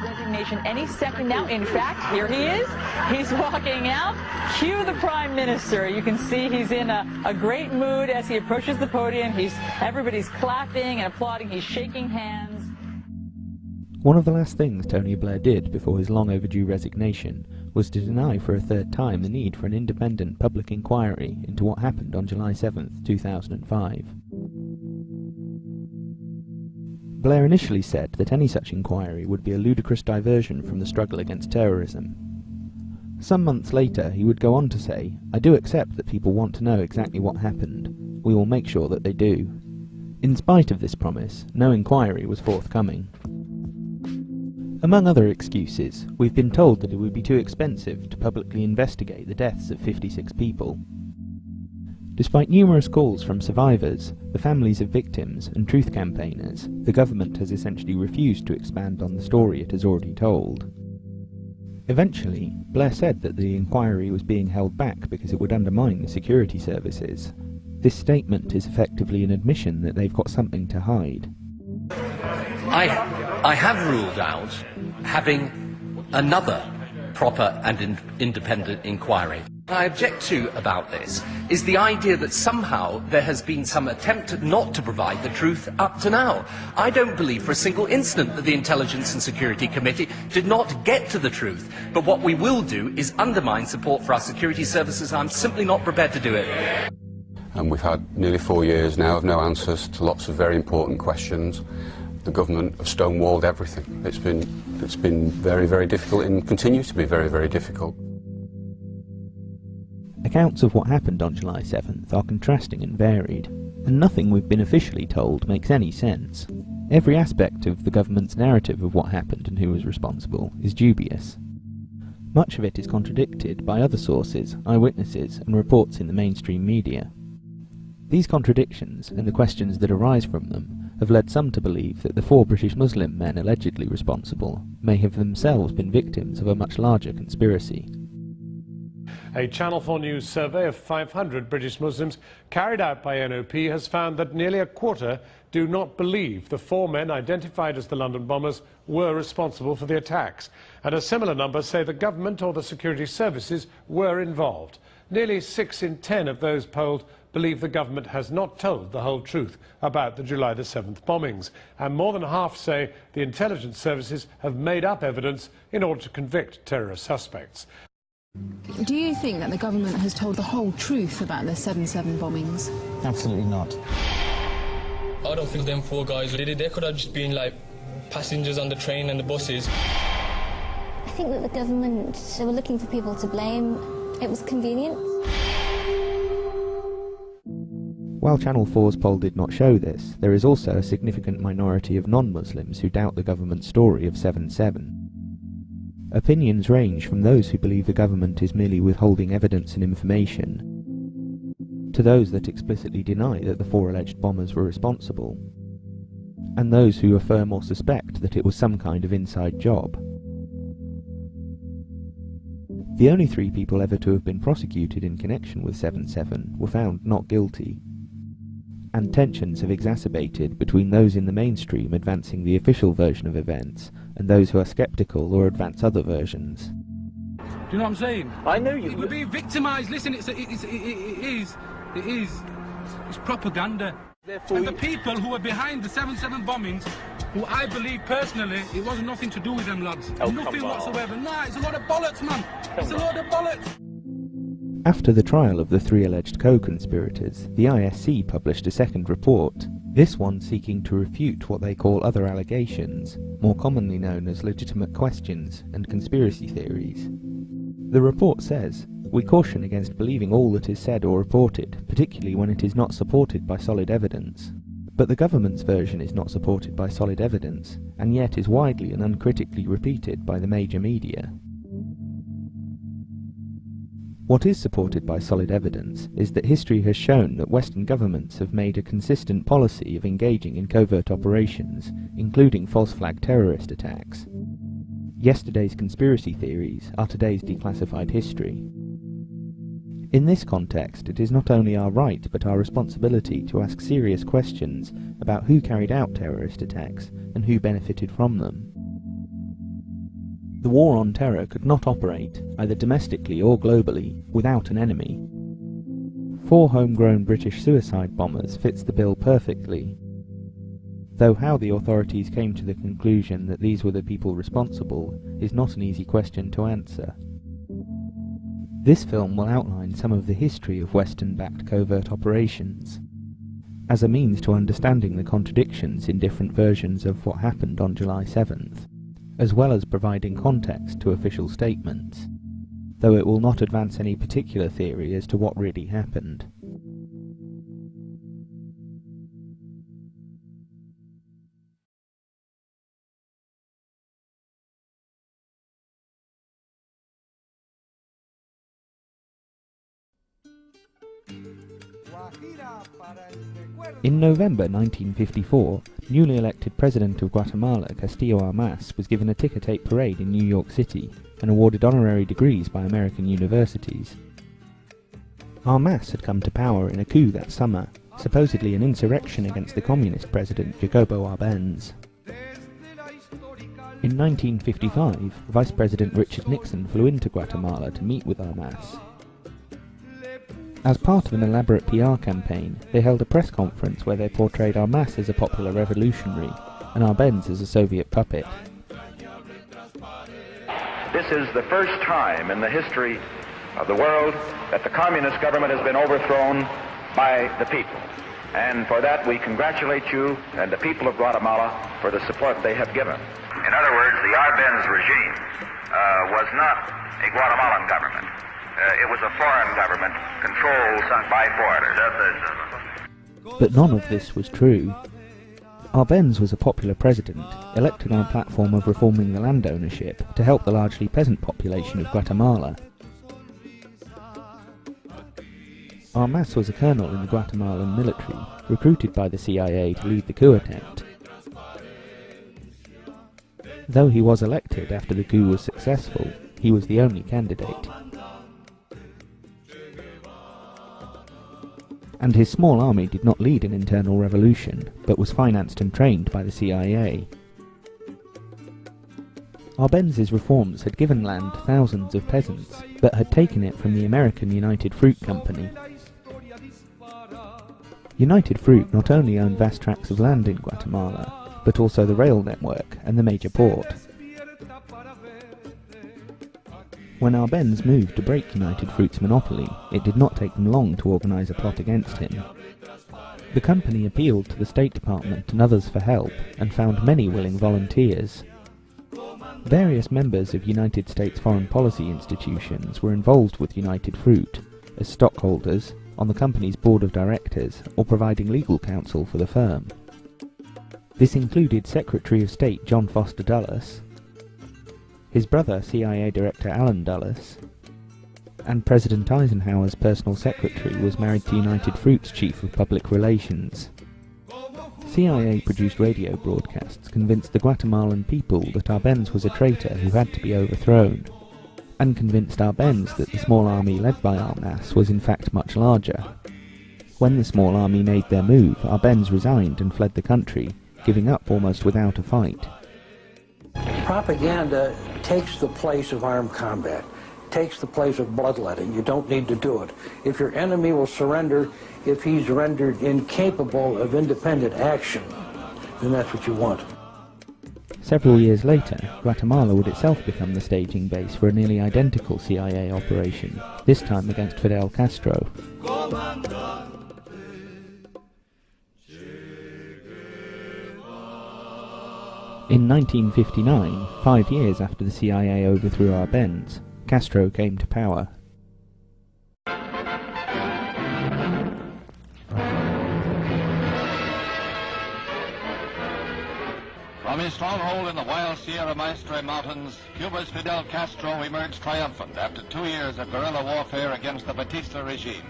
Resignation any second now. In fact, here he is. He's walking out. Cue the Prime Minister. You can see he's in a great mood as he approaches the podium. Everybody's clapping and applauding. He's shaking hands. One of the last things Tony Blair did before his long overdue resignation was to deny for a third time the need for an independent public inquiry into what happened on July 7th, 2005. Blair initially said that any such inquiry would be a ludicrous diversion from the struggle against terrorism. Some months later he would go on to say, "I do accept that people want to know exactly what happened. We will make sure that they do." In spite of this promise, no inquiry was forthcoming. Among other excuses, we've been told that it would be too expensive to publicly investigate the deaths of 56 people. Despite numerous calls from survivors, the families of victims and truth campaigners, the government has essentially refused to expand on the story it has already told. Eventually, Blair said that the inquiry was being held back because it would undermine the security services. This statement is effectively an admission that they've got something to hide. I have ruled out having another proper and independent inquiry. What I object to about this is the idea that somehow there has been some attempt not to provide the truth up to now. I don't believe for a single instant that the Intelligence and Security Committee did not get to the truth. But what we will do is undermine support for our security services. I'm simply not prepared to do it. And we've had nearly 4 years now of no answers to lots of very important questions. The government have stonewalled everything. It's been very, very difficult and continues to be very, very difficult. Accounts of what happened on July 7th are contrasting and varied, and nothing we've been officially told makes any sense. Every aspect of the government's narrative of what happened and who was responsible is dubious. Much of it is contradicted by other sources, eyewitnesses, and reports in the mainstream media. These contradictions, and the questions that arise from them, have led some to believe that the 4 British Muslim men allegedly responsible may have themselves been victims of a much larger conspiracy. A Channel 4 News survey of 500 British Muslims carried out by NOP has found that nearly a quarter do not believe the 4 men identified as the London bombers were responsible for the attacks, and a similar number say the government or the security services were involved. Nearly 6 in 10 of those polled believe the government has not told the whole truth about the July the 7th bombings, and more than half say the intelligence services have made up evidence in order to convict terrorist suspects. Do you think that the government has told the whole truth about the 7/7 bombings? Absolutely not. I don't think them 4 guys did it. They could have just been like passengers on the train and the buses. I think that the government, they were looking for people to blame. It was convenient. While Channel 4's poll did not show this, there is also a significant minority of non-Muslims who doubt the government's story of 7/7. Opinions range from those who believe the government is merely withholding evidence and information, to those that explicitly deny that the 4 alleged bombers were responsible, and those who affirm or suspect that it was some kind of inside job. The only 3 people ever to have been prosecuted in connection with 7/7 were found not guilty, and tensions have exacerbated between those in the mainstream advancing the official version of events and those who are sceptical or advance other versions. Do you know what I'm saying? I know you. We're being victimised. Listen, it is propaganda. Therefore, and the people who were behind the 7/7 bombings, who I believe personally, it wasn't nothing to do with them lads. Nothing whatsoever. Nah, it's a lot of bollocks, man. It's a lot of bollocks. After the trial of the 3 alleged co-conspirators, the ISC published a second report, this one seeking to refute what they call other allegations, more commonly known as legitimate questions and conspiracy theories. The report says, "We caution against believing all that is said or reported, particularly when it is not supported by solid evidence." But the government's version is not supported by solid evidence, and yet is widely and uncritically repeated by the major media. What is supported by solid evidence is that history has shown that Western governments have made a consistent policy of engaging in covert operations, including false flag terrorist attacks. Yesterday's conspiracy theories are today's declassified history. In this context, it is not only our right but our responsibility to ask serious questions about who carried out terrorist attacks and who benefited from them. The war on terror could not operate, either domestically or globally, without an enemy. 4 homegrown British suicide bombers fits the bill perfectly, though how the authorities came to the conclusion that these were the people responsible is not an easy question to answer. This film will outline some of the history of Western-backed covert operations, as a means to understanding the contradictions in different versions of what happened on July 7th, as well as providing context to official statements, though it will not advance any particular theory as to what really happened. In November 1954, newly elected President of Guatemala, Castillo Armas, was given a ticker-tape parade in New York City and awarded honorary degrees by American universities. Armas had come to power in a coup that summer, supposedly an insurrection against the communist president Jacobo Arbenz. In 1955, Vice President Richard Nixon flew into Guatemala to meet with Armas. As part of an elaborate PR campaign, they held a press conference where they portrayed Armas as a popular revolutionary and Arbenz as a Soviet puppet. This is the first time in the history of the world that the communist government has been overthrown by the people. And for that we congratulate you and the people of Guatemala for the support they have given. In other words, the Arbenz regime was not a Guatemalan government. It was a foreign government controlled by foreigners. But none of this was true. Arbenz was a popular president, elected on a platform of reforming the land ownership to help the largely peasant population of Guatemala. Armas was a colonel in the Guatemalan military, recruited by the CIA to lead the coup attempt. Though he was elected after the coup was successful, he was the only candidate. And his small army did not lead an internal revolution, but was financed and trained by the CIA. Arbenz's reforms had given land to thousands of peasants, but had taken it from the American United Fruit Company. United Fruit not only owned vast tracts of land in Guatemala, but also the rail network and the major port. When Arbenz moved to break United Fruit's monopoly, it did not take them long to organise a plot against him. The company appealed to the State Department and others for help, and found many willing volunteers. Various members of United States foreign policy institutions were involved with United Fruit, as stockholders, on the company's board of directors, or providing legal counsel for the firm. This included Secretary of State John Foster Dulles, his brother CIA Director Allen Dulles, and President Eisenhower's personal secretary was married to United Fruit's Chief of Public Relations. CIA-produced radio broadcasts convinced the Guatemalan people that Arbenz was a traitor who had to be overthrown, and convinced Arbenz that the small army led by Armas was in fact much larger. When the small army made their move, Arbenz resigned and fled the country, giving up almost without a fight. Propaganda takes the place of armed combat, takes the place of bloodletting. You don't need to do it. If your enemy will surrender, if he's rendered incapable of independent action, then that's what you want. Several years later, Guatemala would itself become the staging base for a nearly identical CIA operation, this time against Fidel Castro. In 1959, 5 years after the CIA overthrew Arbenz, Castro came to power. From his stronghold in the wild Sierra Maestre Mountains, Cuba's Fidel Castro emerged triumphant after 2 years of guerrilla warfare against the Batista regime.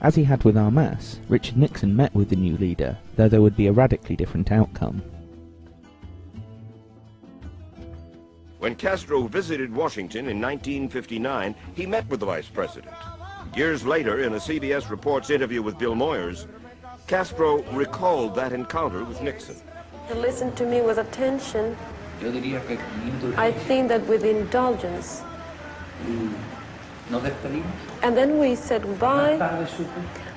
As he had with Armas, Richard Nixon met with the new leader, though there would be a radically different outcome. When when Castro visited Washington in 1959, he met with the vice president. Years later, in a CBS Reports interview with Bill Moyers, Castro recalled that encounter with Nixon. He listened to me with attention. I think that with indulgence. And then we said goodbye.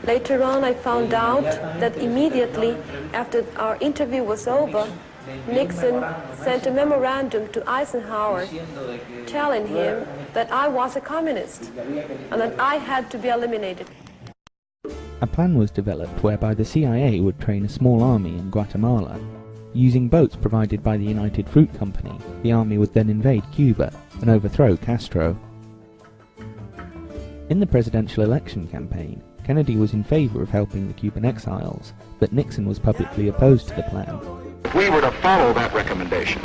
Later on, I found out that immediately after our interview was over, Nixon sent a memorandum to Eisenhower telling him that I was a communist and that I had to be eliminated. A plan was developed whereby the CIA would train a small army in Guatemala. Using boats provided by the United Fruit Company, the army would then invade Cuba and overthrow Castro. In the presidential election campaign, Kennedy was in favor of helping the Cuban exiles, but Nixon was publicly opposed to the plan. If we were to follow that recommendation,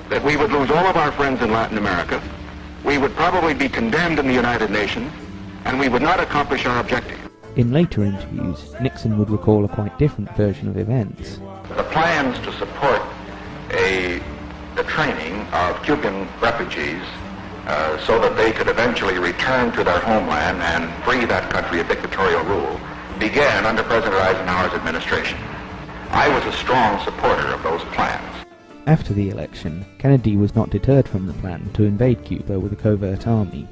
that we would lose all of our friends in Latin America, we would probably be condemned in the United Nations, and we would not accomplish our objective. In later interviews, Nixon would recall a quite different version of events. The plans to support the training of Cuban refugees so that they could eventually return to their homeland and free that country of dictatorial rule began under President Eisenhower's administration. I was a strong supporter of those plans. After the election, Kennedy was not deterred from the plan to invade Cuba with a covert army.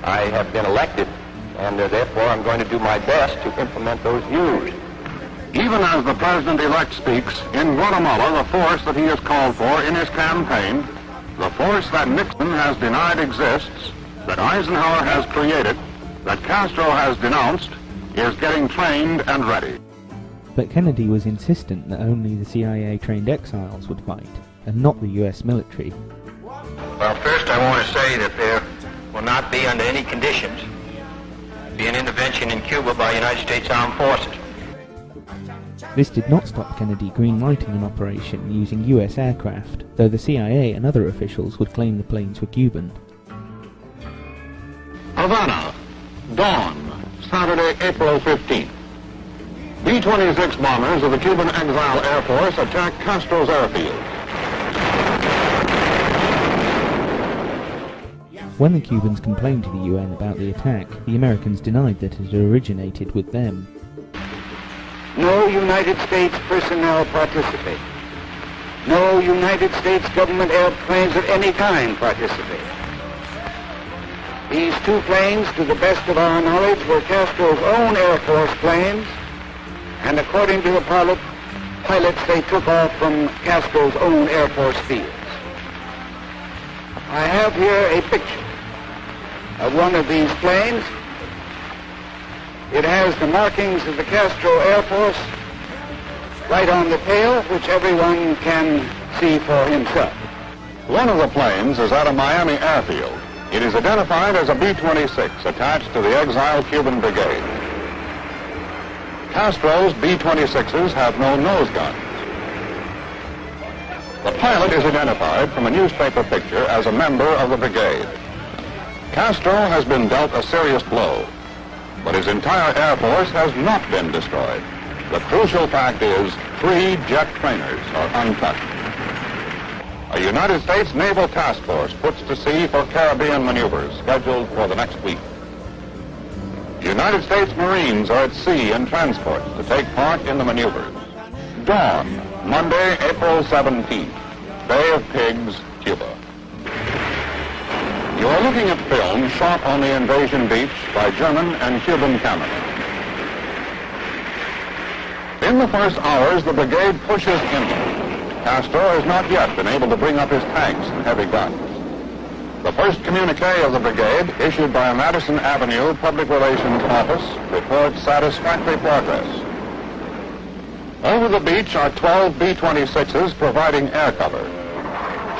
I have been elected, and therefore I'm going to do my best to implement those views. Even as the president-elect speaks, in Guatemala, the force that he has called for in his campaign, the force that Nixon has denied exists, that Eisenhower has created, that Castro has denounced, is getting trained and ready. But Kennedy was insistent that only the CIA-trained exiles would fight, and not the US military. Well, first I want to say that there will not be under any conditions be an intervention in Cuba by United States Armed Forces. This did not stop Kennedy greenlighting an operation using US aircraft, though the CIA and other officials would claim the planes were Cuban. Havana, dawn, Saturday, April 15th. B-26 bombers of the Cuban Exile Air Force attacked Castro's airfield. When the Cubans complained to the UN about the attack, the Americans denied that it had originated with them. No United States personnel participate. No United States government airplanes of any kind participate. These two planes, to the best of our knowledge, were Castro's own Air Force planes, and according to the pilots, they took off from Castro's own Air Force fields. I have here a picture of one of these planes. It has the markings of the Castro Air Force right on the tail, which everyone can see for himself. One of the planes is at a Miami airfield. It is identified as a B-26 attached to the exiled Cuban brigade. Castro's B-26s have no nose guns. The pilot is identified from a newspaper picture as a member of the brigade. Castro has been dealt a serious blow, but his entire air force has not been destroyed. The crucial fact is 3 jet trainers are untouched. A United States Naval Task Force puts to sea for Caribbean maneuvers scheduled for the next week. United States Marines are at sea in transport to take part in the maneuvers. Dawn, Monday, April 17th, Bay of Pigs, Cuba. You are looking at film shot on the invasion beach by German and Cuban cameramen. In the first hours, the brigade pushes inland. Castro has not yet been able to bring up his tanks and heavy guns. The first communique of the brigade, issued by a Madison Avenue Public Relations Office, reports satisfactory progress. Over the beach are 12 B-26s providing air cover.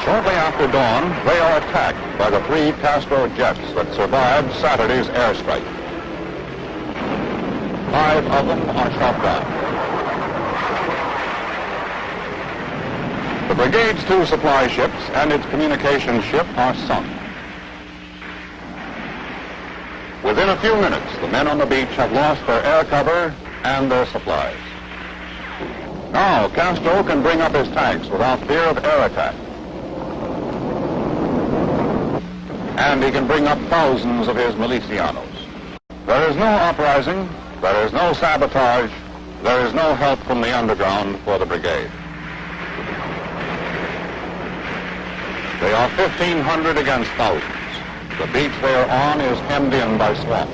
Shortly after dawn, they are attacked by the 3 Castro jets that survived Saturday's airstrike. 5 of them are shot down. The brigade's 2 supply ships and its communications ship are sunk. Within a few minutes, the men on the beach have lost their air cover and their supplies. Now, Castro can bring up his tanks without fear of air attack. and he can bring up thousands of his milicianos. There is no uprising, there is no sabotage, there is no help from the underground for the brigade. They are 1,500 against thousands. The beach they are on is hemmed in by swamp.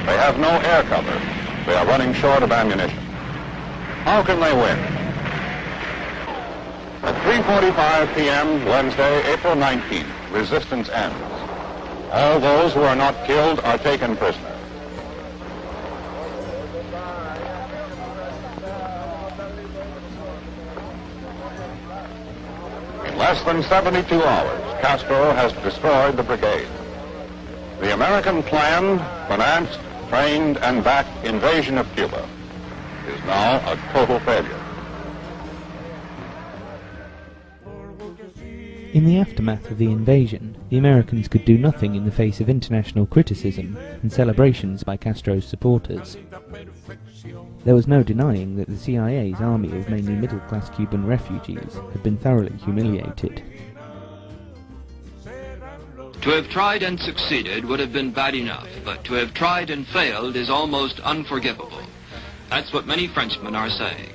They have no air cover. They are running short of ammunition. How can they win? At 3:45 p.m. Wednesday, April 19th, resistance ends. All those who are not killed are taken prisoner. In less than 72 hours, Castro has destroyed the brigade. The American planned, financed, trained, and backed invasion of Cuba is now a total failure. In the aftermath of the invasion, the Americans could do nothing in the face of international criticism and celebrations by Castro's supporters. There was no denying that the CIA's army of mainly middle-class Cuban refugees had been thoroughly humiliated. To have tried and succeeded would have been bad enough, but to have tried and failed is almost unforgivable. That's what many Frenchmen are saying.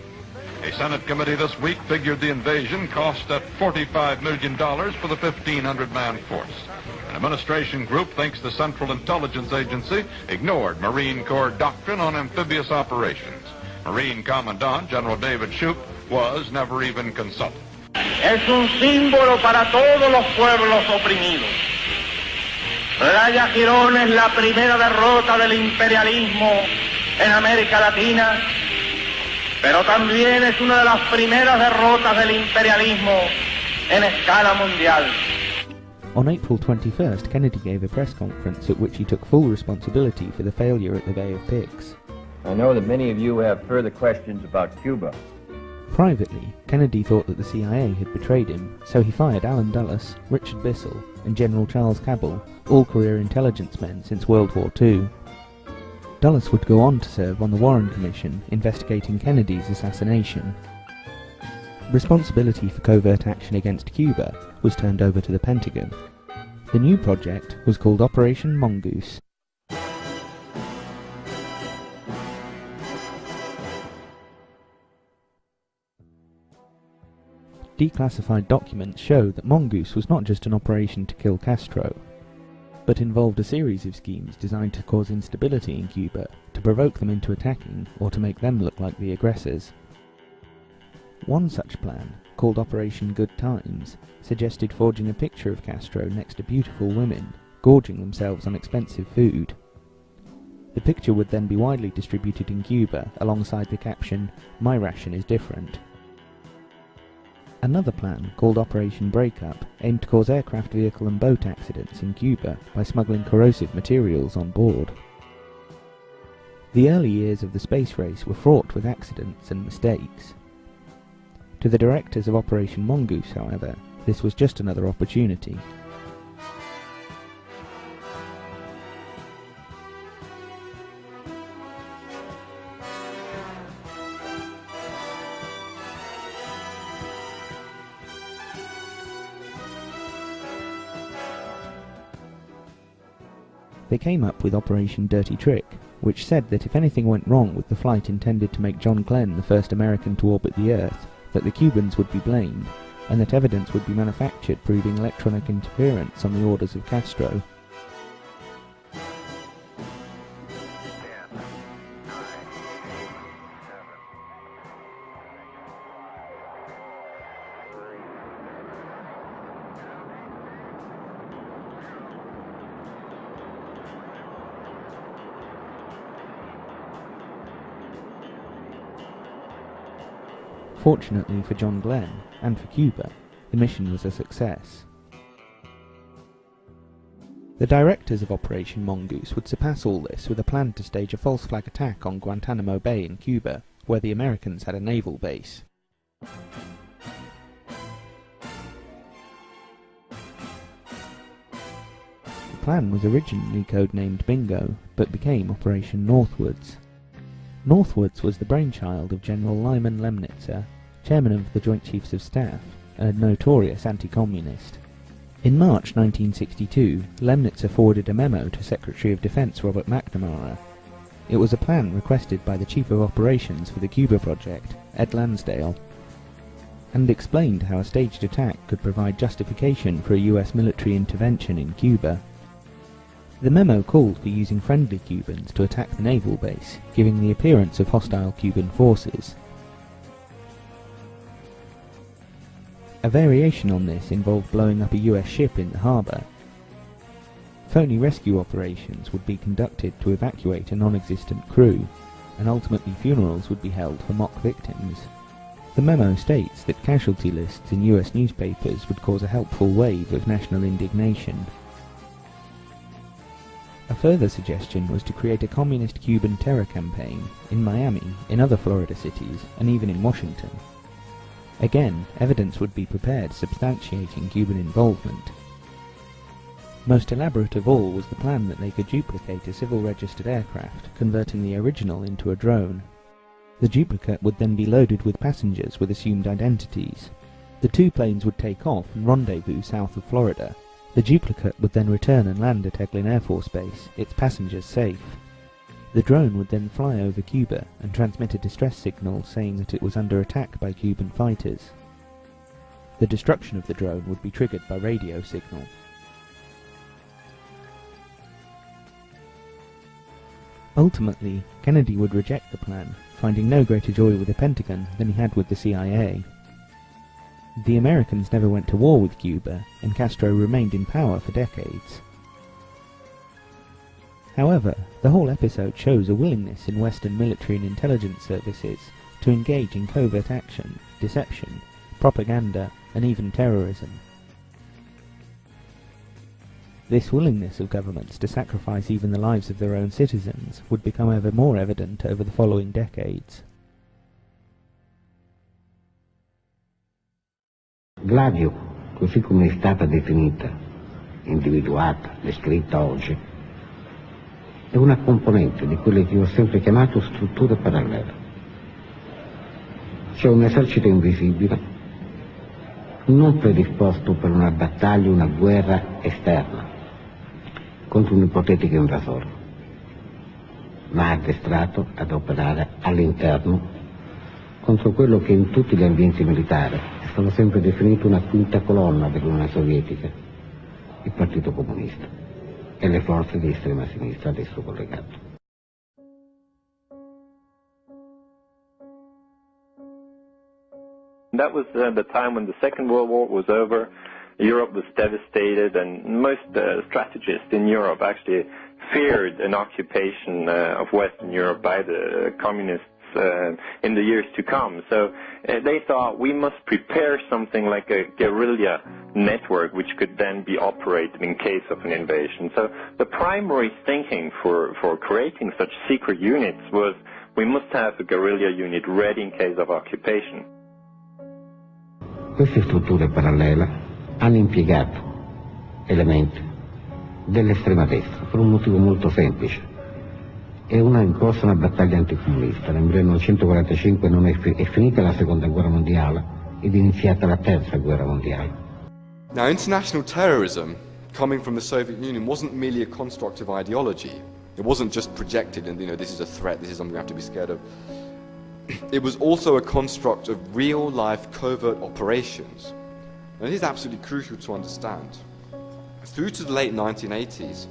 A Senate committee this week figured the invasion cost at $45 million for the 1,500-man force. An administration group thinks the Central Intelligence Agency ignored Marine Corps doctrine on amphibious operations. Marine Commandant General David Shoup was never even consulted. Es un símbolo para todos los pueblos oprimidos. Playa Girón es la primera derrota del imperialismo en América Latina, pero también es una de las primeras derrotas del imperialismo en escala mundial. On April 21st, Kennedy gave a press conference at which he took full responsibility for the failure at the Bay of Pigs. I know that many of you have further questions about Cuba. Privately, Kennedy thought that the CIA had betrayed him, so he fired Allen Dulles, Richard Bissell, and General Charles Cabell, all career intelligence men since World War II. Dulles would go on to serve on the Warren Commission investigating Kennedy's assassination. Responsibility for covert action against Cuba was turned over to the Pentagon. The new project was called Operation Mongoose. Declassified documents show that Mongoose was not just an operation to kill Castro, but involved a series of schemes designed to cause instability in Cuba, to provoke them into attacking, or to make them look like the aggressors. One such plan, called Operation Good Times, suggested forging a picture of Castro next to beautiful women, gorging themselves on expensive food. The picture would then be widely distributed in Cuba, alongside the caption, "My ration is different." Another plan, called Operation Breakup, aimed to cause aircraft, vehicle and boat accidents in Cuba by smuggling corrosive materials on board. The early years of the space race were fraught with accidents and mistakes. To the directors of Operation Mongoose, however, this was just another opportunity. They came up with Operation Dirty Trick, which said that if anything went wrong with the flight intended to make John Glenn the first American to orbit the Earth, that the Cubans would be blamed, and that evidence would be manufactured proving electronic interference on the orders of Castro. Fortunately for John Glenn, and for Cuba, the mission was a success. The directors of Operation Mongoose would surpass all this with a plan to stage a false flag attack on Guantanamo Bay in Cuba, where the Americans had a naval base. The plan was originally codenamed Bingo, but became Operation Northwoods. Northwoods was the brainchild of General Lyman Lemnitzer, chairman of the Joint Chiefs of Staff, and a notorious anti-communist. In March 1962, Lemnitzer forwarded a memo to Secretary of Defense Robert McNamara. It was a plan requested by the Chief of Operations for the Cuba Project, Ed Lansdale, and explained how a staged attack could provide justification for a US military intervention in Cuba. The memo called for using friendly Cubans to attack the naval base, giving the appearance of hostile Cuban forces. A variation on this involved blowing up a US ship in the harbour. Phony rescue operations would be conducted to evacuate a non-existent crew, and ultimately funerals would be held for mock victims. The memo states that casualty lists in US newspapers would cause a helpful wave of national indignation. A further suggestion was to create a communist Cuban terror campaign in Miami, in other Florida cities, and even in Washington. Again, evidence would be prepared substantiating Cuban involvement. Most elaborate of all was the plan that they could duplicate a civil-registered aircraft, converting the original into a drone. The duplicate would then be loaded with passengers with assumed identities. The two planes would take off and rendezvous south of Florida. The duplicate would then return and land at Eglin Air Force Base, its passengers safe. The drone would then fly over Cuba and transmit a distress signal saying that it was under attack by Cuban fighters. The destruction of the drone would be triggered by radio signal. Ultimately, Kennedy would reject the plan, finding no greater joy with the Pentagon than he had with the CIA. The Americans never went to war with Cuba, and Castro remained in power for decades. However, the whole episode shows a willingness in Western military and intelligence services to engage in covert action, deception, propaganda, and even terrorism. This willingness of governments to sacrifice even the lives of their own citizens would become ever more evident over the following decades. Gladio, così come è stata definita, individuata, descritta oggi, è una componente di quelle che io ho sempre chiamato strutture parallele. C'è un esercito invisibile, non predisposto per una battaglia, una guerra esterna, contro un ipotetico invasore, ma addestrato ad operare all'interno contro quello che in tutti gli ambienti militari è stato sempre definito una quinta colonna dell'Unione Sovietica, il Partito Comunista e le forze di estrema sinistra ad esso collegate. That was the time when the Second World War was over. Europe was devastated, and most strategists in Europe actually feared an occupation of Western Europe by the communists in the years to come. So they thought we must prepare something like a guerrilla network which could then be operated in case of an invasion. So the primary thinking for creating such secret units was we must have a guerrilla unit ready in case of occupation. Queste strutture parallele hanno impiegato elementi dell'estrema destra per un motivo molto semplice. È in corso una battaglia anticomunista. Nel 1945 non è finita la seconda guerra mondiale ed è iniziata la terza guerra mondiale. Now, international terrorism coming from the Soviet Union wasn't merely a construct of ideology. It wasn't just projected and, this is a threat, this is something we have to be scared of. It was also a construct of real-life covert operations. And it is absolutely crucial to understand. Through to the late 1980s,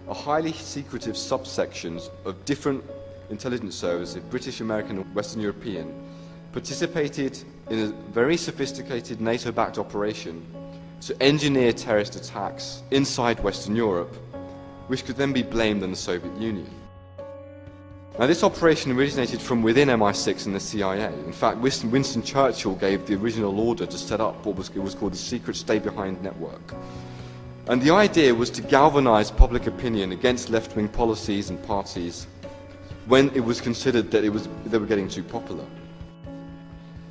a highly secretive subsections of different intelligence services, British, American, and Western European, participated in a very sophisticated NATO-backed operation to engineer terrorist attacks inside Western Europe, which could then be blamed on the Soviet Union. Now, this operation originated from within MI6 and the CIA. In fact, Winston Churchill gave the original order to set up what was called the Secret Stay-Behind Network. And the idea was to galvanize public opinion against left-wing policies and parties when it was considered that they were getting too popular.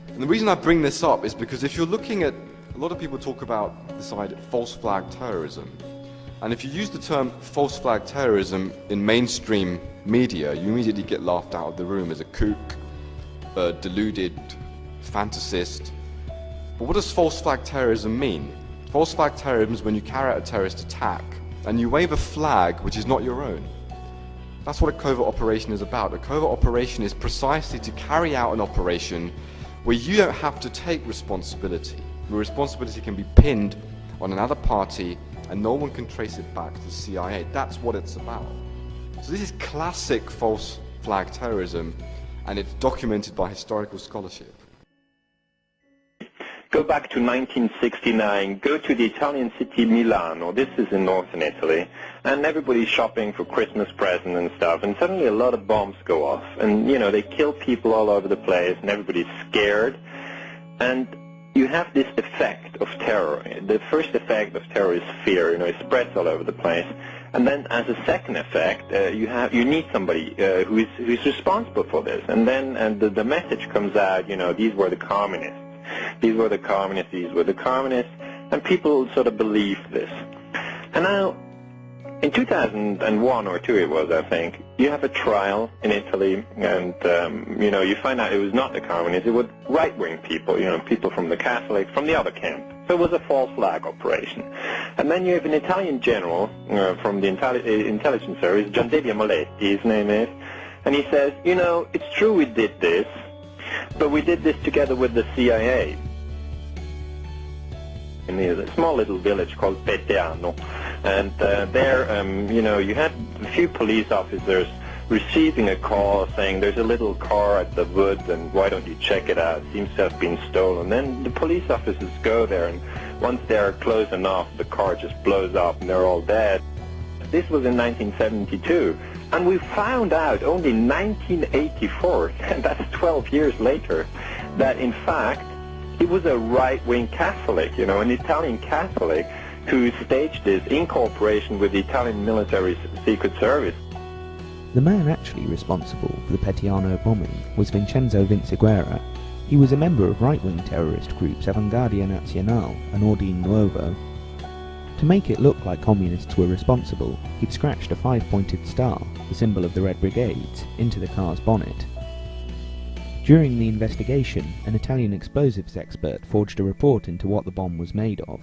And the reason I bring this up is because if you're looking at, a lot of people talk about this idea of false flag terrorism. And if you use the term false flag terrorism in mainstream media, you immediately get laughed out of the room as a kook, a deluded fantasist. But what does false flag terrorism mean? False flag terrorism is when you carry out a terrorist attack and you wave a flag which is not your own. That's what a covert operation is about. A covert operation is precisely to carry out an operation where you don't have to take responsibility, where responsibility can be pinned on another party and no one can trace it back to the CIA. That's what it's about. So this is classic false flag terrorism, and it's documented by historical scholarship. Go back to 1969, go to the Italian city Milano, this is in northern Italy, and everybody's shopping for Christmas presents and stuff, and suddenly a lot of bombs go off, and you know, they kill people all over the place, and everybody's scared, and you have this effect of terror. The first effect of terror is fear, you know, it spreads all over the place. And then as a second effect, you need somebody who's responsible for this. And then the message comes out, you know, these were the communists. These were the communists, these were the communists, and people sort of believe this. And now, in 2001 or 2 it was, I think, you have a trial in Italy, and, you know, you find out it was not the communists, it was right-wing people, you know, people from the Catholic, from the other camp. So it was a false flag operation. And then you have an Italian general from the intelligence service, Giandelia Moletti, his name is, and he says, you know, it's true we did this, but we did this together with the CIA. In a small little village called Peteano, and there, you know, you had a few police officers receiving a call saying there's a little car at the woods and why don't you check it out, it seems to have been stolen. Then the police officers go there, and once they're close enough, the car just blows up and they're all dead. This was in 1972, and we found out only in 1984, and that's 12 years later, that in fact he was a right-wing Catholic, you know, an Italian Catholic who staged this in cooperation with the Italian military secret service. The man actually responsible for the Peteano bombing was Vincenzo Vinciguerra. He was a member of right-wing terrorist groups Avanguardia Nazionale and Ordine Nuovo. To make it look like communists were responsible, he'd scratched a 5-pointed star, the symbol of the Red Brigades, into the car's bonnet. During the investigation, an Italian explosives expert forged a report into what the bomb was made of.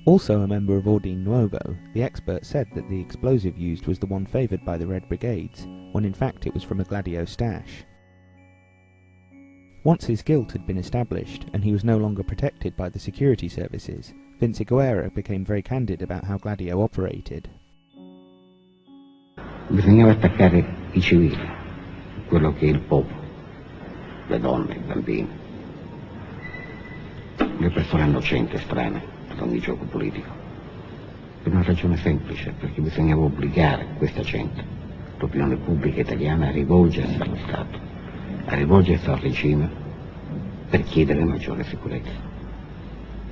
Also a member of Ordine Nuovo, the expert said that the explosive used was the one favoured by the Red Brigades, when in fact it was from a Gladio stash. Once his guilt had been established, and he was no longer protected by the security services, Vinciguerra became very candid about how Gladio operated. Bisognava attaccare I civili, quello che è il popolo, le donne, i bambini, le persone innocenti e strane ad ogni gioco politico, per una ragione semplice, perché bisognava obbligare questa gente, l'opinione pubblica italiana, a rivolgersi allo Stato, a rivolgersi al regime per chiedere maggiore sicurezza.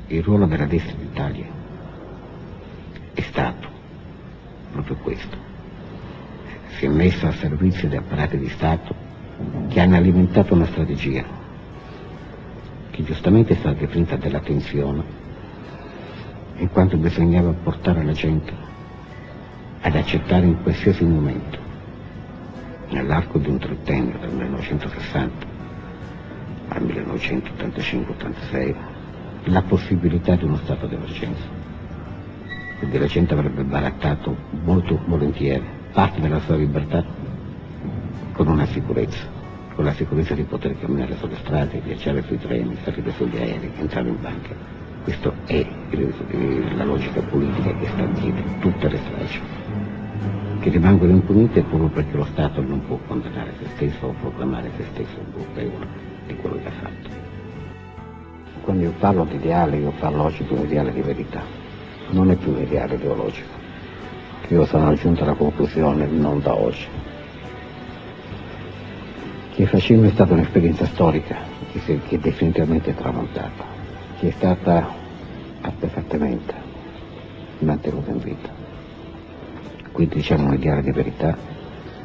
Il ruolo della destra d'Italia è stato proprio questo. Si è messo al servizio di apparati di Stato che hanno alimentato una strategia che giustamente è stata definita della tensione, in quanto bisognava portare la gente ad accettare in qualsiasi momento, nell'arco di un trentennio, dal 1960 al 1985-86, la possibilità di uno stato d'emergenza. Quindi la gente avrebbe barattato molto volentieri parte della sua libertà con una sicurezza, con la sicurezza di poter camminare sulle strade, viaggiare sui treni, salire sugli aerei, entrare in banca. Questa è la logica politica che sta dietro tutte le stragi, che rimangono impunite proprio perché lo Stato non può condannare se stesso o proclamare se stesso colpevole di quello che ha fatto. Quando io parlo di ideale, io parlo oggi di un ideale di verità, non è più un ideale ideologico. Io sono giunto alla conclusione, non da oggi, che il fascismo è stata un'esperienza storica che è definitivamente tramontata, che è stata artefattamente mantenuta in vita. Quindi diciamo un ideale di verità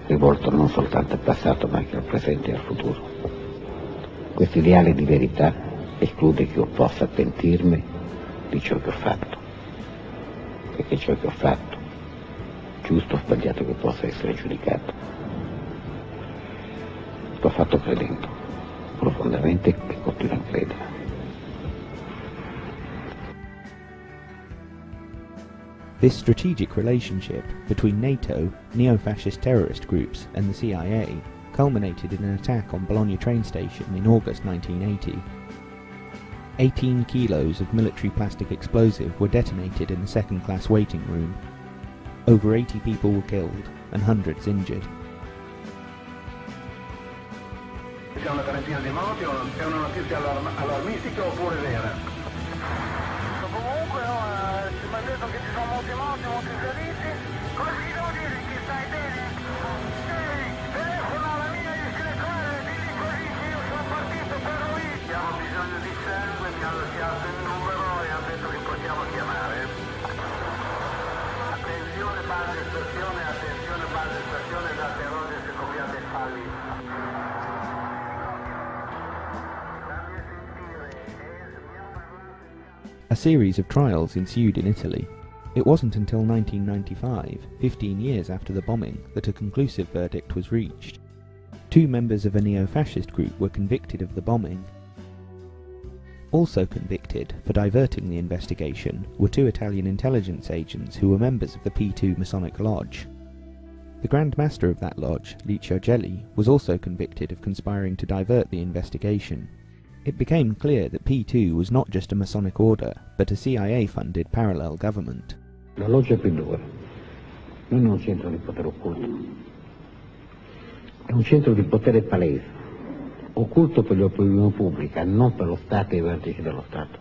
rivolto non soltanto al passato ma anche al presente e al futuro. Questo ideale di verità esclude che io possa pentirmi di ciò che ho fatto, perché ciò che ho fatto, giusto o sbagliato che possa essere giudicato, l'ho fatto credendo profondamente e continuo a credere. This strategic relationship between NATO, neo-fascist terrorist groups and the CIA culminated in an attack on Bologna train station in August 1980. 18 kilos of military plastic explosive were detonated in the second-class waiting room. Over 80 people were killed and hundreds injured. C'è una trentina di morti, è una notizia allarmistica oppure vera? Comunque ci mi ha detto che ci sono molti morti, molti feriti. Come ti devo dire che stai bene? Sì, telefona alla mia discrezione, digli così che io sono partito per lui. Abbiamo bisogno di sangue, mi hanno lasciato il numero e hanno detto che possiamo chiamare. Attenzione base stazione, date rose se copiate i falli. A series of trials ensued in Italy. It wasn't until 1995, 15 years after the bombing, that a conclusive verdict was reached. 2 members of a neo-fascist group were convicted of the bombing. Also convicted for diverting the investigation were 2 Italian intelligence agents who were members of the P2 Masonic Lodge. The Grand Master of that lodge, Licio Gelli, was also convicted of conspiring to divert the investigation. It became clear that P2 was not just a Masonic order, but a CIA-funded parallel government. La loggia P2 non è un centro di potere occulto, è un centro di potere palese, occulto per l'opinione pubblica, non per lo Stato e i vertici dello Stato,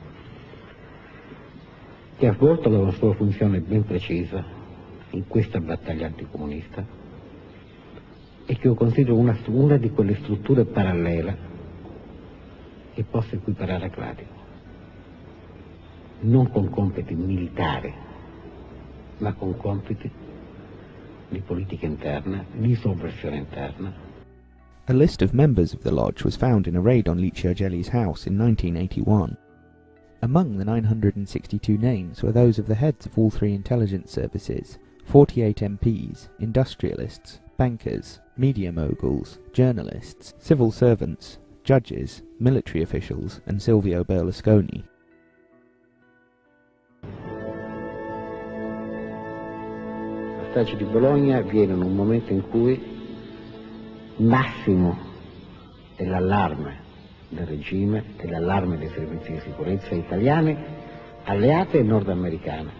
che ha svolto la sua funzione ben precisa in questa battaglia anticomunista e che io considero una di quelle strutture parallele che possa equiparare a Gladio, non con compiti militari, ma con compiti di politica interna, di sovversione interna. A list of members of the lodge was found in a raid on Licio Gelli's house in 1981. Among the 962 names were those of the heads of all 3 intelligence services, 48 MPs, industrialists, bankers, media moguls, journalists, civil servants, judges, military officials, and Silvio Berlusconi. La strage di Bologna avviene in un momento in cui il massimo dell'allarme del regime, dell'allarme dei servizi di sicurezza italiani, alleati e nordamericani,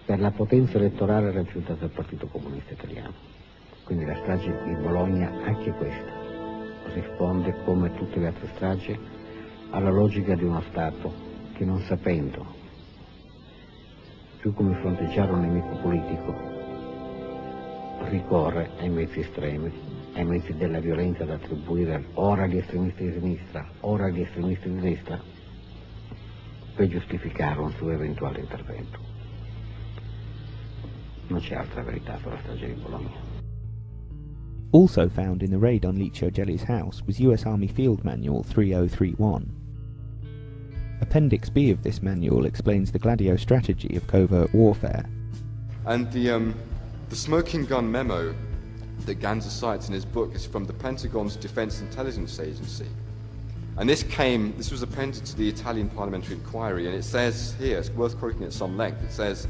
per la potenza elettorale raggiunta dal Partito Comunista Italiano. Quindi la strage di Bologna, anche questa, risponde, come tutte le altre stragi, alla logica di uno Stato che, non sapendo più come fronteggiare un nemico politico, ricorre ai mezzi estremi, ai mezzi della violenza da attribuire ora agli estremisti di sinistra, ora agli estremisti di destra, per giustificare un suo eventuale intervento. Non c'è altra verità sulla strage di Bologna. Also found in the raid on Licio Gelli's house was US Army Field Manual 3031. Appendix B of this manual explains the Gladio strategy of covert warfare. And the smoking gun memo that Ganser cites in his book is from the Pentagon's Defense Intelligence Agency. And this was appended to the Italian parliamentary inquiry, and it says here, it's worth quoting at some length, it says,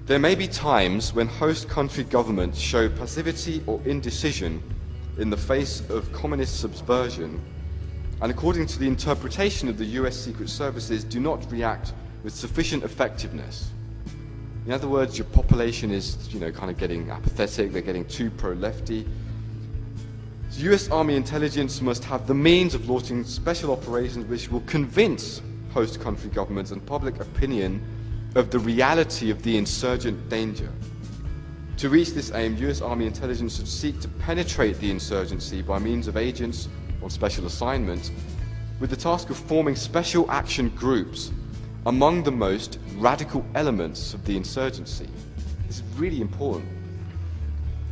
"There may be times when host country governments show passivity or indecision in the face of communist subversion, and according to the interpretation of the US Secret Services, do not react with sufficient effectiveness." In other words, your population is, kind of getting apathetic, they're getting too pro-lefty. So US Army intelligence must have the means of launching special operations which will convince host country governments and public opinion of the reality of the insurgent danger. To reach this aim, US Army intelligence should seek to penetrate the insurgency by means of agents on special assignment, with the task of forming special action groups among the most radical elements of the insurgency. This is really important.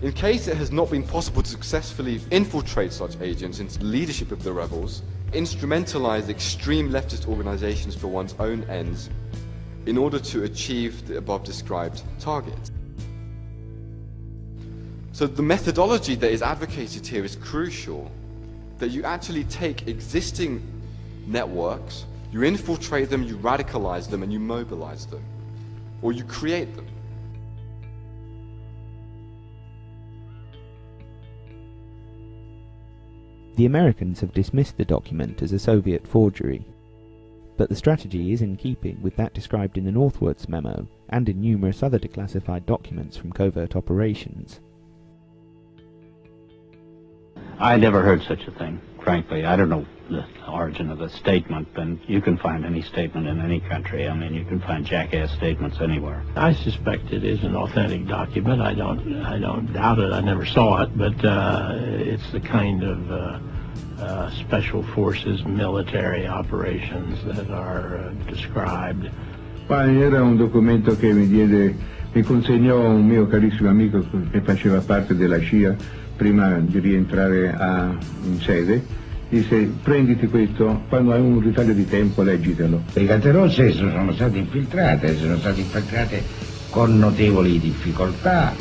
In case it has not been possible to successfully infiltrate such agents into the leadership of the rebels, instrumentalize extreme leftist organizations for one's own ends in order to achieve the above described target. So the methodology that is advocated here is crucial, that you actually take existing networks, you infiltrate them, you radicalize them, and you mobilize them. or you create them. The Americans have dismissed the document as a Soviet forgery, but the strategy is in keeping with that described in the Northwoods memo and in numerous other declassified documents from covert operations. I never heard such a thing, frankly. I don't know the origin of the statement, and you can find any statement in any country. I mean, you can find jackass statements anywhere. I suspect it is an authentic document. I don't doubt it. I never saw it, but it's the kind of special forces military operations that are described. Era un documento che mi consegnò un mio carissimo amico che faceva parte della CIA prima di rientrare in sede. Disse: prenditi questo, quando hai un ritaglio di tempo leggitelo. Le Brigate Rosse sono state infiltrate con notevoli difficoltà,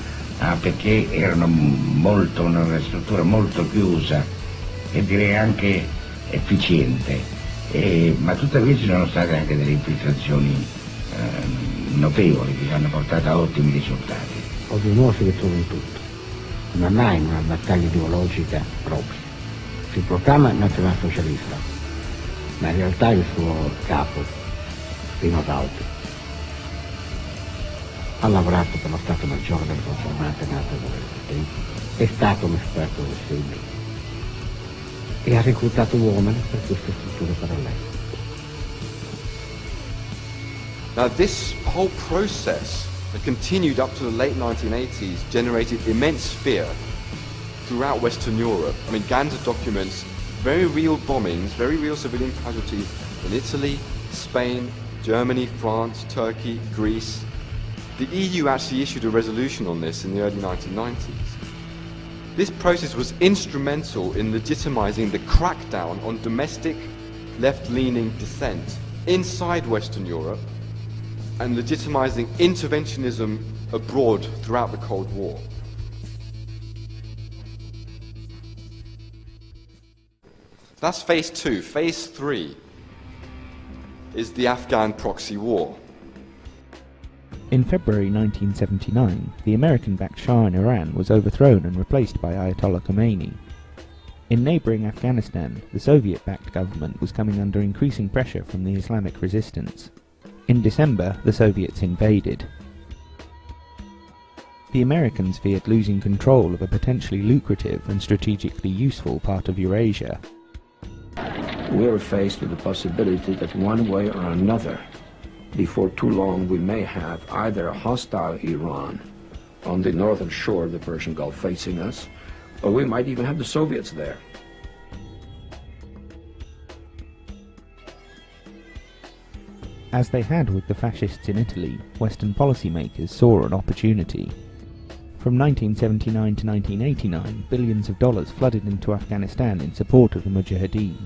perché erano una struttura molto chiusa e direi anche efficiente, ma tuttavia ci sono state anche delle infiltrazioni notevoli che hanno portato a ottimi risultati. Oggi un uomo si ritrova in tutto, non ha in una battaglia ideologica propria. Si proclama nazionalsocialista, ma in realtà il suo capo, fino ad altri, ha lavorato per lo Stato Maggiore delle Forze Armate NATO dell'Est, è stato un esperto del Sibel e ha reclutato uomini per queste strutture parallele. Now this whole process that continued up to the late 1980s generated immense fear throughout Western Europe. I mean, Ganda documents very real bombings, very real civilian casualties in Italy, Spain, Germany, France, Turkey, Greece. The EU actually issued a resolution on this in the early 1990s. This process was instrumental in legitimizing the crackdown on domestic left-leaning dissent inside Western Europe and legitimizing interventionism abroad throughout the Cold War. That's phase 2. Phase 3 is the Afghan proxy war. In February 1979, the American-backed Shah in Iran was overthrown and replaced by Ayatollah Khomeini. In neighbouring Afghanistan, the Soviet-backed government was coming under increasing pressure from the Islamic resistance. In December, the Soviets invaded. The Americans feared losing control of a potentially lucrative and strategically useful part of Eurasia. We are faced with the possibility that one way or another, before too long, we may have either a hostile Iran on the northern shore of the Persian Gulf facing us, or we might even have the Soviets there. As they had with the fascists in Italy, Western policymakers saw an opportunity. From 1979 to 1989, billions of dollars flooded into Afghanistan in support of the Mujahideen.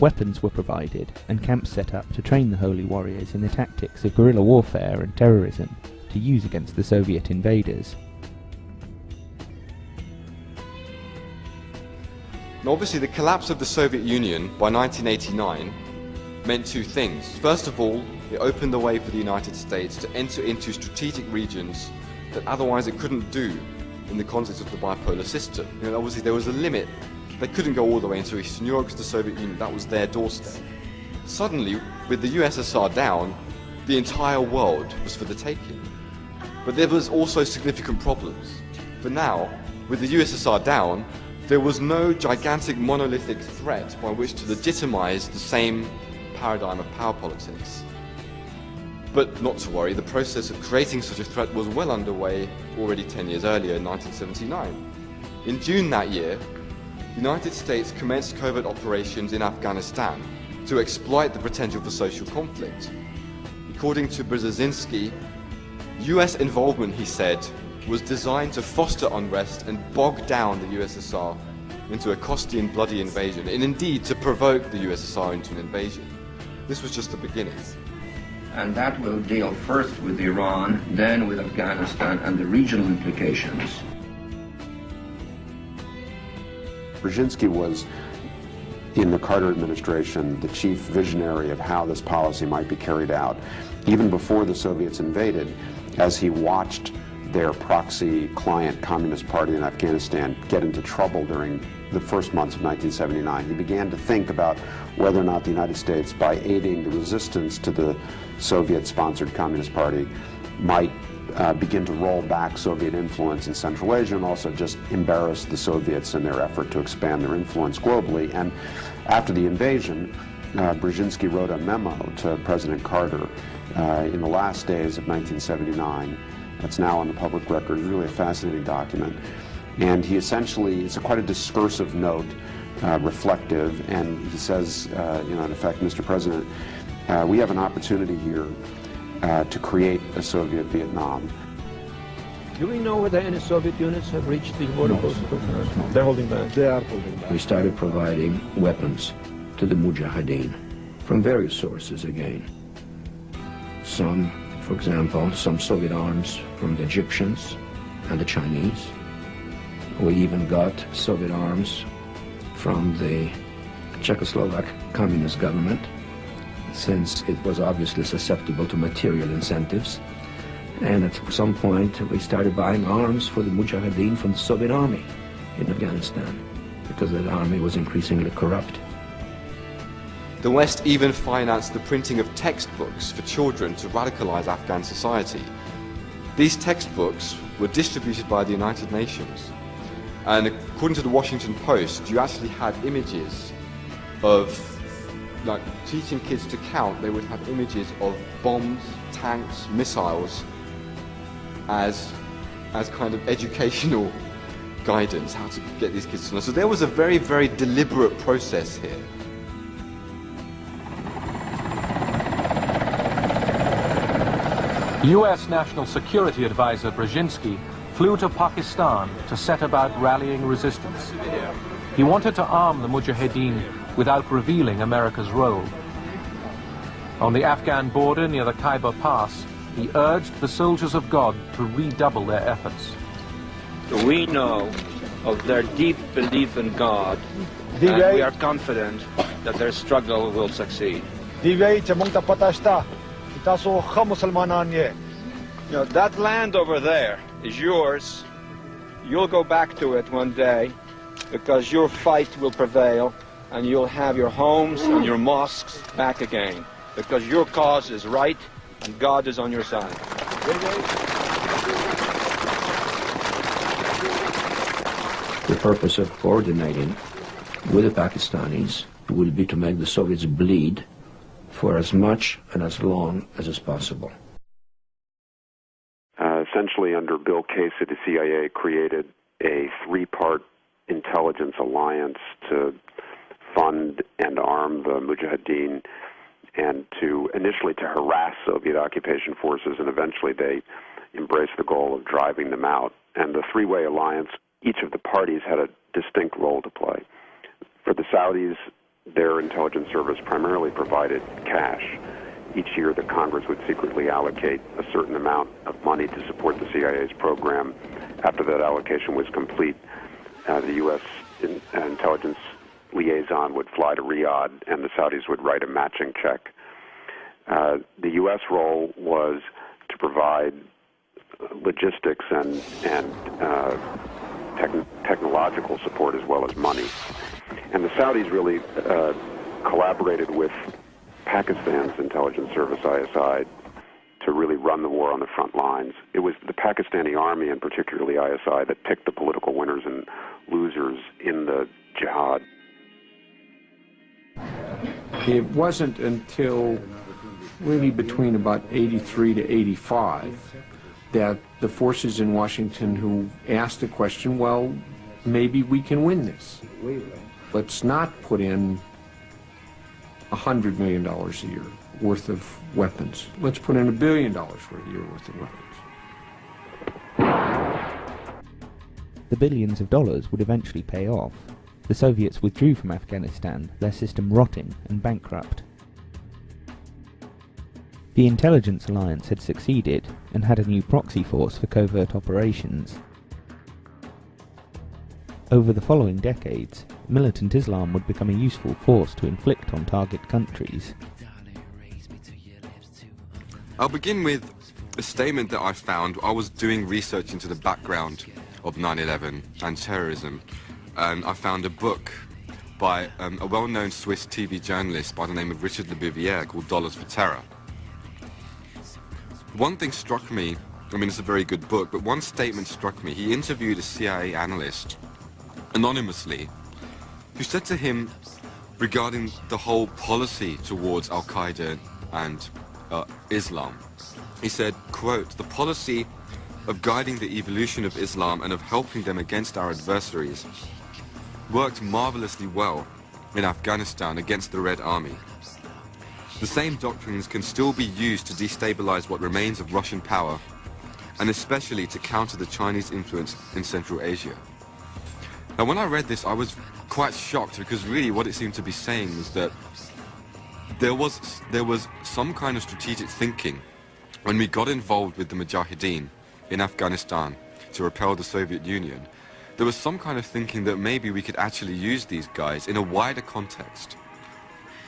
Weapons were provided, and camps set up to train the holy warriors in the tactics of guerrilla warfare and terrorism to use against the Soviet invaders. Now obviously the collapse of the Soviet Union by 1989 meant two things. First of all, it opened the way for the United States to enter into strategic regions that otherwise it couldn't do in the context of the bipolar system. You know, obviously there was a limit. They couldn't go all the way into Eastern Europe because the Soviet Union, that was their doorstep. Suddenly, with the USSR down, the entire world was for the taking. But there was also significant problems. For now, with the USSR down, there was no gigantic monolithic threat by which to legitimize the same paradigm of power politics. But not to worry, the process of creating such a threat was well underway already 10 years earlier in 1979. In June that year, the United States commenced covert operations in Afghanistan to exploit the potential for social conflict. According to Brzezinski, US involvement, he said, was designed to foster unrest and bog down the USSR into a costly and bloody invasion, and indeed to provoke the USSR into an invasion. This was just the beginning. And that will deal first with Iran, then with Afghanistan and the regional implications. Brzezinski was, in the Carter administration, the chief visionary of how this policy might be carried out. even before the Soviets invaded, as he watched their proxy client Communist Party in Afghanistan get into trouble during the first months of 1979, he began to think about whether or not the United States, by aiding the resistance to the Soviet-sponsored Communist Party, might begin to roll back Soviet influence in Central Asia and also just embarrass the Soviets in their effort to expand their influence globally. And after the invasion, Brzezinski wrote a memo to President Carter in the last days of 1979. That's now on the public record. It's really a fascinating document. And he essentially, it's quite a discursive note, reflective, and he says, in effect, Mr. President, we have an opportunity here to create a Soviet Vietnam. Do we know whether any Soviet units have reached the border post? No. They're holding back. They are holding back. We started providing weapons to the Mujahideen from various sources again. Some, for example, some Soviet arms from the Egyptians and the Chinese. We even got Soviet arms from the Czechoslovak communist government, since it was obviously susceptible to material incentives. And at some point, we started buying arms for the Mujahideen from the Soviet army in Afghanistan, because that army was increasingly corrupt. The West even financed the printing of textbooks for children to radicalize Afghan society. These textbooks were distributed by the United Nations. And according to the Washington Post, you actually had images of, like, teaching kids to count. They would have images of bombs, tanks, missiles as kind of educational guidance, how to get these kids to know. So there was a very, very deliberate process here. U.S. National Security Advisor Brzezinski flew to Pakistan to set about rallying resistance. He wanted to arm the Mujahideen without revealing America's role. On the Afghan border near the Khyber Pass, he urged the soldiers of God to redouble their efforts. We know of their deep belief in God, and we are confident that their struggle will succeed. You know, that land over there is yours. You'll go back to it one day, because your fight will prevail, and you'll have your homes and your mosques back again, because your cause is right and God is on your side. The purpose of coordinating with the Pakistanis will be to make the Soviets bleed for as much and as long as is possible. Essentially, under Bill Casey, the CIA created a three-part intelligence alliance to fund and arm the Mujahideen, and initially to harass Soviet occupation forces, and eventually they embraced the goal of driving them out. And the three-way alliance, each of the parties had a distinct role to play. For the Saudis, their intelligence service primarily provided cash. Each year, the Congress would secretly allocate a certain amount of money to support the CIA's program. After that allocation was complete, the U.S. intelligence liaison would fly to Riyadh, and the Saudis would write a matching check. The U.S. role was to provide logistics and technological support as well as money. And the Saudis really collaborated with Pakistan's intelligence service, ISI, to really run the war on the front lines. It was the Pakistani army, and particularly ISI, that picked the political winners and losers in the jihad. It wasn't until really between about 83 to 85 that the forces in Washington who asked the question, well, maybe we can win this. Let's not put in $100 million a year worth of weapons. Let's put in $1 billion worth a year worth of weapons. The billions of dollars would eventually pay off. The Soviets withdrew from Afghanistan, their system rotting and bankrupt. The intelligence alliance had succeeded and had a new proxy force for covert operations. Over the following decades, militant Islam would become a useful force to inflict on target countries. I'll begin with a statement that I found. I was doing research into the background of 9/11 and terrorism, and I found a book by a well-known Swiss TV journalist by the name of Richard Lebevier called Dollars for Terror. One thing struck me, I mean, it's a very good book, but one statement struck me. He interviewed a CIA analyst, anonymously, who said to him regarding the whole policy towards Al-Qaeda and Islam. He said, quote, "The policy of guiding the evolution of Islam and of helping them against our adversaries worked marvelously well in Afghanistan against the Red Army. The same doctrines can still be used to destabilize what remains of Russian power, and especially to counter the Chinese influence in Central Asia." Now, when I read this, I was quite shocked, because really what it seemed to be saying was that there was some kind of strategic thinking when we got involved with the Mujahideen in Afghanistan to repel the Soviet Union. There was some kind of thinking that maybe we could actually use these guys in a wider context.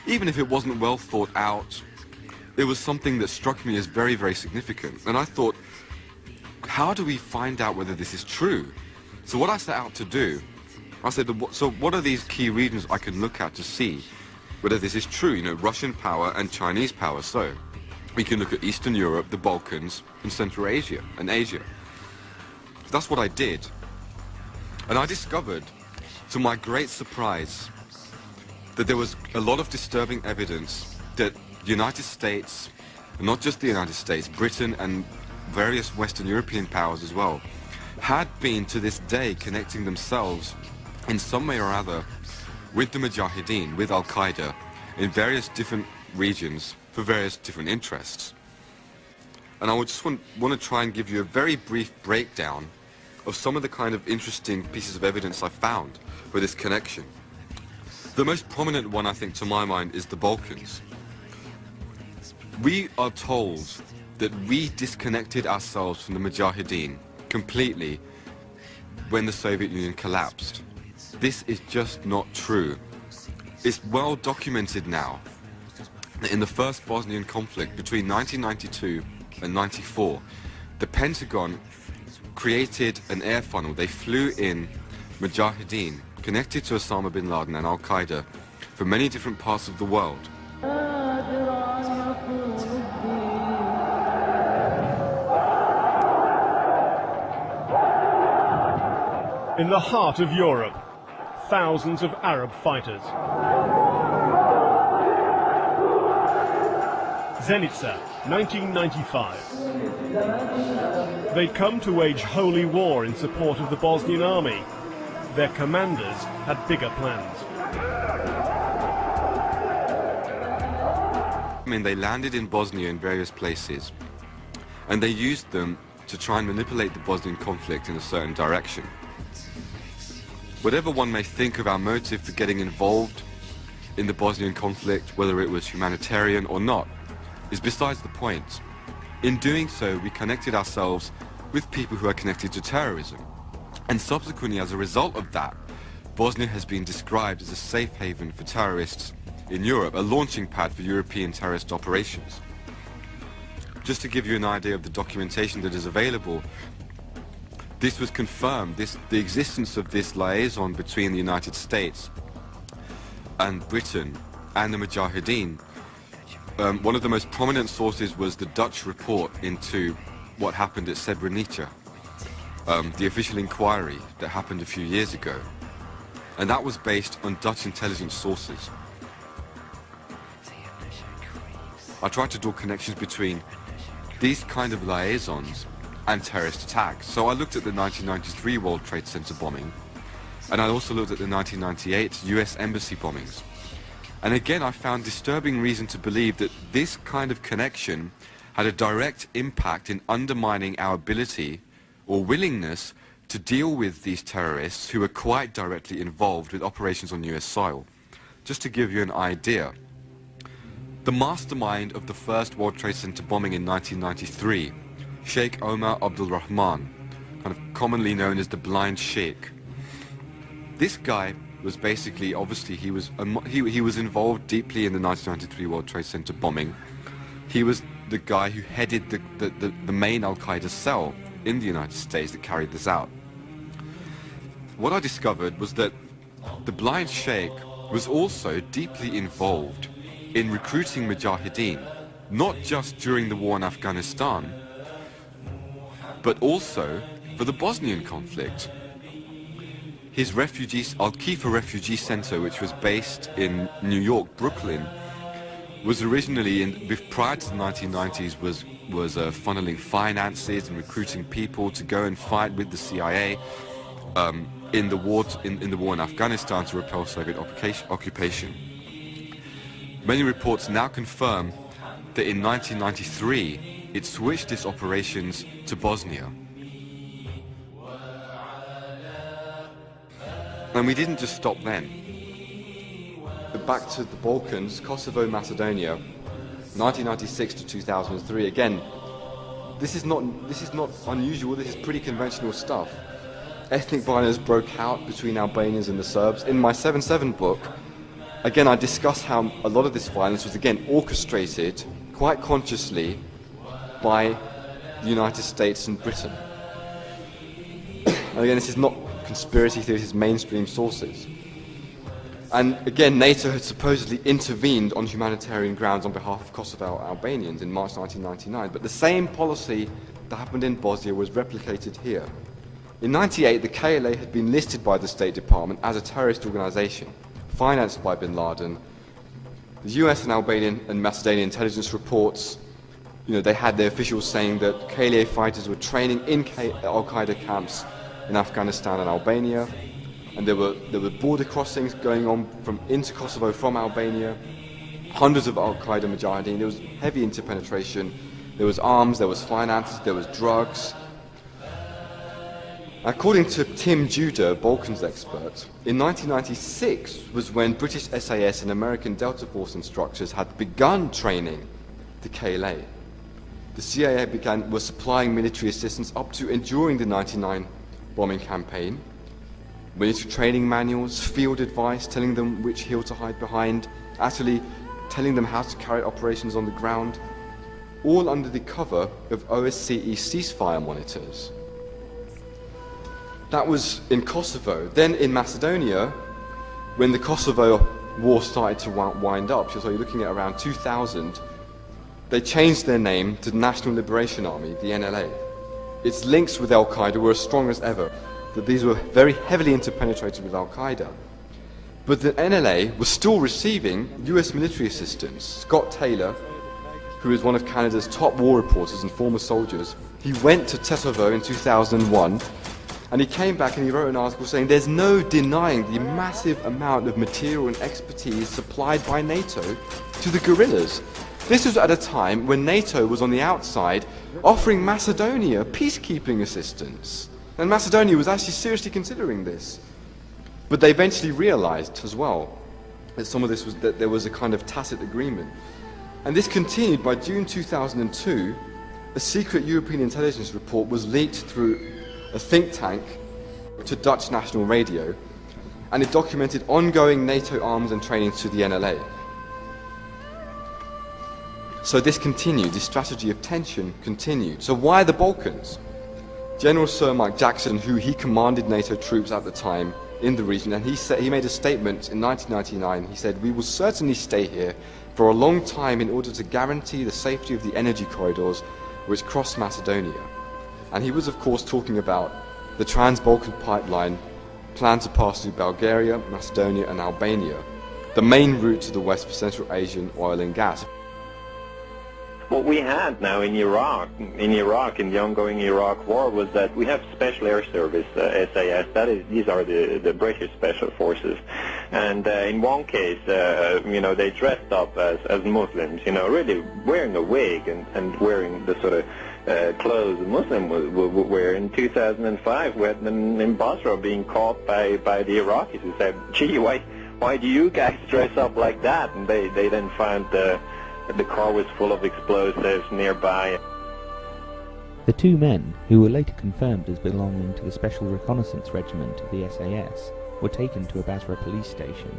Even if it wasn't well thought out, it was something that struck me as very, very significant. And I thought, how do we find out whether this is true? So what I set out to do, I said, so what are these key regions I can look at to see whether this is true? You know, Russian power and Chinese power. So we can look at Eastern Europe, the Balkans, and Central Asia, and Asia. So that's what I did. And I discovered, to my great surprise, that there was a lot of disturbing evidence that the United States, not just the United States, Britain and various Western European powers as well, had been to this day connecting themselves in some way or other with the Mujahideen, with Al-Qaeda, in various different regions for various different interests. And I would just want to try and give you a very brief breakdown of some of the kind of interesting pieces of evidence I found for this connection. The most prominent one, I think, to my mind, is the Balkans. We are told that we disconnected ourselves from the Mujahideen completely when the Soviet Union collapsed. This is just not true. It's well documented now that in the first Bosnian conflict between 1992 and 94, the Pentagon created an air funnel. They flew in Mujahideen connected to Osama bin Laden and Al-Qaeda from many different parts of the world. In the heart of Europe, thousands of Arab fighters. Zenica, 1995. They'd come to wage holy war in support of the Bosnian army. Their commanders had bigger plans. I mean, they landed in Bosnia in various places, and they used them to try and manipulate the Bosnian conflict in a certain direction. Whatever one may think of our motive for getting involved in the Bosnian conflict, whether it was humanitarian or not, is besides the point. In doing so, we connected ourselves with people who are connected to terrorism. And subsequently, as a result of that, Bosnia has been described as a safe haven for terrorists in Europe, a launching pad for European terrorist operations. Just to give you an idea of the documentation that is available, this was confirmed, the existence of this liaison between the United States and Britain and the Mujahideen. One of the most prominent sources was the Dutch report into what happened at Srebrenica, the official inquiry that happened a few years ago. And that was based on Dutch intelligence sources. I tried to draw connections between these kind of liaisons and terrorist attacks. So I looked at the 1993 World Trade Center bombing, and I also looked at the 1998 US Embassy bombings. And again, I found disturbing reason to believe that this kind of connection had a direct impact in undermining our ability or willingness to deal with these terrorists who were quite directly involved with operations on US soil. Just to give you an idea, the mastermind of the first World Trade Center bombing in 1993, Sheikh Omar Abdul Rahman, kind of commonly known as the Blind Sheikh. This guy was basically, obviously, he was involved deeply in the 1993 World Trade Center bombing. He was the guy who headed the main Al-Qaeda cell in the United States that carried this out. What I discovered was that the blind sheikh was also deeply involved in recruiting mujahideen, not just during the war in Afghanistan, but also for the Bosnian conflict. His Al-Kifa Refugee Center, which was based in New York, Brooklyn, was originally, prior to the 1990s, was funneling finances and recruiting people to go and fight with the CIA in the war in Afghanistan to repel Soviet occupation. Many reports now confirm that in 1993 it switched its operations to Bosnia. And we didn't just stop then. Back to the Balkans, Kosovo, Macedonia, 1996 to 2003. Again, this is not unusual. This is pretty conventional stuff. Ethnic violence broke out between Albanians and the Serbs. In my 7/7 book, again, I discuss how a lot of this violence was again orchestrated quite consciously by the United States and Britain. And again, this is not conspiracy theory, this is mainstream sources. And again, NATO had supposedly intervened on humanitarian grounds on behalf of Kosovo Albanians in March 1999, but the same policy that happened in Bosnia was replicated here. In 1998, the KLA had been listed by the State Department as a terrorist organization, financed by Bin Laden. The US and Albanian and Macedonian intelligence reports, they had their officials saying that KLA fighters were training in Al-Qaeda camps in Afghanistan and Albania, and there were border crossings going on into Kosovo from Albania. Hundreds of Al-Qaeda mujahideen. There was heavy interpenetration. There was arms, there was finances, there was drugs. According to Tim Judah, Balkans expert, in 1996 was when British SAS and American Delta Force instructors had begun training the KLA. The CIA was supplying military assistance up to and during the 1999 bombing campaign. Military training manuals, field advice, telling them which hill to hide behind, actually telling them how to carry out operations on the ground, all under the cover of OSCE ceasefire monitors. That was in Kosovo. Then in Macedonia, when the Kosovo war started to wind up, so you're looking at around 2000, they changed their name to the National Liberation Army, the NLA. Its links with Al-Qaeda were as strong as ever, that these were very heavily interpenetrated with Al-Qaeda. But the NLA was still receiving US military assistance. Scott Taylor, who is one of Canada's top war reporters and former soldiers, he went to Tetovo in 2001, and he came back and he wrote an article saying there's no denying the massive amount of material and expertise supplied by NATO to the guerrillas. This was at a time when NATO was on the outside offering Macedonia peacekeeping assistance. And Macedonia was actually seriously considering this. But they eventually realized as well that some of this was that there was a kind of tacit agreement. And this continued by June 2002. A secret European intelligence report was leaked through a think tank to Dutch national radio, and it documented ongoing NATO arms and training to the NLA. So this continued, this strategy of tension continued. So why the Balkans? General Sir Mike Jackson, who he commanded NATO troops at the time in the region, and he made a statement in 1999. He said, "We will certainly stay here for a long time in order to guarantee the safety of the energy corridors which cross Macedonia." And he was, of course, talking about the Trans-Balkan pipeline planned to pass through Bulgaria, Macedonia and Albania, the main route to the west for Central Asian oil and gas. What we had now in Iraq, in the ongoing Iraq war, was that we have Special Air Service, SAS, these are the British Special Forces. And in one case, they dressed up as Muslims, really wearing a wig and wearing the sort of clothes a Muslim would wear. In 2005, we had them in Basra being caught by the Iraqis who said, "Gee, why do you guys dress up like that?" And they then found the car was full of explosives nearby. The two men, who were later confirmed as belonging to the Special Reconnaissance Regiment of the SAS, were taken to a Basra police station.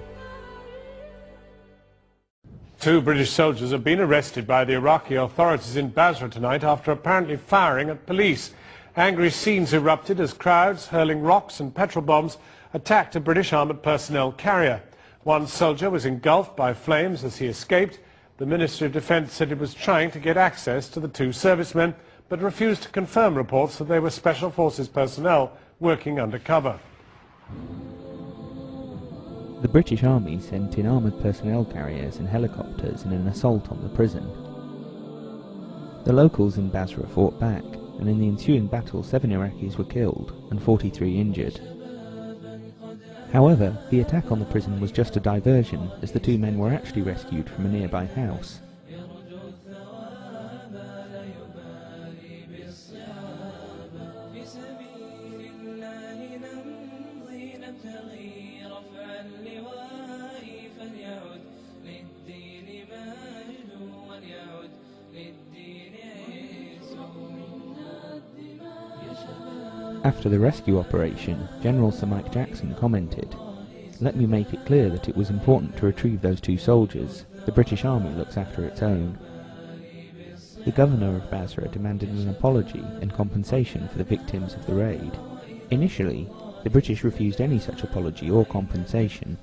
Two British soldiers have been arrested by the Iraqi authorities in Basra tonight after apparently firing at police. Angry scenes erupted as crowds, hurling rocks and petrol bombs, attacked a British armoured personnel carrier. One soldier was engulfed by flames as he escaped. The Ministry of Defence said it was trying to get access to the two servicemen, but refused to confirm reports that they were Special Forces personnel working undercover. The British Army sent in armoured personnel carriers and helicopters in an assault on the prison. The locals in Basra fought back, and in the ensuing battle 7 Iraqis were killed and 43 injured. However, the attack on the prison was just a diversion, as the two men were actually rescued from a nearby house. After the rescue operation, General Sir Mike Jackson commented, "Let me make it clear that it was important to retrieve those two soldiers. The British Army looks after its own." The governor of Basra demanded an apology and compensation for the victims of the raid. Initially, the British refused any such apology or compensation.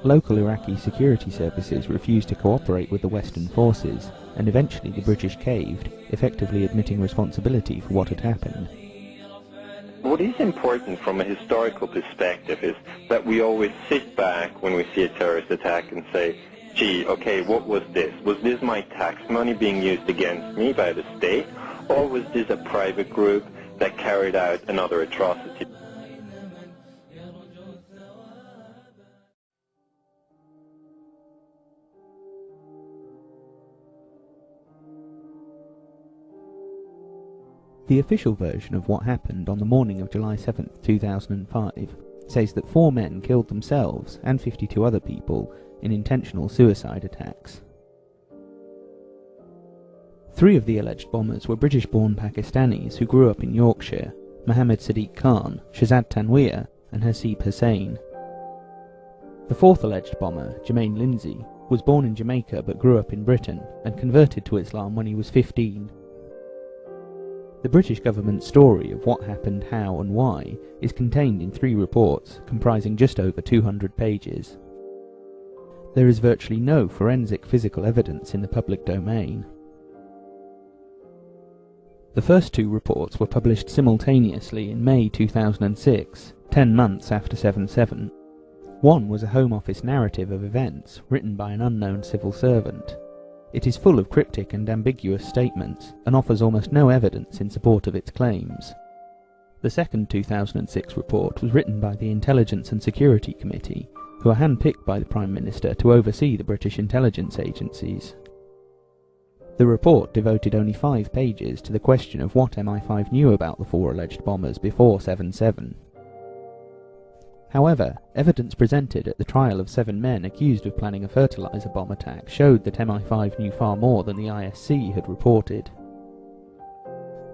Local Iraqi security services refused to cooperate with the Western forces, and eventually the British caved, effectively admitting responsibility for what had happened. What is important from a historical perspective is that we always sit back when we see a terrorist attack and say, gee, okay, what was this? Was this my tax money being used against me by the state? Or was this a private group that carried out another atrocity? The official version of what happened on the morning of July 7, 2005, says that 4 men killed themselves and 52 other people in intentional suicide attacks. 3 of the alleged bombers were British-born Pakistanis who grew up in Yorkshire: Mohammed Sadiq Khan, Shahzad Tanweer, and Hasib Hussain. The 4th alleged bomber, Jermaine Lindsay, was born in Jamaica but grew up in Britain and converted to Islam when he was 15. The British government's story of what happened, how and why is contained in 3 reports comprising just over 200 pages. There is virtually no forensic physical evidence in the public domain. The first 2 reports were published simultaneously in May 2006, 10 months after 7/7. One was a Home Office narrative of events written by an unknown civil servant. It is full of cryptic and ambiguous statements, and offers almost no evidence in support of its claims. The second 2006 report was written by the Intelligence and Security Committee, who are handpicked by the Prime Minister to oversee the British intelligence agencies. The report devoted only 5 pages to the question of what MI5 knew about the 4 alleged bombers before 7/7. However, evidence presented at the trial of 7 men accused of planning a fertilizer bomb attack showed that MI5 knew far more than the ISC had reported.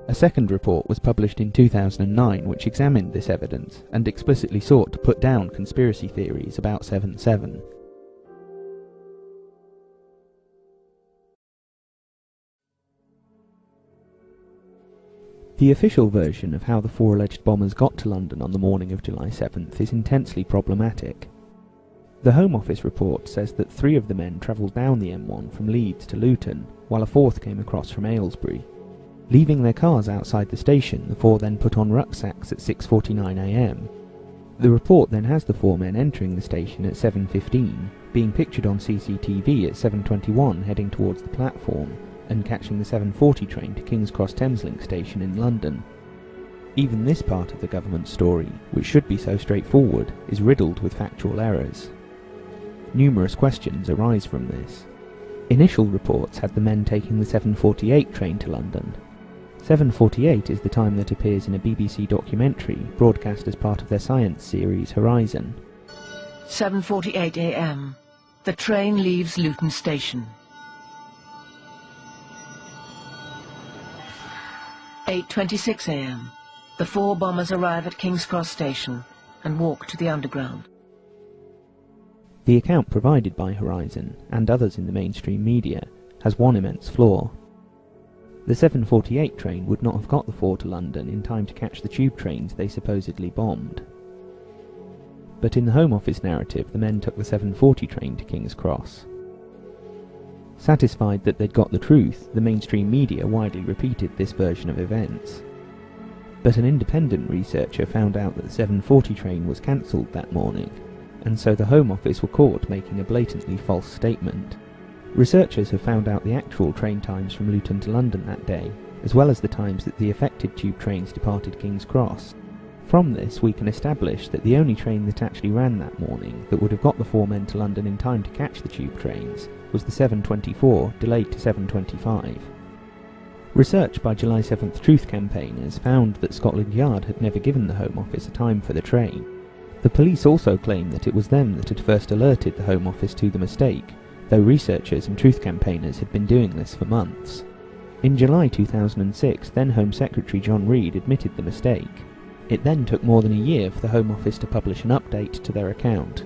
A second report was published in 2009 which examined this evidence and explicitly sought to put down conspiracy theories about 7/7. The official version of how the 4 alleged bombers got to London on the morning of July 7th is intensely problematic. The Home Office report says that 3 of the men travelled down the M1 from Leeds to Luton, while a 4th came across from Aylesbury. Leaving their cars outside the station, the 4 then put on rucksacks at 6:49 AM. The report then has the 4 men entering the station at 7:15, being pictured on CCTV at 7:21 heading towards the platform, and catching the 7:40 train to King's Cross Thameslink station in London. Even this part of the government story, which should be so straightforward, is riddled with factual errors. Numerous questions arise from this. Initial reports had the men taking the 7:48 train to London. 7:48 is the time that appears in a BBC documentary broadcast as part of their science series Horizon. 7:48 AM. The train leaves Luton Station. 8:26 AM. The 4 bombers arrive at King's Cross Station and walk to the Underground. The account provided by Horizon, and others in the mainstream media, has one immense flaw. The 7:48 train would not have got the 4 to London in time to catch the tube trains they supposedly bombed. But in the Home Office narrative, the men took the 7:40 train to King's Cross. Satisfied that they'd got the truth, the mainstream media widely repeated this version of events. But an independent researcher found out that the 7:40 train was cancelled that morning, and so the Home Office were caught making a blatantly false statement. Researchers have found out the actual train times from Luton to London that day, as well as the times that the affected tube trains departed King's Cross. From this we can establish that the only train that actually ran that morning that would have got the 4 men to London in time to catch the tube trains was the 7:24, delayed to 7:25. Research by July 7th Truth campaigners found that Scotland Yard had never given the Home Office a time for the train. The police also claimed that it was them that had first alerted the Home Office to the mistake, though researchers and truth campaigners had been doing this for months. In July 2006, then Home Secretary John Reid admitted the mistake. It then took more than a year for the Home Office to publish an update to their account.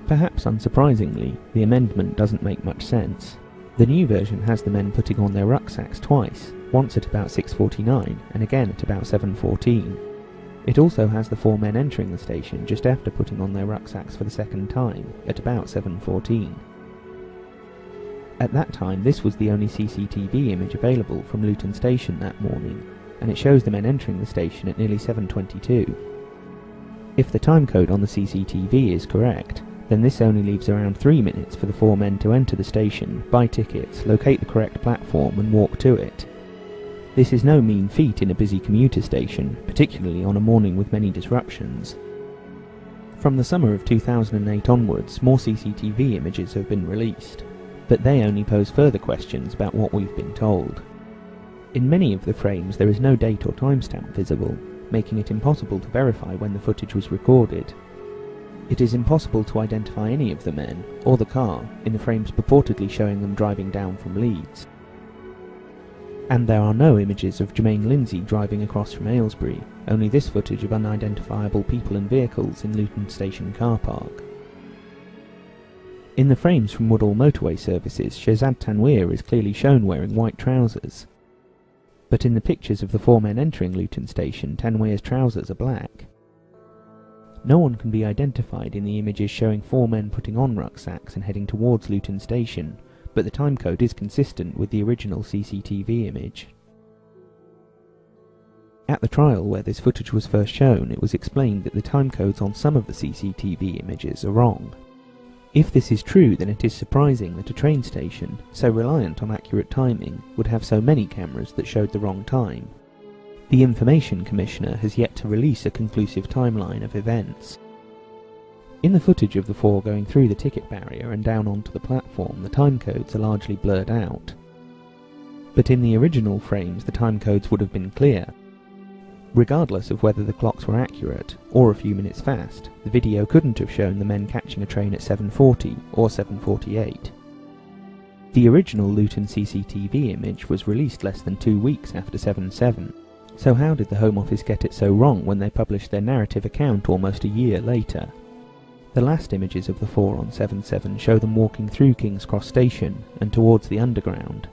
Perhaps unsurprisingly, the amendment doesn't make much sense. The new version has the men putting on their rucksacks twice, once at about 6:49 and again at about 7:14. It also has the 4 men entering the station just after putting on their rucksacks for the second time, at about 7:14. At that time, this was the only CCTV image available from Luton Station that morning, and it shows the men entering the station at nearly 7:22. If the timecode on the CCTV is correct, then this only leaves around 3 minutes for the 4 men to enter the station, buy tickets, locate the correct platform and walk to it. This is no mean feat in a busy commuter station, particularly on a morning with many disruptions. From the summer of 2008 onwards, more CCTV images have been released, but they only pose further questions about what we've been told. In many of the frames there is no date or timestamp visible, making it impossible to verify when the footage was recorded. It is impossible to identify any of the men, or the car, in the frames purportedly showing them driving down from Leeds. And there are no images of Jermaine Lindsay driving across from Aylesbury, only this footage of unidentifiable people and vehicles in Luton Station car park. In the frames from Woodall motorway services, Shehzad Tanweer is clearly shown wearing white trousers. But in the pictures of the 4 men entering Luton Station, Tanweer's trousers are black. No one can be identified in the images showing 4 men putting on rucksacks and heading towards Luton Station, but the timecode is consistent with the original CCTV image. At the trial where this footage was first shown, it was explained that the timecodes on some of the CCTV images are wrong. If this is true, then it is surprising that a train station, so reliant on accurate timing, would have so many cameras that showed the wrong time. The Information Commissioner has yet to release a conclusive timeline of events. In the footage of the 4 going through the ticket barrier and down onto the platform, the timecodes are largely blurred out. But in the original frames, the timecodes would have been clear. Regardless of whether the clocks were accurate, or a few minutes fast, the video couldn't have shown the men catching a train at 7:40 or 7:48. The original Luton CCTV image was released less than 2 weeks after 7/7, so how did the Home Office get it so wrong when they published their narrative account almost a year later? The last images of the 4 on 7/7 show them walking through King's Cross Station and towards the Underground.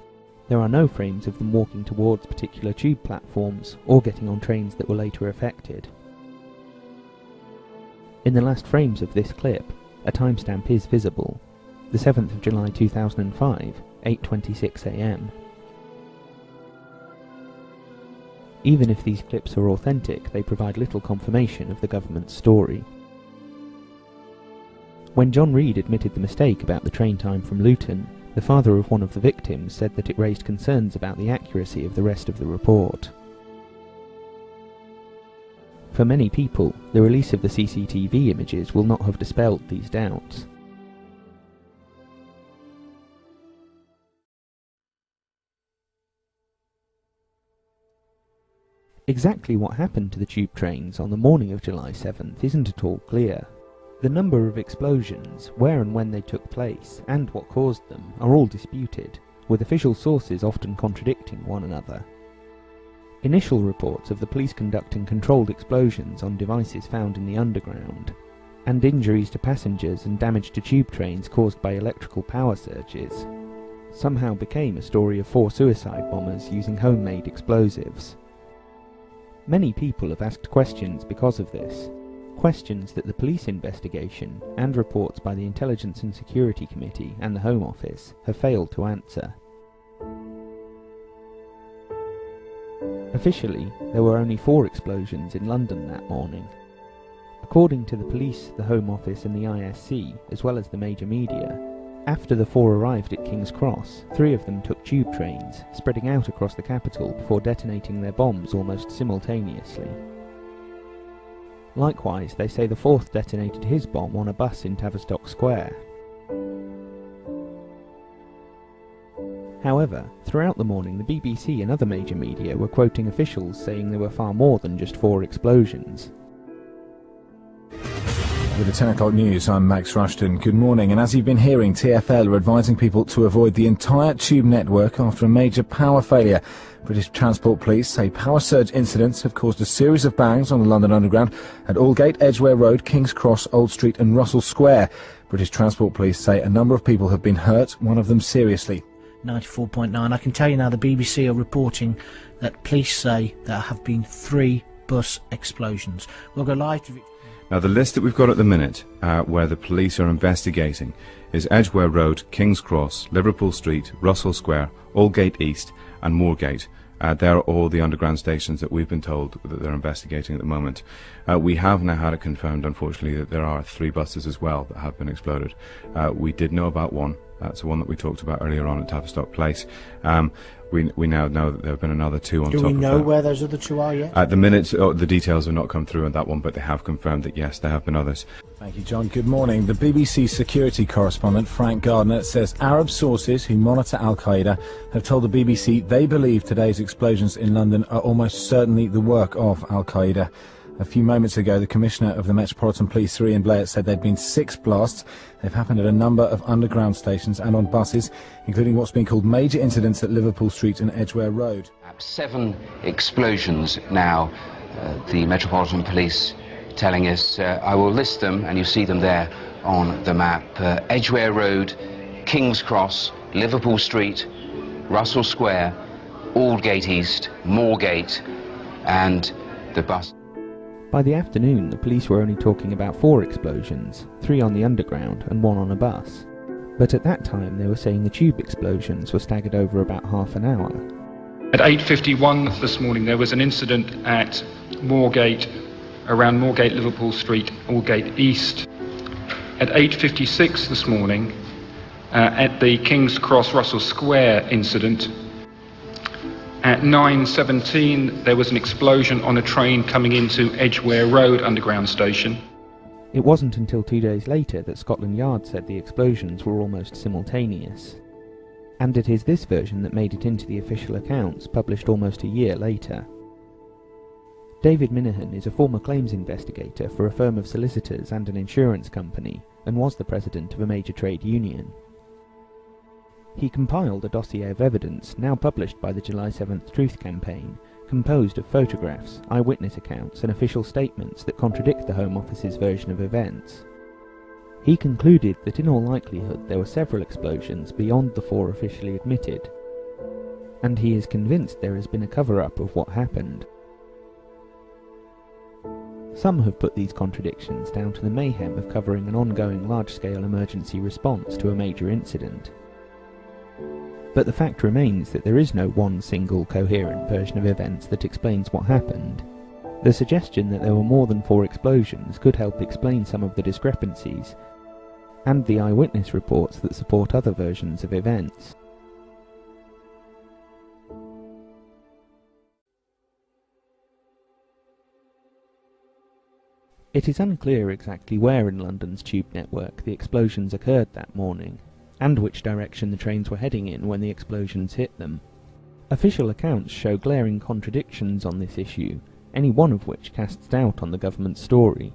There are no frames of them walking towards particular tube platforms or getting on trains that were later affected. In the last frames of this clip, a timestamp is visible, the 7th of July 2005, 8:26 AM. Even if these clips are authentic, they provide little confirmation of the government's story. When John Reid admitted the mistake about the train time from Luton, the father of one of the victims said that it raised concerns about the accuracy of the rest of the report. For many people, the release of the CCTV images will not have dispelled these doubts. Exactly what happened to the tube trains on the morning of July 7th isn't at all clear. The number of explosions, where and when they took place, and what caused them, are all disputed, with official sources often contradicting one another. Initial reports of the police conducting controlled explosions on devices found in the underground, and injuries to passengers and damage to tube trains caused by electrical power surges, somehow became a story of 4 suicide bombers using homemade explosives. Many people have asked questions because of this, questions that the police investigation and reports by the Intelligence and Security Committee and the Home Office have failed to answer. Officially, there were only 4 explosions in London that morning. According to the police, the Home Office and the ISC, as well as the major media, after the 4 arrived at King's Cross, 3 of them took tube trains, spreading out across the capital before detonating their bombs almost simultaneously. Likewise, they say the 4th detonated his bomb on a bus in Tavistock Square. However, throughout the morning the BBC and other major media were quoting officials saying there were far more than just 4 explosions. With the 10 o'clock news, I'm Max Rushton. Good morning, and as you've been hearing, TfL are advising people to avoid the entire tube network after a major power failure. British Transport Police say power surge incidents have caused a series of bangs on the London Underground at Aldgate, Edgware Road, King's Cross, Old Street and Russell Square. British Transport Police say a number of people have been hurt, one of them seriously. 94.9. I can tell you now the BBC are reporting that police say there have been 3 bus explosions. We'll go live to... Now, the list that we've got at the minute, where the police are investigating, is Edgware Road, King's Cross, Liverpool Street, Russell Square, Aldgate East and Moorgate. They're all the underground stations that we've been told that they're investigating at the moment. We have now had it confirmed, unfortunately, that there are 3 buses as well that have been exploded. We did know about one. That's the one that we talked about earlier on at Tavistock Place. We now know that there have been another 2 on top of that. Do we know where those other 2 are yet? At the minute, the details have not come through on that one, but they have confirmed that yes, there have been others. Thank you, John. Good morning. The BBC security correspondent, Frank Gardner, says Arab sources who monitor al-Qaeda have told the BBC they believe today's explosions in London are almost certainly the work of al-Qaeda. A few moments ago, the Commissioner of the Metropolitan Police, Sir Ian Blair, said there'd been 6 blasts. They've happened at a number of underground stations and on buses, including what's been called major incidents at Liverpool Street and Edgware Road. 7 explosions now, the Metropolitan Police telling us. I will list them, and you see them there on the map. Edgware Road, King's Cross, Liverpool Street, Russell Square, Aldgate East, Moorgate, and the bus. By the afternoon, the police were only talking about 4 explosions, 3 on the underground and 1 on a bus. But at that time they were saying the tube explosions were staggered over about half an hour. At 8:51 this morning there was an incident at Moorgate, around Moorgate, Liverpool Street, Aldgate East. At 8:56 this morning, at the King's Cross Russell Square incident. At 9:17 there was an explosion on a train coming into Edgware Road underground station. It wasn't until 2 days later that Scotland Yard said the explosions were almost simultaneous. And it is this version that made it into the official accounts, published almost a year later. David Minahan is a former claims investigator for a firm of solicitors and an insurance company, and was the president of a major trade union. He compiled a dossier of evidence, now published by the July 7th Truth Campaign, composed of photographs, eyewitness accounts and official statements that contradict the Home Office's version of events. He concluded that in all likelihood there were several explosions beyond the 4 officially admitted, and he is convinced there has been a cover-up of what happened. Some have put these contradictions down to the mayhem of covering an ongoing large-scale emergency response to a major incident. But the fact remains that there is no one single coherent version of events that explains what happened. The suggestion that there were more than 4 explosions could help explain some of the discrepancies, and the eyewitness reports that support other versions of events. It is unclear exactly where in London's tube network the explosions occurred that morning, and which direction the trains were heading in when the explosions hit them. Official accounts show glaring contradictions on this issue, any one of which casts doubt on the government's story.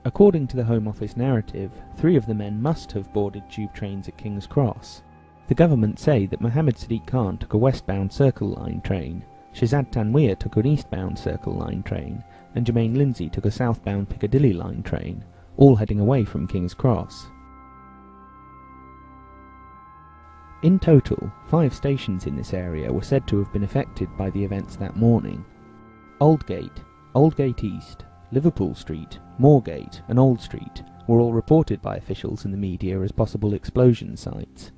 According to the Home Office narrative, 3 of the men must have boarded tube trains at King's Cross. The government say that Mohammed Sadiq Khan took a westbound Circle Line train, Shahzad Tanweer took an eastbound Circle Line train, and Jermaine Lindsay took a southbound Piccadilly Line train, all heading away from King's Cross. In total, 5 stations in this area were said to have been affected by the events that morning. Aldgate, Aldgate East, Liverpool Street, Moorgate and Old Street were all reported by officials in the media as possible explosion sites.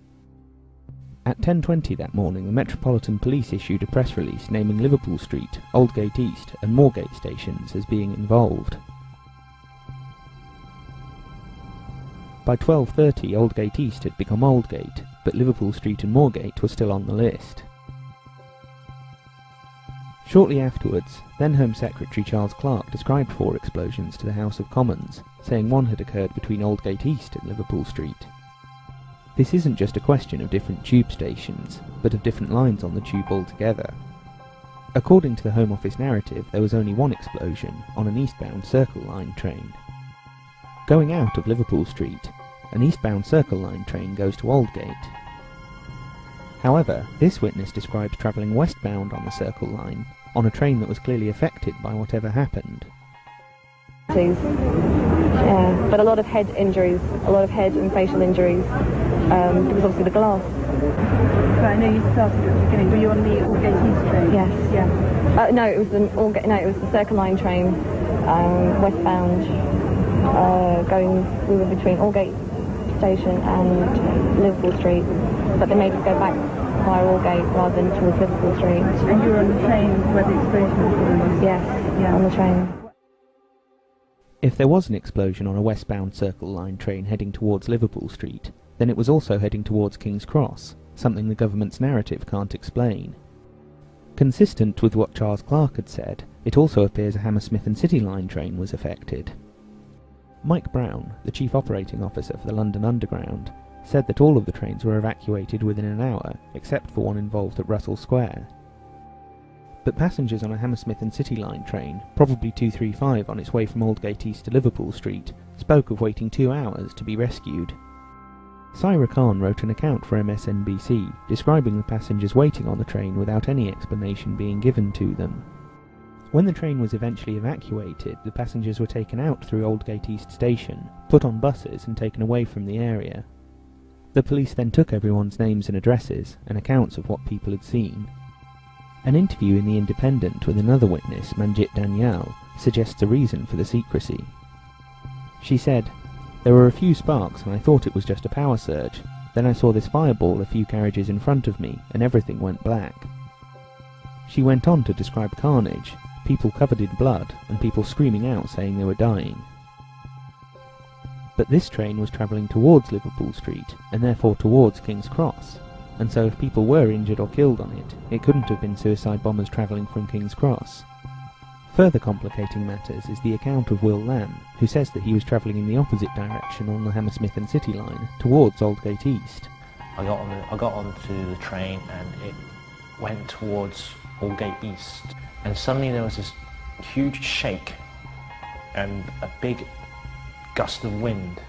At 10:20 that morning, the Metropolitan Police issued a press release naming Liverpool Street, Aldgate East and Moorgate stations as being involved. By 12:30, Aldgate East had become Aldgate, but Liverpool Street and Moorgate were still on the list. Shortly afterwards, then Home Secretary Charles Clarke described 4 explosions to the House of Commons, saying one had occurred between Aldgate East and Liverpool Street. This isn't just a question of different tube stations, but of different lines on the tube altogether. According to the Home Office narrative, there was only one explosion on an eastbound Circle Line train. Going out of Liverpool Street, an eastbound Circle Line train goes to Aldgate. However, this witness describes travelling westbound on the Circle Line, on a train that was clearly affected by whatever happened. Yeah, but a lot of head injuries, a lot of head and facial injuries, because obviously the glass. But I know you started at the beginning. Were you on the Aldgate East train? Yes. Yeah. No, it was the Circle Line train, westbound, we were between Aldgate Station and Liverpool Street, but they made us go back via Aldgate rather than towards Liverpool Street. And you were on the train where the explosion was? Yes, on the train. If there was an explosion on a westbound Circle Line train heading towards Liverpool Street, then it was also heading towards King's Cross, something the government's narrative can't explain. Consistent with what Charles Clarke had said, it also appears a Hammersmith and City Line train was affected. Mike Brown, the chief operating officer for the London Underground, said that all of the trains were evacuated within an hour, except for one involved at Russell Square. But passengers on a Hammersmith and City Line train, probably 235 on its way from Aldgate East to Liverpool Street, spoke of waiting 2 hours to be rescued. Saira Khan wrote an account for MSNBC describing the passengers waiting on the train without any explanation being given to them. When the train was eventually evacuated, the passengers were taken out through Aldgate East Station, put on buses and taken away from the area. The police then took everyone's names and addresses and accounts of what people had seen. An interview in The Independent with another witness, Manjit Danyal, suggests a reason for the secrecy. She said, "There were a few sparks and I thought it was just a power surge. Then I saw this fireball a few carriages in front of me and everything went black." She went on to describe carnage, people covered in blood and people screaming out saying they were dying. But this train was travelling towards Liverpool Street and therefore towards King's Cross, and so if people were injured or killed on it, it couldn't have been suicide bombers travelling from King's Cross. Further complicating matters is the account of Will Lamb, who says that he was travelling in the opposite direction on the Hammersmith and City Line, towards Aldgate East. I got onto the train and it went towards Aldgate East, and suddenly there was this huge shake and a big gust of wind.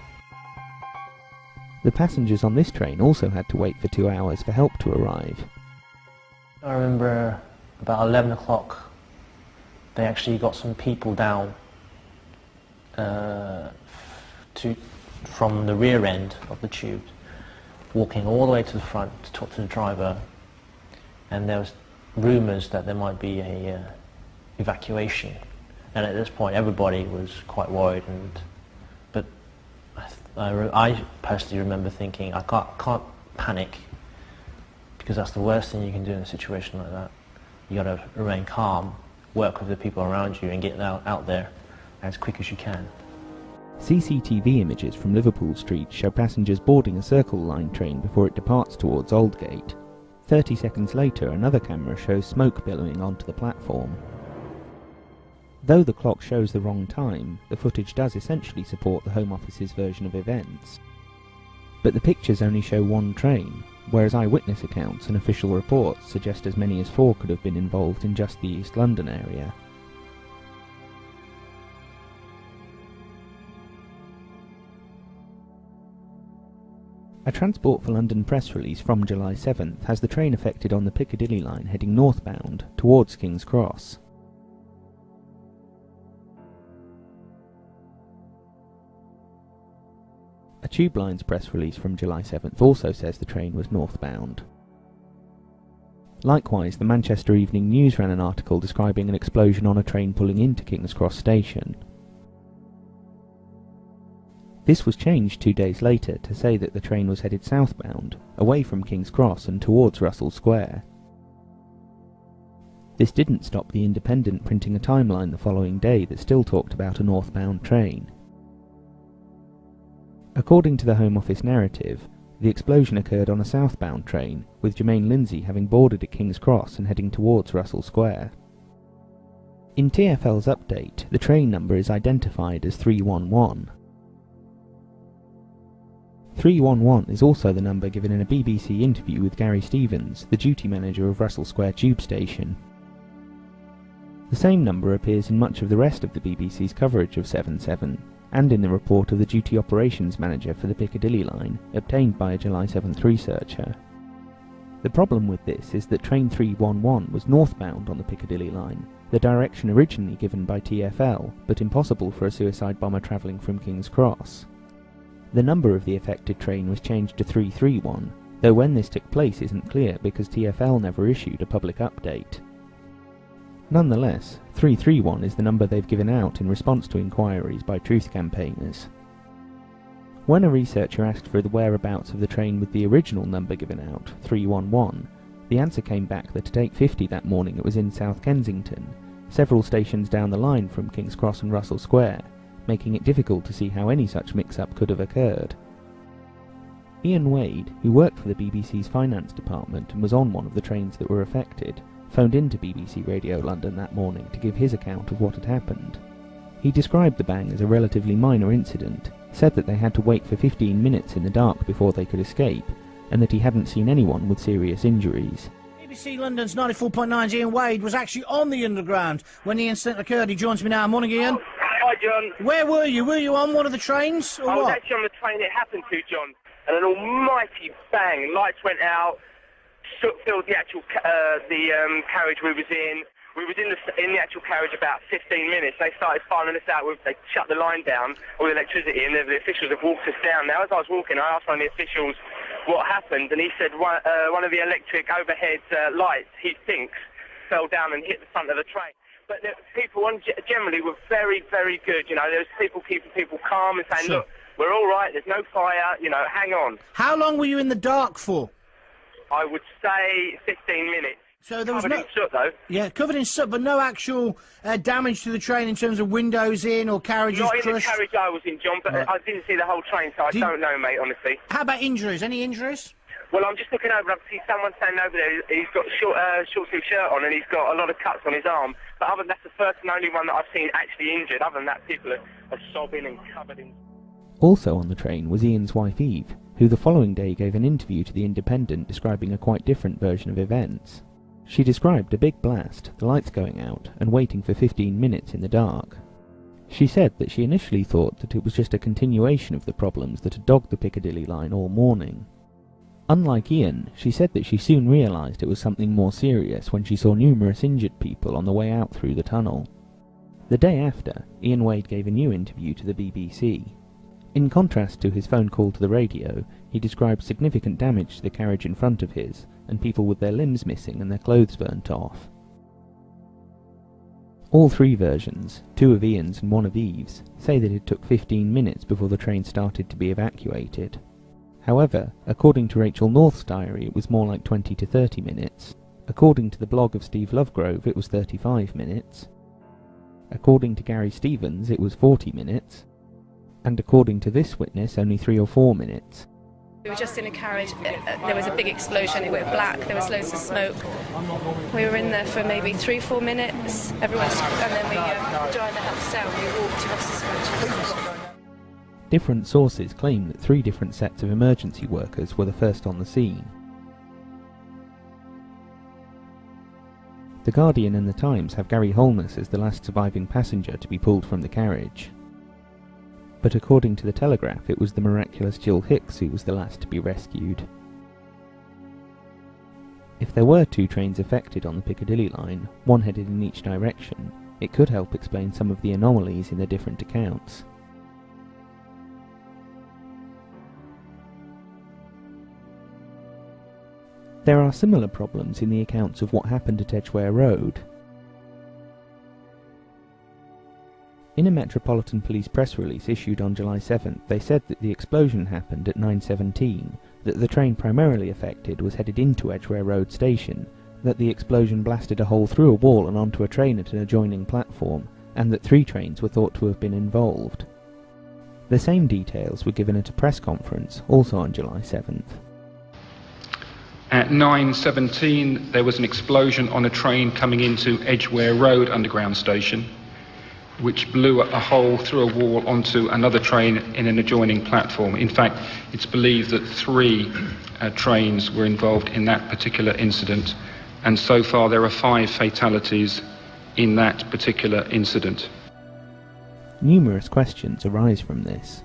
The passengers on this train also had to wait for 2 hours for help to arrive. I remember about 11 o'clock they actually got some people down from the rear end of the tube, walking all the way to the front to talk to the driver, and there was rumours that there might be a evacuation, and at this point everybody was quite worried, but I personally remember thinking I can't panic, because that's the worst thing you can do in a situation like that. You got to remain calm, work with the people around you and get out there as quick as you can. CCTV images from Liverpool Street show passengers boarding a Circle Line train before it departs towards Aldgate. 30 seconds later, another camera shows smoke billowing onto the platform. Though the clock shows the wrong time, the footage does essentially support the Home Office's version of events. But the pictures only show one train, whereas eyewitness accounts and official reports suggest as many as 4 could have been involved in just the East London area. A Transport for London press release from July 7th has the train affected on the Piccadilly line heading northbound towards King's Cross. A Tube Lines press release from July 7th also says the train was northbound. Likewise, the Manchester Evening News ran an article describing an explosion on a train pulling into King's Cross station. This was changed 2 days later to say that the train was headed southbound, away from King's Cross and towards Russell Square. This didn't stop the Independent printing a timeline the following day that still talked about a northbound train. According to the Home Office narrative, the explosion occurred on a southbound train, with Jermaine Lindsay having boarded at King's Cross and heading towards Russell Square. In TfL's update, the train number is identified as 311. 311 is also the number given in a BBC interview with Gary Stevens, the duty manager of Russell Square Tube Station. The same number appears in much of the rest of the BBC's coverage of 7/7, and in the report of the duty operations manager for the Piccadilly line, obtained by a July 7th researcher. The problem with this is that train 311 was northbound on the Piccadilly line, the direction originally given by TfL, but impossible for a suicide bomber travelling from King's Cross. The number of the affected train was changed to 331, though when this took place isn't clear because TfL never issued a public update. Nonetheless, 331 is the number they've given out in response to inquiries by truth campaigners. When a researcher asked for the whereabouts of the train with the original number given out, 311, the answer came back that at 8:50 that morning it was in South Kensington, several stations down the line from King's Cross and Russell Square, making it difficult to see how any such mix-up could have occurred. Ian Wade, who worked for the BBC's finance department and was on one of the trains that were affected, phoned into BBC Radio London that morning to give his account of what had happened. He described the bang as a relatively minor incident, said that they had to wait for 15 minutes in the dark before they could escape, and that he hadn't seen anyone with serious injuries. BBC London's 94.9's Ian Wade was actually on the Underground when the incident occurred. He joins me now. Morning, Ian. Hi, John. Where were you? Were you on one of the trains, or I was what? actually on the train it happened to, John, and an almighty bang. Lights went out, soot filled the actual carriage we was in. We was in the actual carriage about 15 minutes. They started filing us out. They shut the line down, all the electricity, and the officials have walked us down. Now, as I was walking, I asked one of the officials what happened, and he said one of the electric overhead lights, he thinks, fell down and hit the front of the train. But the people generally were very, very good. You know, there was people keeping people calm and saying, look, we're all right, there's no fire, you know, hang on. How long were you in the dark for? I would say 15 minutes. So there was covered in soot, though. Yeah, covered in soot, but no actual damage to the train in terms of windows in or carriages crushed? Not in the carriage I was in, John, but I didn't see the whole train, so I don't know, mate, honestly. How about injuries? Any injuries? Well, I'm just looking over, I can see someone standing over there. He's got a short-sleeve shirt on and he's got a lot of cuts on his arm. But other than that's the first and only one that I've seen actually injured. Other than that, people are sobbing and covered in... Also on the train was Ian's wife Eve, who the following day gave an interview to The Independent describing a quite different version of events. She described a big blast, the lights going out, and waiting for 15 minutes in the dark. She said that she initially thought that it was just a continuation of the problems that had dogged the Piccadilly line all morning. Unlike Ian, she said that she soon realised it was something more serious when she saw numerous injured people on the way out through the tunnel. The day after, Ian Wade gave a new interview to the BBC. In contrast to his phone call to the radio, he described significant damage to the carriage in front of his, and people with their limbs missing and their clothes burnt off. All three versions, two of Ian's and one of Eve's, say that it took 15 minutes before the train started to be evacuated. However, according to Rachel North's diary, it was more like 20 to 30 minutes. According to the blog of Steve Lovegrove, it was 35 minutes. According to Gary Stevens, it was 40 minutes. And according to this witness, only 3 or 4 minutes. We were just in a carriage, there was a big explosion, it went black, there was loads of smoke. We were in there for maybe 3-4 minutes, and then the driver helped us out, we walked to Russell Square. Different sources claim that 3 different sets of emergency workers were the first on the scene. The Guardian and the Times have Gary Holness as the last surviving passenger to be pulled from the carriage. But according to the Telegraph, it was the miraculous Jill Hicks who was the last to be rescued. If there were 2 trains affected on the Piccadilly line, one headed in each direction, it could help explain some of the anomalies in the different accounts. There are similar problems in the accounts of what happened at Edgware Road. In a Metropolitan Police press release issued on July 7th, they said that the explosion happened at 9:17, that the train primarily affected was headed into Edgware Road station, that the explosion blasted a hole through a wall and onto a train at an adjoining platform, and that 3 trains were thought to have been involved. The same details were given at a press conference, also on July 7th. At 9:17, there was an explosion on a train coming into Edgware Road underground station, which blew a hole through a wall onto another train in an adjoining platform. In fact, it's believed that 3 trains were involved in that particular incident, and so far there are 5 fatalities in that particular incident. Numerous questions arise from this.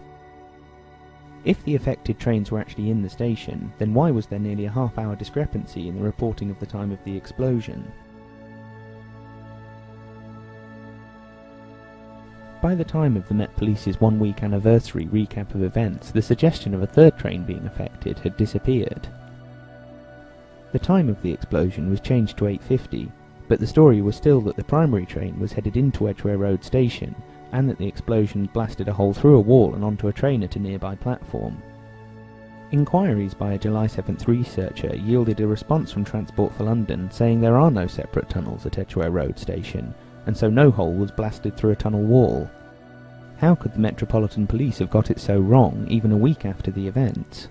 If the affected trains were actually in the station, then why was there nearly a half-hour discrepancy in the reporting of the time of the explosion? By the time of the Met Police's 1-week anniversary recap of events, the suggestion of a 3rd train being affected had disappeared. The time of the explosion was changed to 8:50, but the story was still that the primary train was headed into Edgware Road station, and that the explosion blasted a hole through a wall and onto a train at a nearby platform. Inquiries by a July 7th researcher yielded a response from Transport for London saying there are no separate tunnels at Edgware Road station, and so no hole was blasted through a tunnel wall. How could the Metropolitan Police have got it so wrong even a week after the event?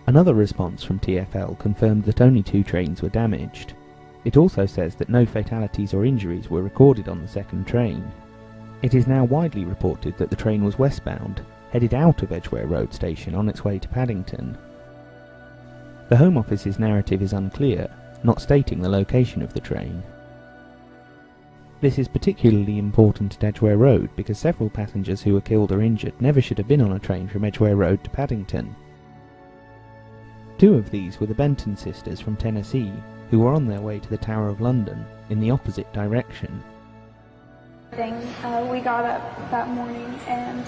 Another response from TfL confirmed that only 2 trains were damaged. It also says that no fatalities or injuries were recorded on the 2nd train. It is now widely reported that the train was westbound, headed out of Edgware Road station on its way to Paddington. The Home Office's narrative is unclear, not stating the location of the train. This is particularly important at Edgware Road because several passengers who were killed or injured never should have been on a train from Edgware Road to Paddington. 2 of these were the Benton sisters from Tennessee, who were on their way to the Tower of London, in the opposite direction. We got up that morning and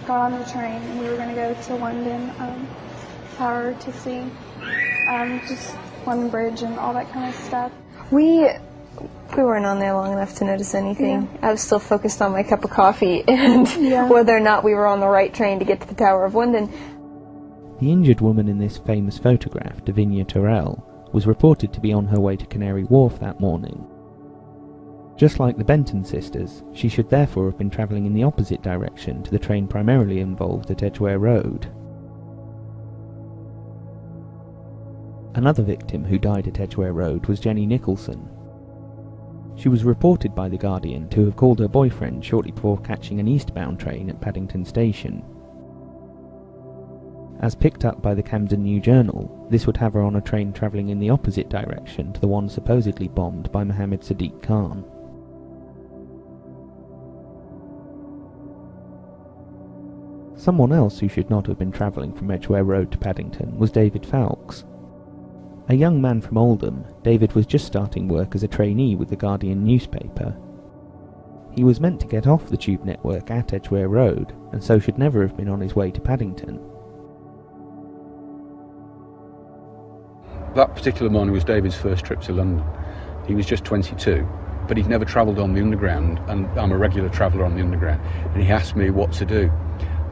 got on the train, and we were going to go to London Tower to see just London Bridge and all that kind of stuff. We weren't on there long enough to notice anything. Yeah. I was still focused on my cup of coffee and whether or not we were on the right train to get to the Tower of London. The injured woman in this famous photograph, Davinia Terrell, was reported to be on her way to Canary Wharf that morning. Just like the Benton sisters, she should therefore have been travelling in the opposite direction to the train primarily involved at Edgware Road. Another victim who died at Edgware Road was Jenny Nicholson. She was reported by The Guardian to have called her boyfriend shortly before catching an eastbound train at Paddington Station. As picked up by the Camden New Journal, this would have her on a train travelling in the opposite direction to the one supposedly bombed by Mohammed Sadiq Khan. Someone else who should not have been travelling from Edgware Road to Paddington was David Fowlkes. A young man from Oldham, David was just starting work as a trainee with the Guardian newspaper. He was meant to get off the tube network at Edgware Road, and so should never have been on his way to Paddington. That particular morning was David's first trip to London. He was just 22, but he'd never travelled on the Underground, and I'm a regular traveller on the Underground, and he asked me what to do.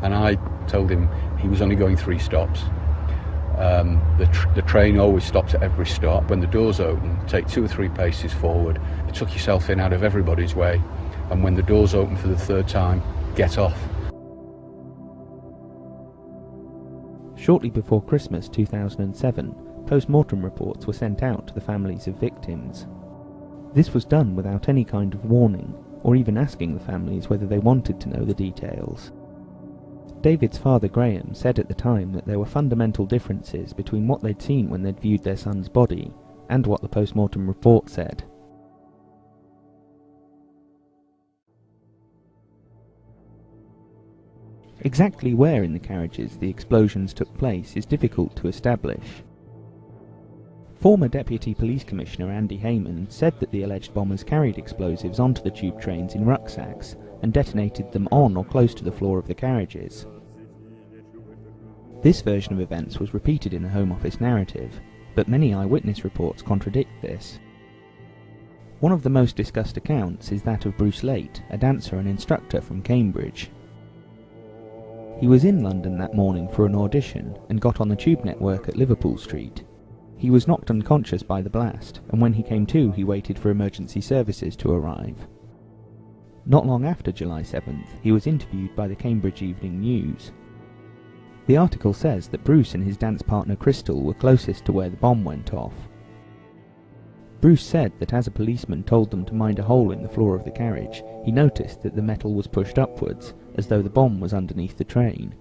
And I told him he was only going 3 stops. The train always stops at every stop. When the doors open, take 2 or 3 paces forward, tuck yourself in out of everybody's way, and when the doors open for the 3rd time, get off. Shortly before Christmas 2007, post-mortem reports were sent out to the families of victims. This was done without any kind of warning, or even asking the families whether they wanted to know the details. David's father Graham said at the time that there were fundamental differences between what they'd seen when they'd viewed their son's body, and what the post-mortem report said. Exactly where in the carriages the explosions took place is difficult to establish. Former Deputy Police Commissioner Andy Hayman said that the alleged bombers carried explosives onto the tube trains in rucksacks and detonated them on or close to the floor of the carriages. This version of events was repeated in the Home Office narrative, but many eyewitness reports contradict this. One of the most discussed accounts is that of Bruce Late, a dancer and instructor from Cambridge. He was in London that morning for an audition and got on the tube network at Liverpool Street. He was knocked unconscious by the blast, and when he came to, he waited for emergency services to arrive. Not long after July 7th, he was interviewed by the Cambridge Evening News. The article says that Bruce and his dance partner Crystal were closest to where the bomb went off. Bruce said that as a policeman told them to mind a hole in the floor of the carriage, he noticed that the metal was pushed upwards, as though the bomb was underneath the train.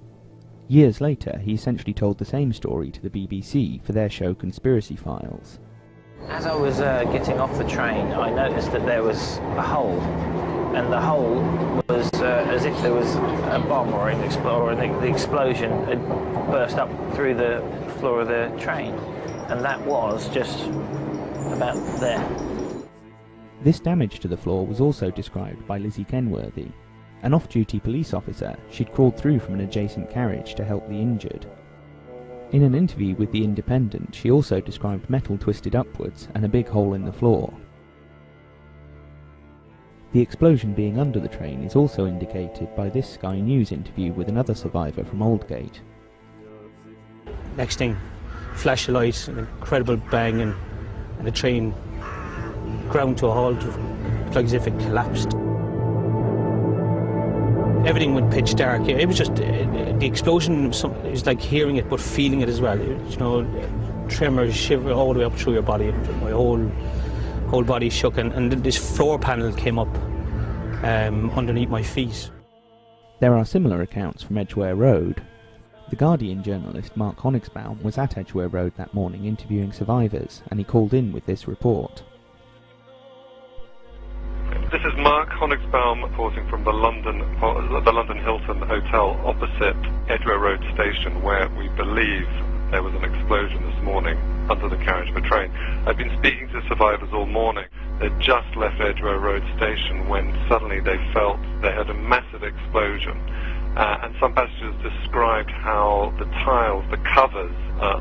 Years later, he essentially told the same story to the BBC for their show Conspiracy Files. As I was getting off the train, I noticed that there was a hole, and the hole was as if there was a bomb or the explosion had burst up through the floor of the train, and that was just about there. This damage to the floor was also described by Lizzie Kenworthy. An off-duty police officer, she'd crawled through from an adjacent carriage to help the injured. In an interview with The Independent, she also described metal twisted upwards and a big hole in the floor. The explosion being under the train is also indicated by this Sky News interview with another survivor from Aldgate. Next thing, flash of light, an incredible bang, and the train ground to a halt, like as if it collapsed. Everything went pitch dark. It was just the explosion. It was like hearing it, but feeling it as well. You know, tremors, shiver all the way up through your body. My whole body shook, and this floor panel came up underneath my feet. There are similar accounts from Edgware Road. The Guardian journalist Mark Honigsbaum was at Edgware Road that morning interviewing survivors, and he called in with this report. This is Mark Honigsbaum reporting from the London Hilton Hotel opposite Edgware Road station, where we believe there was an explosion this morning under the carriage of a train. I've been speaking to survivors all morning. They'd just left Edgware Road station when suddenly they felt they had a massive explosion. And some passengers described how the tiles, the covers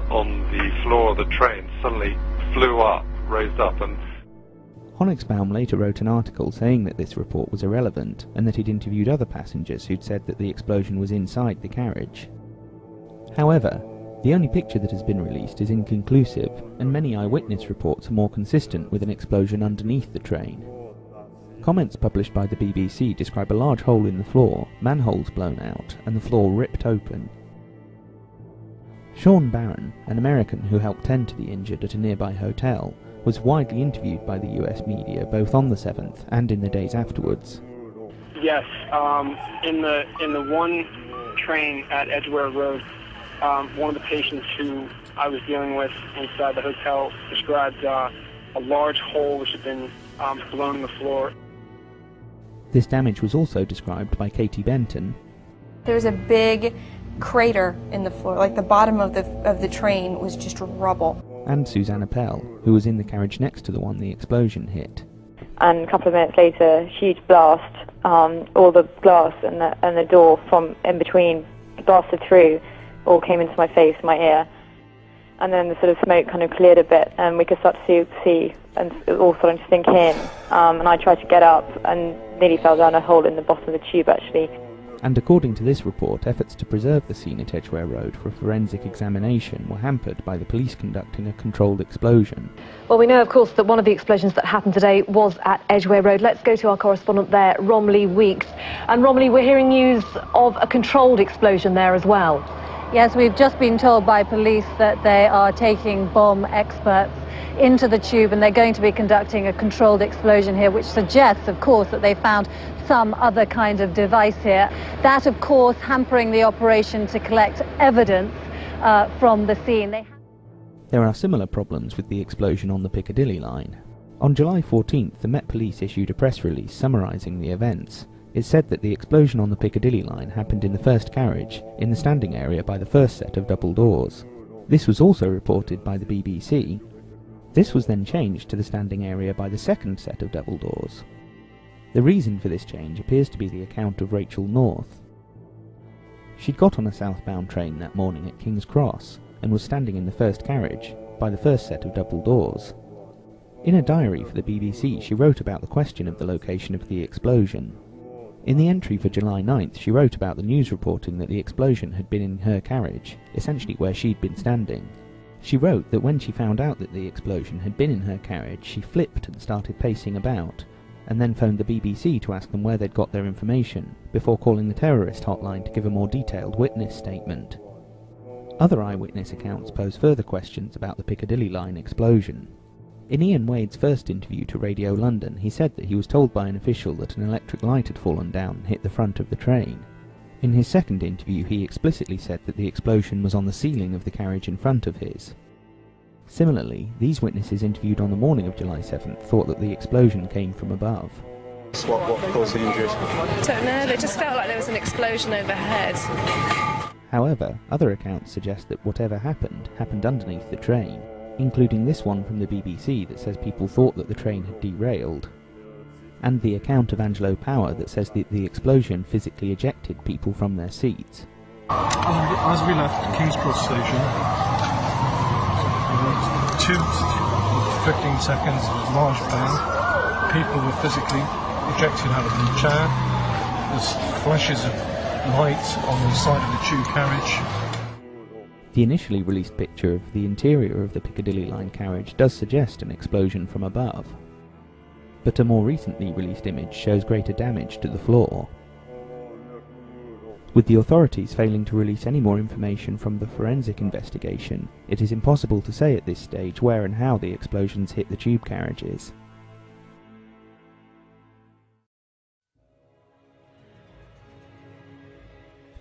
on the floor of the train suddenly flew up, raised up. And Honigsbaum later wrote an article saying that this report was irrelevant and that he'd interviewed other passengers who'd said that the explosion was inside the carriage. However, the only picture that has been released is inconclusive, and many eyewitness reports are more consistent with an explosion underneath the train. Comments published by the BBC describe a large hole in the floor, manholes blown out, and the floor ripped open. Sean Barron, an American who helped tend to the injured at a nearby hotel, was widely interviewed by the US media both on the 7th and in the days afterwards. Yes, in the one train at Edgware Road, one of the patients who I was dealing with inside the hotel described a large hole which had been blown in the floor. This damage was also described by Katie Benton. There was a big crater in the floor, like the bottom of the train was just rubble. And Susanna Pell, who was in the carriage next to the one the explosion hit. And a couple of minutes later, huge blast, all the glass and the door from in between blasted through, all came into my face, my ear. And then the sort of smoke kind of cleared a bit, and we could start to see, and it was all starting to sink in. And I tried to get up and nearly fell down a hole in the bottom of the tube, actually. And according to this report, efforts to preserve the scene at Edgware Road for a forensic examination were hampered by the police conducting a controlled explosion. Well, we know, of course, that one of the explosions that happened today was at Edgware Road. Let's go to our correspondent there, Romilly Weeks. And Romilly, we're hearing news of a controlled explosion there as well. Yes, we've just been told by police that they are taking bomb experts into the tube and they're going to be conducting a controlled explosion here, which suggests, of course, that they found some other kind of device here. That, of course, hampering the operation to collect evidence from the scene. There are similar problems with the explosion on the Piccadilly line. On July 14th, the Met Police issued a press release summarising the events. It said that the explosion on the Piccadilly line happened in the first carriage, in the standing area by the first set of double doors. This was also reported by the BBC. This was then changed to the standing area by the second set of double doors. The reason for this change appears to be the account of Rachel North. She'd got on a southbound train that morning at King's Cross and was standing in the first carriage, by the first set of double doors. In a diary for the BBC, she wrote about the question of the location of the explosion. In the entry for July 9th, she wrote about the news reporting that the explosion had been in her carriage, essentially where she'd been standing. She wrote that when she found out that the explosion had been in her carriage, she flipped and started pacing about, and then phoned the BBC to ask them where they'd got their information, before calling the terrorist hotline to give a more detailed witness statement. Other eyewitness accounts pose further questions about the Piccadilly line explosion. In Ian Wade's first interview to Radio London, he said that he was told by an official that an electric light had fallen down and hit the front of the train. In his second interview, he explicitly said that the explosion was on the ceiling of the carriage in front of his. Similarly, these witnesses interviewed on the morning of July 7th thought that the explosion came from above. What caused the injuries? I don't know, they just felt like there was an explosion overhead. However, other accounts suggest that whatever happened underneath the train, including this one from the BBC that says people thought that the train had derailed, and the account of Angelo Power that says that the explosion physically ejected people from their seats. As we left King's Cross Station, 2 to 15 seconds, large bang, people were physically ejected out of the chair. There's flashes of light on the side of the tube carriage. The initially released picture of the interior of the Piccadilly line carriage does suggest an explosion from above, but a more recently released image shows greater damage to the floor. With the authorities failing to release any more information from the forensic investigation, it is impossible to say at this stage where and how the explosions hit the tube carriages.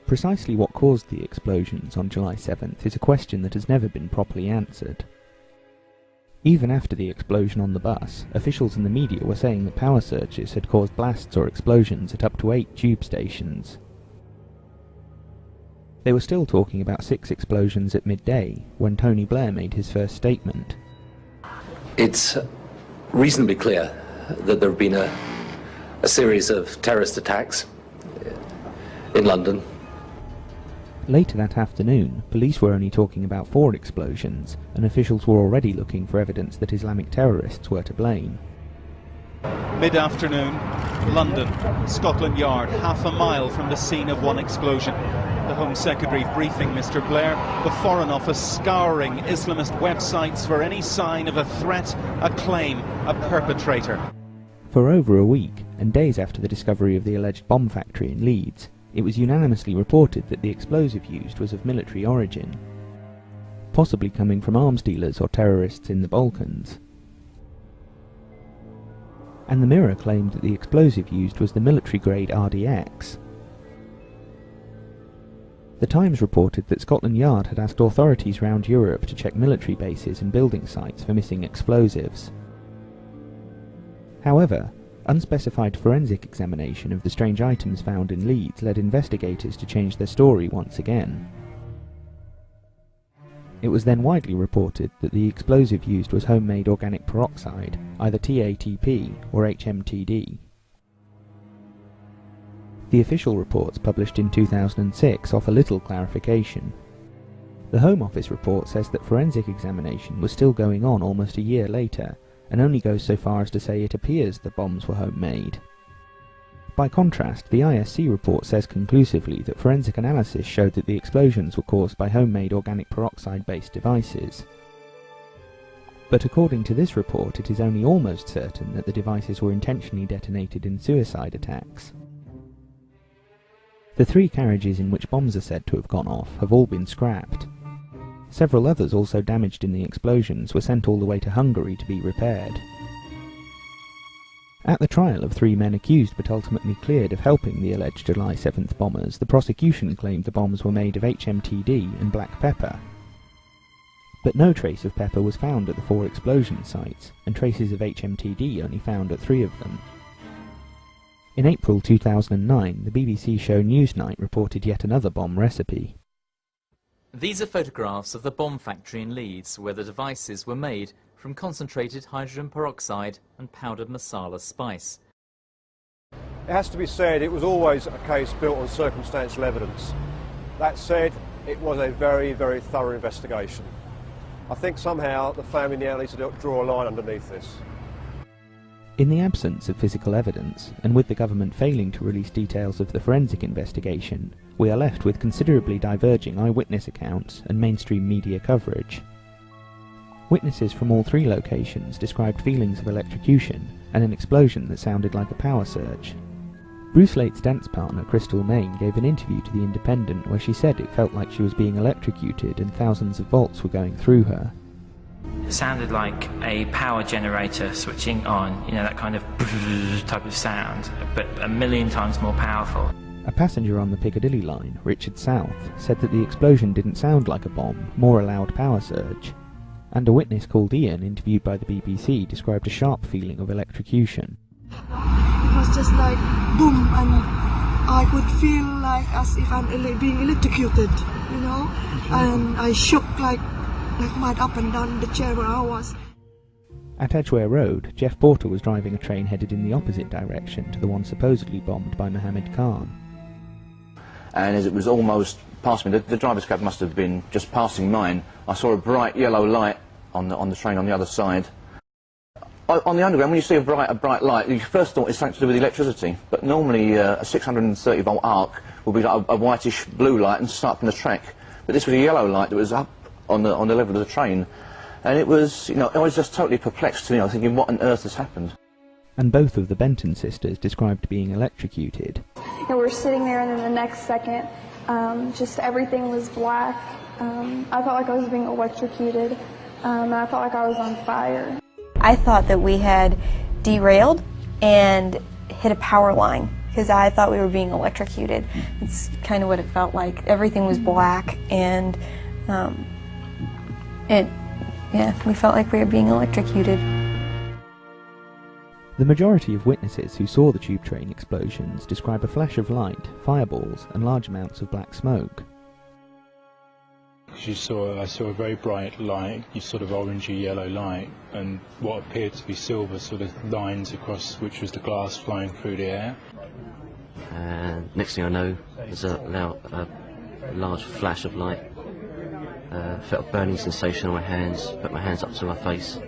Precisely what caused the explosions on July 7th is a question that has never been properly answered. Even after the explosion on the bus, officials in the media were saying that power surges had caused blasts or explosions at up to 8 tube stations. They were still talking about 6 explosions at midday, when Tony Blair made his first statement. It's reasonably clear that there have been a series of terrorist attacks in London. Later that afternoon, police were only talking about 4 explosions, and officials were already looking for evidence that Islamic terrorists were to blame. Mid-afternoon, London, Scotland Yard, half a mile from the scene of one explosion. The Home Secretary briefing Mr. Blair, the Foreign Office scouring Islamist websites for any sign of a threat, a claim, a perpetrator. For over a week, and days after the discovery of the alleged bomb factory in Leeds, it was unanimously reported that the explosive used was of military origin, possibly coming from arms dealers or terrorists in the Balkans. And the Mirror claimed that the explosive used was the military-grade RDX. The Times reported that Scotland Yard had asked authorities around Europe to check military bases and building sites for missing explosives. However, unspecified forensic examination of the strange items found in Leeds led investigators to change their story once again. It was then widely reported that the explosive used was homemade organic peroxide, either TATP or HMTD. The official reports published in 2006 offer little clarification. The Home Office report says that forensic examination was still going on almost a year later, and only goes so far as to say it appears the bombs were homemade. By contrast, the ISC report says conclusively that forensic analysis showed that the explosions were caused by homemade organic peroxide-based devices. But according to this report, it is only almost certain that the devices were intentionally detonated in suicide attacks. The 3 carriages in which bombs are said to have gone off have all been scrapped. Several others also damaged in the explosions were sent all the way to Hungary to be repaired. At the trial of 3 men accused but ultimately cleared of helping the alleged July 7th bombers, the prosecution claimed the bombs were made of HMTD and black pepper. But no trace of pepper was found at the 4 explosion sites, and traces of HMTD only found at 3 of them. In April 2009, the BBC show Newsnight reported yet another bomb recipe. These are photographs of the bomb factory in Leeds, where the devices were made from concentrated hydrogen peroxide and powdered masala spice. It has to be said it was always a case built on circumstantial evidence. That said, it was a very, very thorough investigation. I think somehow the family now needs to draw a line underneath this. In the absence of physical evidence, and with the government failing to release details of the forensic investigation, we are left with considerably diverging eyewitness accounts and mainstream media coverage. Witnesses from all three locations described feelings of electrocution and an explosion that sounded like a power surge. Bruce Late's dance partner Crystal Main gave an interview to The Independent where she said it felt like she was being electrocuted and thousands of volts were going through her. It sounded like a power generator switching on, you know, that kind of type of sound, but a million times more powerful. A passenger on the Piccadilly line, Richard South, said that the explosion didn't sound like a bomb, more a loud power surge. And a witness called Ian, interviewed by the BBC, described a sharp feeling of electrocution. It was just like boom, and I could feel like as if I'm being electrocuted, you know, and I shook like mad up and down the chair where I was. At Edgware Road, Jeff Porter was driving a train headed in the opposite direction to the one supposedly bombed by Mohammed Khan. And as it was almost past me, the driver's cab must have been just passing mine, I saw a bright yellow light on the train on the other side. On the underground, when you see a bright light, you first thought it's something to do with electricity, but normally a 630 volt arc will be like a whitish blue light and start from the track. But this was a yellow light that was up on the level of the train, and it was, you know, I was just totally perplexed, you know, thinking what on earth has happened. And both of the Benton sisters described being electrocuted. And we're sitting there, and then the next second, just everything was black. I felt like I was being electrocuted, and I felt like I was on fire. I thought that we had derailed and hit a power line because I thought we were being electrocuted. It's kind of what it felt like. Everything was black, and we felt like we were being electrocuted. The majority of witnesses who saw the tube train explosions describe a flash of light, fireballs, and large amounts of black smoke. I saw a very bright light, sort of orangey yellow light, and what appeared to be silver sort of lines across, which was the glass flying through the air. And next thing I know, there's a large flash of light. Felt a burning sensation on my hands, put my hands up to my face.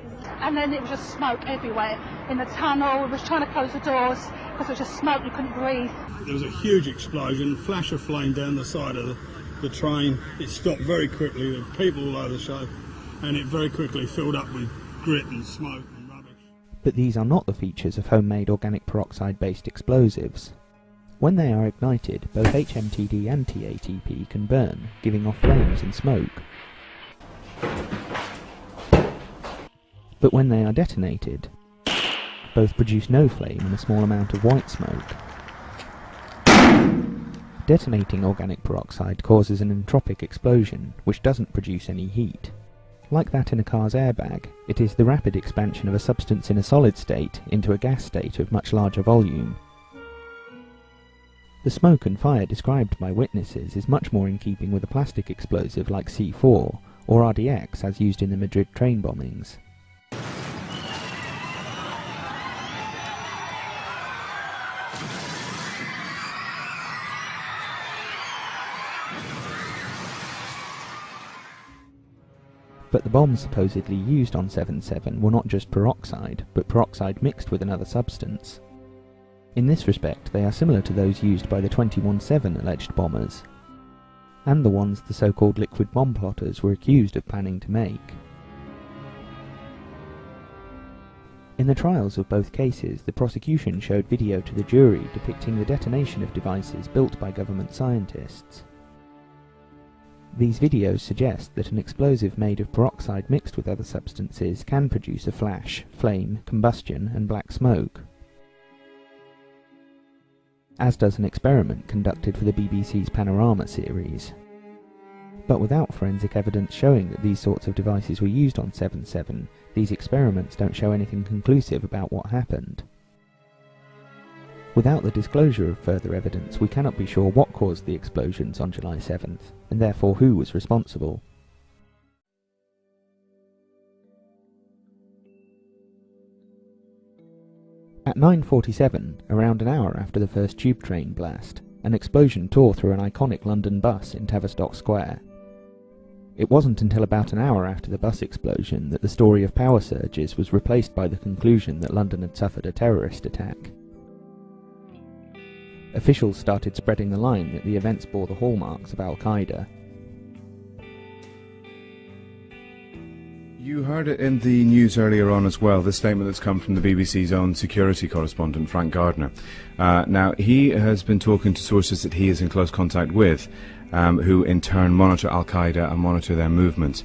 And then it was just smoke everywhere. In the tunnel, we was trying to close the doors because it was just smoke, you couldn't breathe. There was a huge explosion, flash of flame down the side of the train. It stopped very quickly, there were people all over the show, and it very quickly filled up with grit and smoke and rubbish. But these are not the features of homemade organic peroxide-based explosives. When they are ignited, both HMTD and TATP can burn, giving off flames and smoke. But when they are detonated, both produce no flame and a small amount of white smoke. Detonating organic peroxide causes an entropic explosion, which doesn't produce any heat. Like that in a car's airbag, it is the rapid expansion of a substance in a solid state into a gas state of much larger volume. The smoke and fire described by witnesses is much more in keeping with a plastic explosive like C4, or RDX as used in the Madrid train bombings. But the bombs supposedly used on 7/7 were not just peroxide, but peroxide mixed with another substance. In this respect, they are similar to those used by the 21/7 alleged bombers, and the ones the so-called liquid bomb plotters were accused of planning to make. In the trials of both cases, the prosecution showed video to the jury depicting the detonation of devices built by government scientists. These videos suggest that an explosive made of peroxide mixed with other substances can produce a flash, flame, combustion, and black smoke, as does an experiment conducted for the BBC's Panorama series. But without forensic evidence showing that these sorts of devices were used on 7/7, these experiments don't show anything conclusive about what happened. Without the disclosure of further evidence, we cannot be sure what caused the explosions on July 7th, and therefore who was responsible. At 9:47, around an hour after the first tube train blast, an explosion tore through an iconic London bus in Tavistock Square. It wasn't until about an hour after the bus explosion that the story of power surges was replaced by the conclusion that London had suffered a terrorist attack. Officials started spreading the line that the events bore the hallmarks of al-Qaeda. You heard it in the news earlier on as well, the statement that's come from the BBC's own security correspondent, Frank Gardner. Now, he has been talking to sources that he is in close contact with, who in turn monitor al-Qaeda and monitor their movements.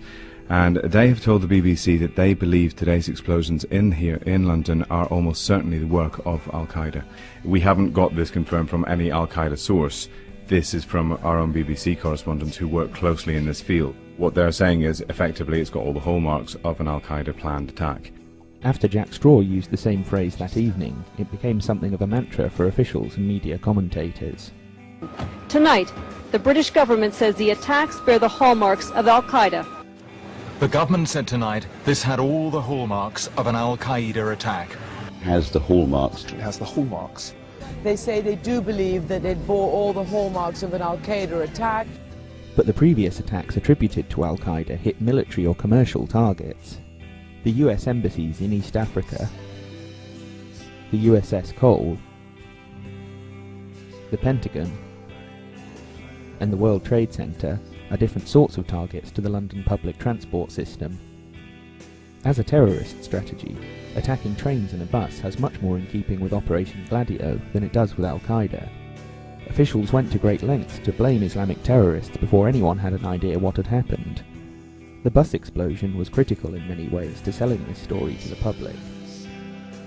And they have told the BBC that they believe today's explosions here in London are almost certainly the work of al-Qaeda. We haven't got this confirmed from any al-Qaeda source. This is from our own BBC correspondents who work closely in this field. What they're saying is, effectively, it's got all the hallmarks of an al-Qaeda planned attack. After Jack Straw used the same phrase that evening, it became something of a mantra for officials and media commentators. Tonight, the British government says the attacks bear the hallmarks of al-Qaeda. The government said tonight this had all the hallmarks of an al-Qaeda attack. Has the hallmarks. It has the hallmarks. They say they do believe that it bore all the hallmarks of an al-Qaeda attack. But the previous attacks attributed to al-Qaeda hit military or commercial targets. The US embassies in East Africa, the USS Cole, the Pentagon, and the World Trade Center are different sorts of targets to the London public transport system. As a terrorist strategy, attacking trains and a bus has much more in keeping with Operation Gladio than it does with al-Qaeda. Officials went to great lengths to blame Islamic terrorists before anyone had an idea what had happened. The bus explosion was critical in many ways to selling this story to the public.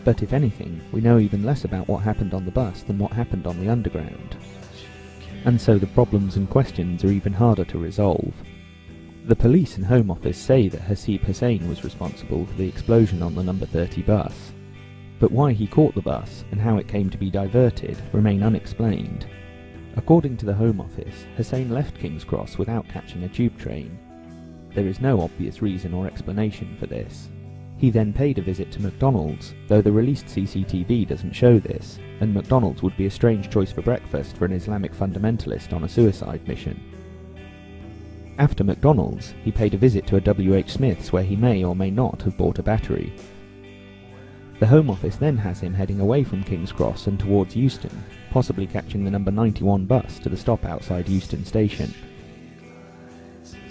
But if anything, we know even less about what happened on the bus than what happened on the underground. And so the problems and questions are even harder to resolve. The police and Home Office say that Hasib Hussain was responsible for the explosion on the number 30 bus. But why he caught the bus and how it came to be diverted remain unexplained. According to the Home Office, Hussain left King's Cross without catching a tube train. There is no obvious reason or explanation for this. He then paid a visit to McDonald's, though the released CCTV doesn't show this, and McDonald's would be a strange choice for breakfast for an Islamic fundamentalist on a suicide mission. After McDonald's, he paid a visit to a W.H. Smith's where he may or may not have bought a battery. The Home Office then has him heading away from King's Cross and towards Euston, possibly catching the number 91 bus to the stop outside Euston Station.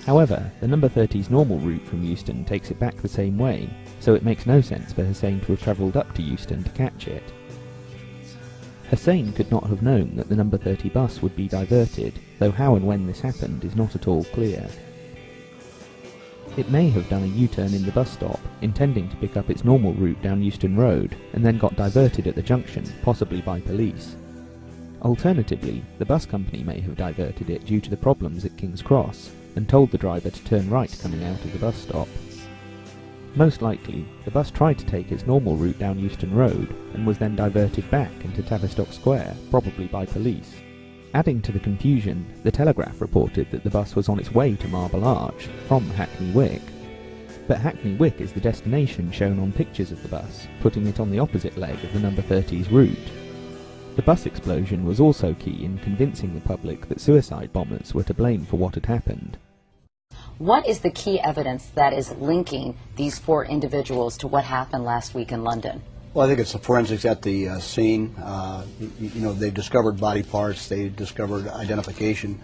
However, the number 30's normal route from Euston takes it back the same way, so it makes no sense for Hussain to have travelled up to Euston to catch it. Hussain could not have known that the number 30 bus would be diverted, though how and when this happened is not at all clear. It may have done a U-turn in the bus stop, intending to pick up its normal route down Euston Road, and then got diverted at the junction, possibly by police. Alternatively, the bus company may have diverted it due to the problems at King's Cross, and told the driver to turn right coming out of the bus stop. Most likely, the bus tried to take its normal route down Euston Road, and was then diverted back into Tavistock Square, probably by police. Adding to the confusion, the Telegraph reported that the bus was on its way to Marble Arch, from Hackney Wick. But Hackney Wick is the destination shown on pictures of the bus, putting it on the opposite leg of the number 30's route. The bus explosion was also key in convincing the public that suicide bombers were to blame for what had happened. What is the key evidence that is linking these four individuals to what happened last week in London? Well, I think it's the forensics at the scene. They've discovered body parts, they discovered identification.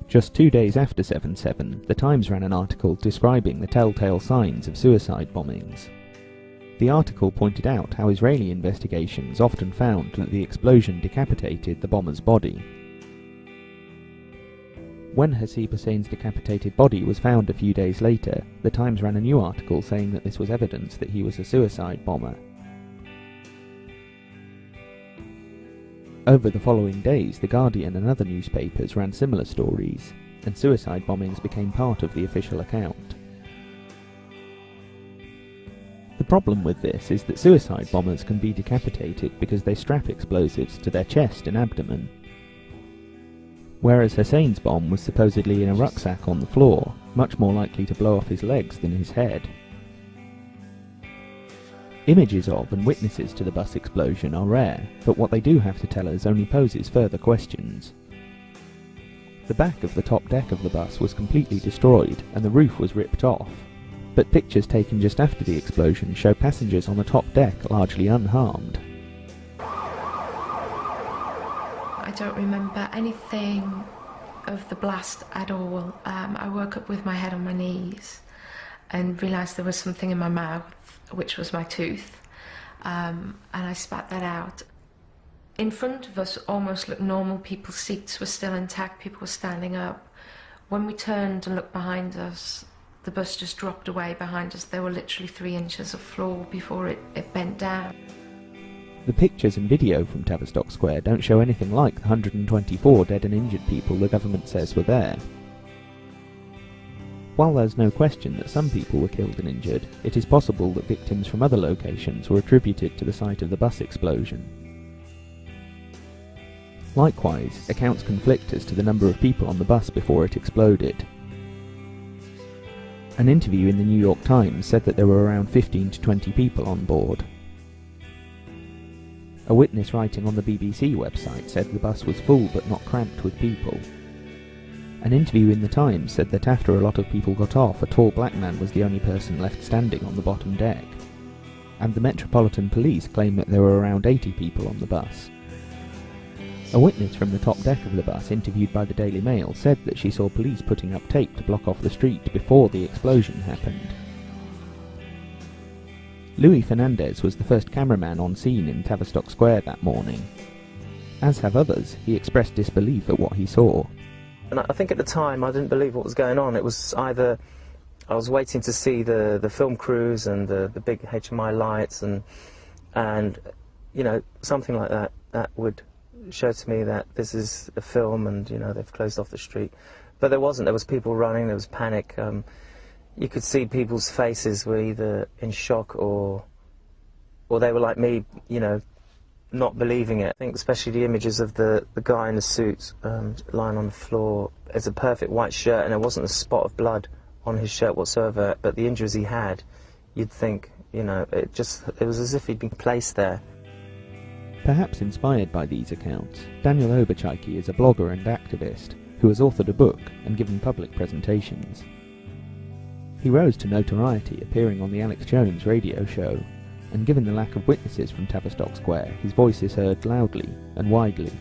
Just 2 days after 7/7, The Times ran an article describing the telltale signs of suicide bombings. The article pointed out how Israeli investigations often found that the explosion decapitated the bomber's body. When Hasib Hussain's decapitated body was found a few days later, The Times ran a new article saying that this was evidence that he was a suicide bomber. Over the following days, The Guardian and other newspapers ran similar stories, and suicide bombings became part of the official account. The problem with this is that suicide bombers can be decapitated because they strap explosives to their chest and abdomen. Whereas Hussain's bomb was supposedly in a rucksack on the floor, much more likely to blow off his legs than his head. Images of and witnesses to the bus explosion are rare, but what they do have to tell us only poses further questions. The back of the top deck of the bus was completely destroyed and the roof was ripped off, but pictures taken just after the explosion show passengers on the top deck largely unharmed. I don't remember anything of the blast at all. I woke up with my head on my knees and realised there was something in my mouth, which was my tooth, and I spat that out. In front of us almost looked normal. People's seats were still intact, people were standing up. When we turned and looked behind us, the bus just dropped away behind us. There were literally 3 inches of floor before it bent down. The pictures and video from Tavistock Square don't show anything like the 124 dead and injured people the government says were there. While there's no question that some people were killed and injured, it is possible that victims from other locations were attributed to the site of the bus explosion. Likewise, accounts conflict as to the number of people on the bus before it exploded. An interview in the New York Times said that there were around 15 to 20 people on board. A witness writing on the BBC website said the bus was full but not cramped with people. An interview in the Times said that after a lot of people got off, a tall black man was the only person left standing on the bottom deck. And the Metropolitan Police claim that there were around 80 people on the bus. A witness from the top deck of the bus interviewed by the Daily Mail said that she saw police putting up tape to block off the street before the explosion happened. Louis Fernandez was the first cameraman on scene in Tavistock Square that morning. As have others, he expressed disbelief at what he saw. And I think at the time I didn't believe what was going on. It was either I was waiting to see the film crews and the big HMI lights and you know, something like that would show to me that this is a film and, you know, they've closed off the street. But there wasn't. There was people running, there was panic. You could see people's faces were either in shock or they were like me, you know, not believing it. I think especially the images of the guy in the suit lying on the floor. It's a perfect white shirt and there wasn't a spot of blood on his shirt whatsoever, but the injuries he had, you'd think, you know, it was as if he'd been placed there. Perhaps inspired by these accounts, Daniel Oberchayki is a blogger and activist who has authored a book and given public presentations. He rose to notoriety appearing on the Alex Jones radio show, and given the lack of witnesses from Tavistock Square, his voice is heard loudly and widely.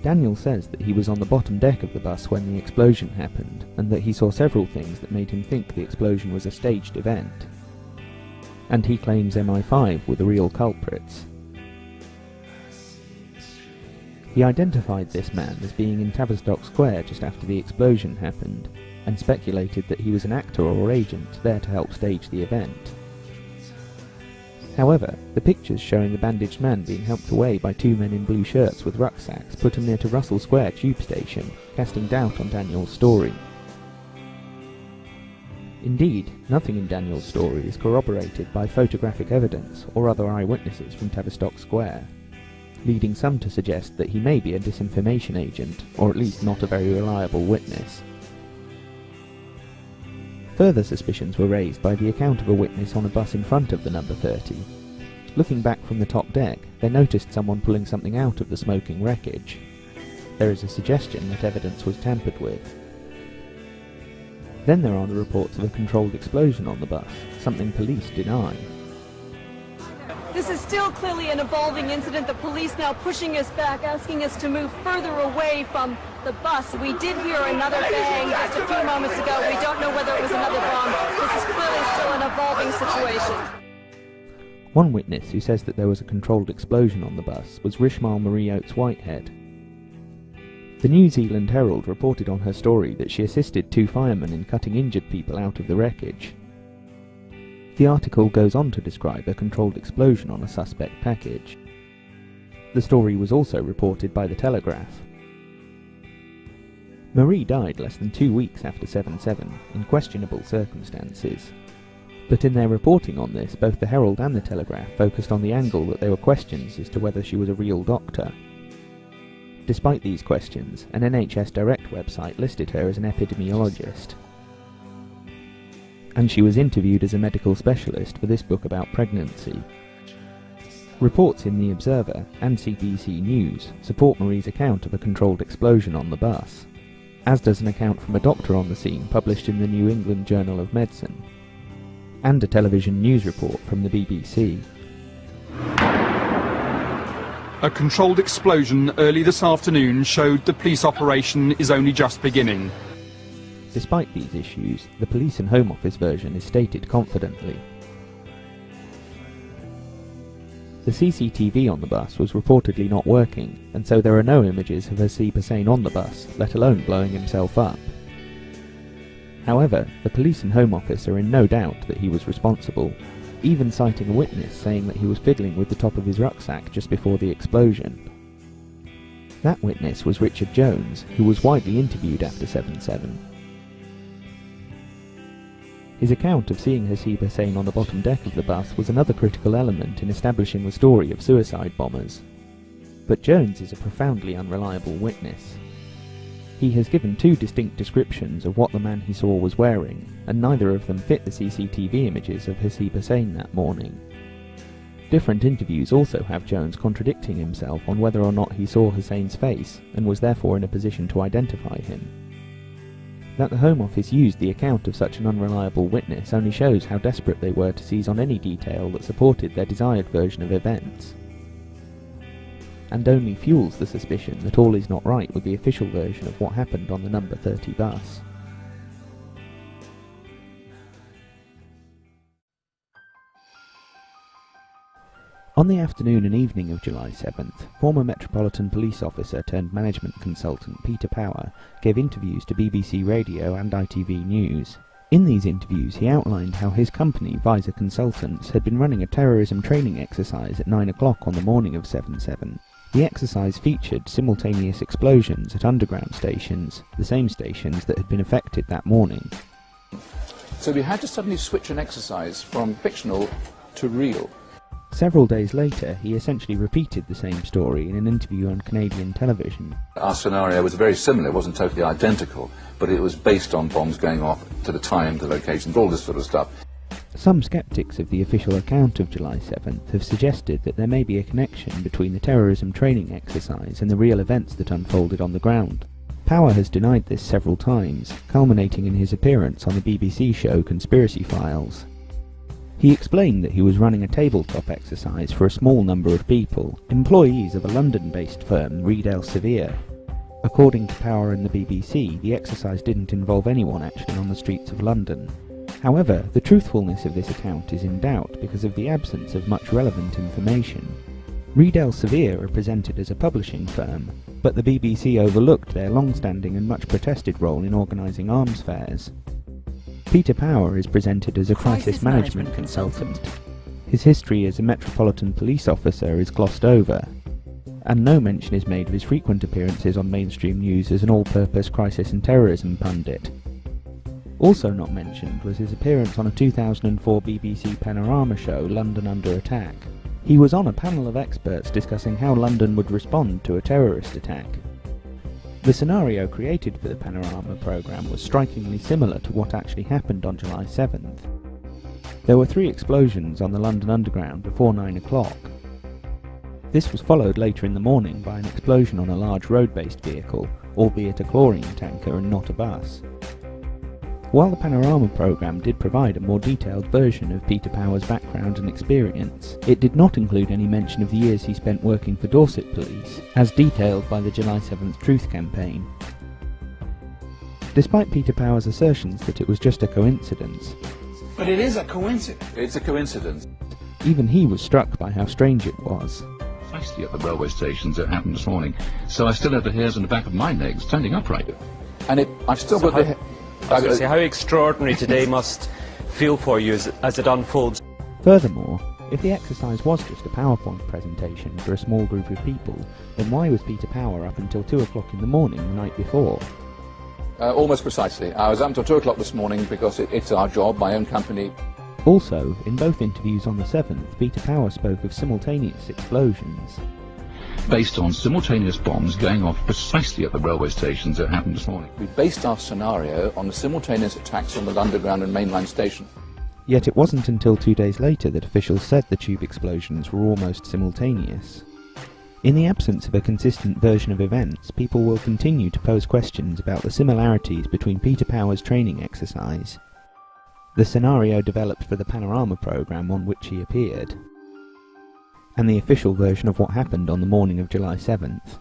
Daniel says that he was on the bottom deck of the bus when the explosion happened, and that he saw several things that made him think the explosion was a staged event. And he claims MI5 were the real culprits. He identified this man as being in Tavistock Square just after the explosion happened, and speculated that he was an actor or agent there to help stage the event. However, the pictures showing the bandaged man being helped away by 2 men in blue shirts with rucksacks put him near to Russell Square tube station, casting doubt on Daniel's story. Indeed, nothing in Daniel's story is corroborated by photographic evidence or other eyewitnesses from Tavistock Square, leading some to suggest that he may be a disinformation agent, or at least not a very reliable witness. Further suspicions were raised by the account of a witness on a bus in front of the number 30. Looking back from the top deck, they noticed someone pulling something out of the smoking wreckage. There is a suggestion that evidence was tampered with. Then there are the reports of a controlled explosion on the bus, something police deny. This is still clearly an evolving incident. The police now pushing us back, asking us to move further away from the bus. We did hear another bang just a few moments ago. We don't know whether it was another bomb. This is clearly still an evolving situation. One witness who says that there was a controlled explosion on the bus was Rishmal Marie Oates Whitehead. The New Zealand Herald reported on her story that she assisted 2 firemen in cutting injured people out of the wreckage. The article goes on to describe a controlled explosion on a suspect package. The story was also reported by the Telegraph. Marie died less than 2 weeks after 7/7, in questionable circumstances. But in their reporting on this, both the Herald and the Telegraph focused on the angle that there were questions as to whether she was a real doctor. Despite these questions, an NHS Direct website listed her as an epidemiologist. and she was interviewed as a medical specialist for this book about pregnancy. Reports in The Observer and CBC News support Marie's account of a controlled explosion on the bus, as does an account from a doctor on the scene published in the New England Journal of Medicine, and a television news report from the BBC. A controlled explosion early this afternoon showed the police operation is only just beginning. Despite these issues, the Police and Home Office version is stated confidently. The CCTV on the bus was reportedly not working, and so there are no images of Hasib Hussain on the bus, let alone blowing himself up. However, the Police and Home Office are in no doubt that he was responsible, even citing a witness saying that he was fiddling with the top of his rucksack just before the explosion. That witness was Richard Jones, who was widely interviewed after 7/7. His account of seeing Hasib Hussain on the bottom deck of the bus was another critical element in establishing the story of suicide bombers. But Jones is a profoundly unreliable witness. He has given two distinct descriptions of what the man he saw was wearing, and neither of them fit the CCTV images of Hasib Hussain that morning. Different interviews also have Jones contradicting himself on whether or not he saw Hussain's face, and was therefore in a position to identify him. That the Home Office used the account of such an unreliable witness only shows how desperate they were to seize on any detail that supported their desired version of events, and only fuels the suspicion that all is not right with the official version of what happened on the number 30 bus. On the afternoon and evening of July 7th, former Metropolitan Police officer turned management consultant Peter Power gave interviews to BBC Radio and ITV News. In these interviews he outlined how his company, Visor Consultants, had been running a terrorism training exercise at 9 o'clock on the morning of 7/7. The exercise featured simultaneous explosions at underground stations, the same stations that had been affected that morning. So we had to suddenly switch an exercise from fictional to real. Several days later, he essentially repeated the same story in an interview on Canadian television. Our scenario was very similar, it wasn't totally identical, but it was based on bombs going off to the time, the locations, all this sort of stuff. Some sceptics of the official account of July 7th have suggested that there may be a connection between the terrorism training exercise and the real events that unfolded on the ground. Power has denied this several times, culminating in his appearance on the BBC show Conspiracy Files. He explained that he was running a tabletop exercise for a small number of people, employees of a London-based firm, Reed Elsevier. According to Power and the BBC, the exercise didn't involve anyone actually on the streets of London. However, the truthfulness of this account is in doubt because of the absence of much relevant information. Reed Elsevier are presented as a publishing firm, but the BBC overlooked their long-standing and much protested role in organising arms fairs. Peter Power is presented as a crisis management consultant. His history as a Metropolitan Police officer is glossed over, and no mention is made of his frequent appearances on mainstream news as an all-purpose crisis and terrorism pundit. Also not mentioned was his appearance on a 2004 BBC Panorama show, London Under Attack. He was on a panel of experts discussing how London would respond to a terrorist attack. The scenario created for the Panorama programme was strikingly similar to what actually happened on July 7th. There were 3 explosions on the London Underground before 9 o'clock. This was followed later in the morning by an explosion on a large road-based vehicle, albeit a chlorine tanker and not a bus. While the Panorama programme did provide a more detailed version of Peter Power's background and experience, it did not include any mention of the years he spent working for Dorset Police, as detailed by the July 7th Truth campaign. Despite Peter Power's assertions that it was just a coincidence, But it is a coincidence. It's a coincidence. even he was struck by how strange it was. Precisely at the railway stations it happened this morning, so I still have the hairs on the back of my legs standing upright. And I've still got the... I was going to say, how extraordinary today must feel for you as it unfolds. Furthermore, if the exercise was just a PowerPoint presentation for a small group of people, then why was Peter Power up until 2 o'clock in the morning the night before? Almost precisely. I was up until 2 o'clock this morning because it's our job, my own company. Also, in both interviews on the 7th, Peter Power spoke of simultaneous explosions. based on simultaneous bombs going off precisely at the railway stations that happened this morning. We based our scenario on the simultaneous attacks on the Underground and mainline station. Yet it wasn't until 2 days later that officials said the tube explosions were almost simultaneous. In the absence of a consistent version of events, people will continue to pose questions about the similarities between Peter Power's training exercise, the scenario developed for the Panorama programme on which he appeared, and the official version of what happened on the morning of July 7th.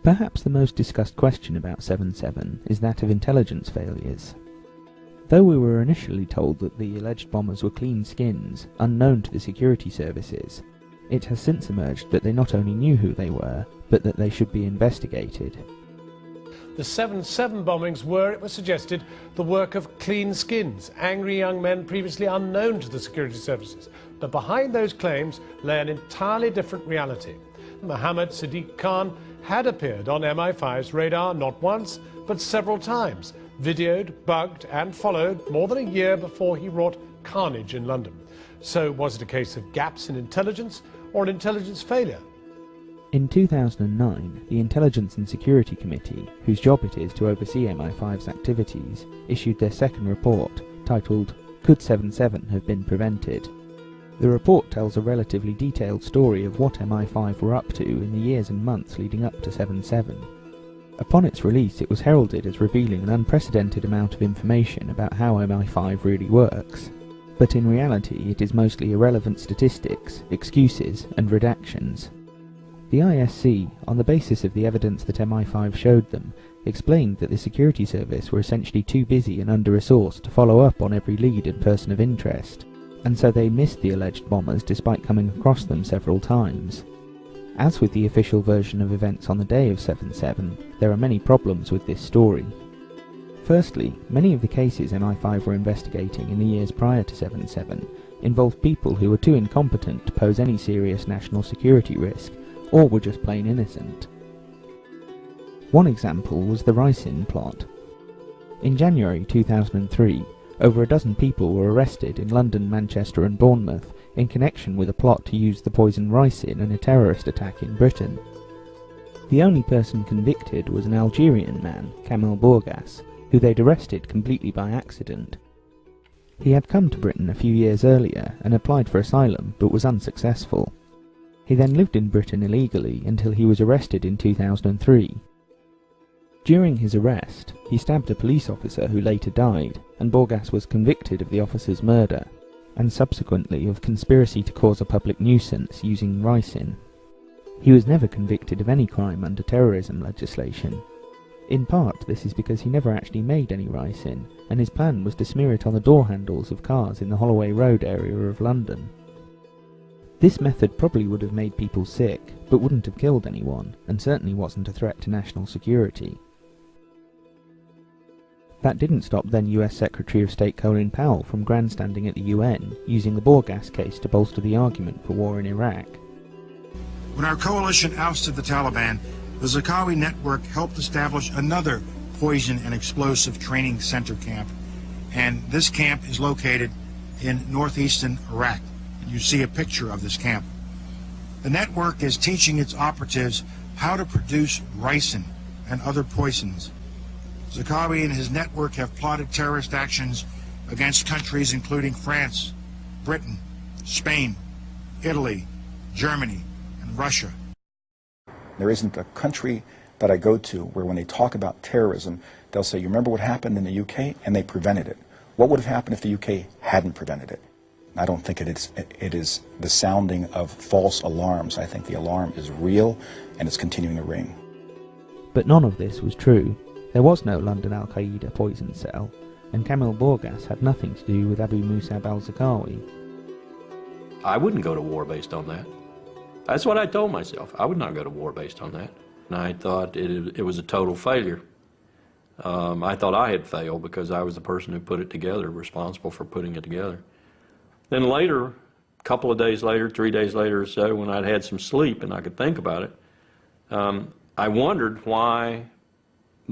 Perhaps the most discussed question about 7/7 is that of intelligence failures. Though we were initially told that the alleged bombers were clean skins, unknown to the security services, it has since emerged that they not only knew who they were, but that they should be investigated. The 7/7 bombings were, it was suggested, the work of clean skins, angry young men previously unknown to the security services. But behind those claims lay an entirely different reality. Mohammed Sadiq Khan had appeared on MI5's radar not once, but several times, videoed, bugged and followed more than a year before he wrought carnage in London. So was it a case of gaps in intelligence or an intelligence failure? In 2009, the Intelligence and Security Committee, whose job it is to oversee MI5's activities, issued their second report, titled Could 7/7 Have Been Prevented? The report tells a relatively detailed story of what MI5 were up to in the years and months leading up to 7/7. Upon its release, it was heralded as revealing an unprecedented amount of information about how MI5 really works. But in reality, it is mostly irrelevant statistics, excuses, and redactions. The ISC, on the basis of the evidence that MI5 showed them, explained that the security service were essentially too busy and under-resourced to follow up on every lead and person of interest, and so they missed the alleged bombers despite coming across them several times. As with the official version of events on the day of 7/7, there are many problems with this story. Firstly, many of the cases MI5 were investigating in the years prior to 7/7 involved people who were too incompetent to pose any serious national security risk, or were just plain innocent. One example was the ricin plot. In January 2003, over a dozen people were arrested in London, Manchester and Bournemouth in connection with a plot to use the poison ricin in a terrorist attack in Britain. The only person convicted was an Algerian man, Kamel Bourgas, who they'd arrested completely by accident. He had come to Britain a few years earlier and applied for asylum, but was unsuccessful. He then lived in Britain illegally until he was arrested in 2003. During his arrest, he stabbed a police officer who later died, and Bourgas was convicted of the officer's murder, and subsequently of conspiracy to cause a public nuisance using ricin. He was never convicted of any crime under terrorism legislation. In part, this is because he never actually made any ricin, and his plan was to smear it on the door handles of cars in the Holloway Road area of London. This method probably would have made people sick, but wouldn't have killed anyone, and certainly wasn't a threat to national security. That didn't stop then US Secretary of State Colin Powell from grandstanding at the UN, using the Bourgas case to bolster the argument for war in Iraq. When our coalition ousted the Taliban, the Zakawi network helped establish another poison and explosive training center camp, and this camp is located in northeastern Iraq. You see a picture of this camp. The network is teaching its operatives how to produce ricin and other poisons. Zakawi and his network have plotted terrorist actions against countries including France, Britain, Spain, Italy, Germany, and Russia. There isn't a country that I go to where when they talk about terrorism, they'll say, you remember what happened in the UK? And they prevented it. What would have happened if the UK hadn't prevented it? I don't think it is the sounding of false alarms. I think the alarm is real and it's continuing to ring. But none of this was true. There was no London al-Qaeda poison cell, and Kamel Bourgas had nothing to do with Abu Musab al-Zakawi. I wouldn't go to war based on that. That's what I told myself. I would not go to war based on that. And I thought it was a total failure. I thought I had failed because I was the person who put it together, responsible for putting it together. Then later, a couple of days later, 3 days later or so, when I'd had some sleep and I could think about it, I wondered why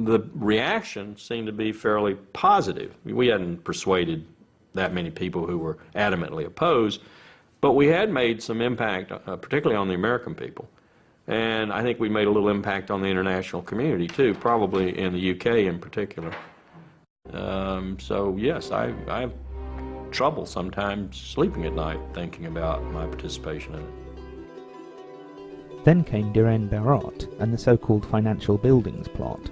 the reaction seemed to be fairly positive. We hadn't persuaded that many people who were adamantly opposed, but we had made some impact, particularly on the American people. And I think we made a little impact on the international community too, probably in the UK in particular. So yes, I have trouble sometimes sleeping at night thinking about my participation in it. Then came Duren Barot and the so-called financial buildings plot.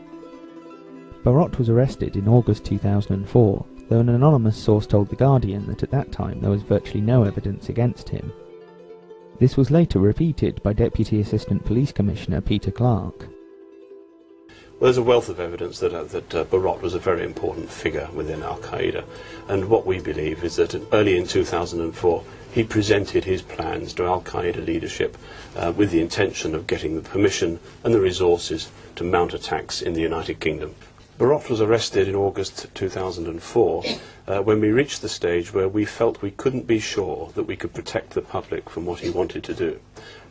Barot was arrested in August 2004, though an anonymous source told The Guardian that at that time there was virtually no evidence against him. This was later repeated by Deputy Assistant Police Commissioner Peter Clark. Well, there's a wealth of evidence that Barot was a very important figure within al-Qaeda, and what we believe is that early in 2004 he presented his plans to al-Qaeda leadership with the intention of getting the permission and the resources to mount attacks in the United Kingdom. Barot was arrested in August 2004 when we reached the stage where we felt we couldn't be sure that we could protect the public from what he wanted to do.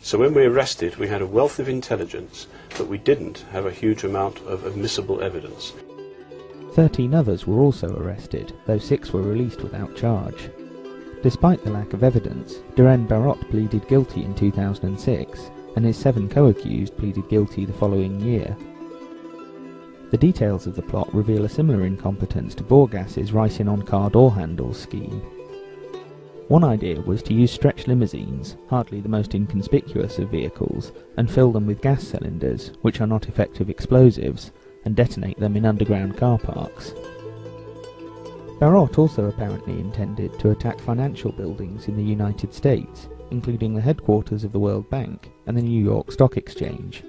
So when we arrested, we had a wealth of intelligence, but we didn't have a huge amount of admissible evidence. 13 others were also arrested, though 6 were released without charge. Despite the lack of evidence, Duren Barot pleaded guilty in 2006, and his 7 co-accused pleaded guilty the following year. The details of the plot reveal a similar incompetence to Borgas's rice-in-on-car door handles scheme. One idea was to use stretch limousines, hardly the most inconspicuous of vehicles, and fill them with gas cylinders, which are not effective explosives, and detonate them in underground car parks. Barot also apparently intended to attack financial buildings in the United States, including the headquarters of the World Bank and the New York Stock Exchange.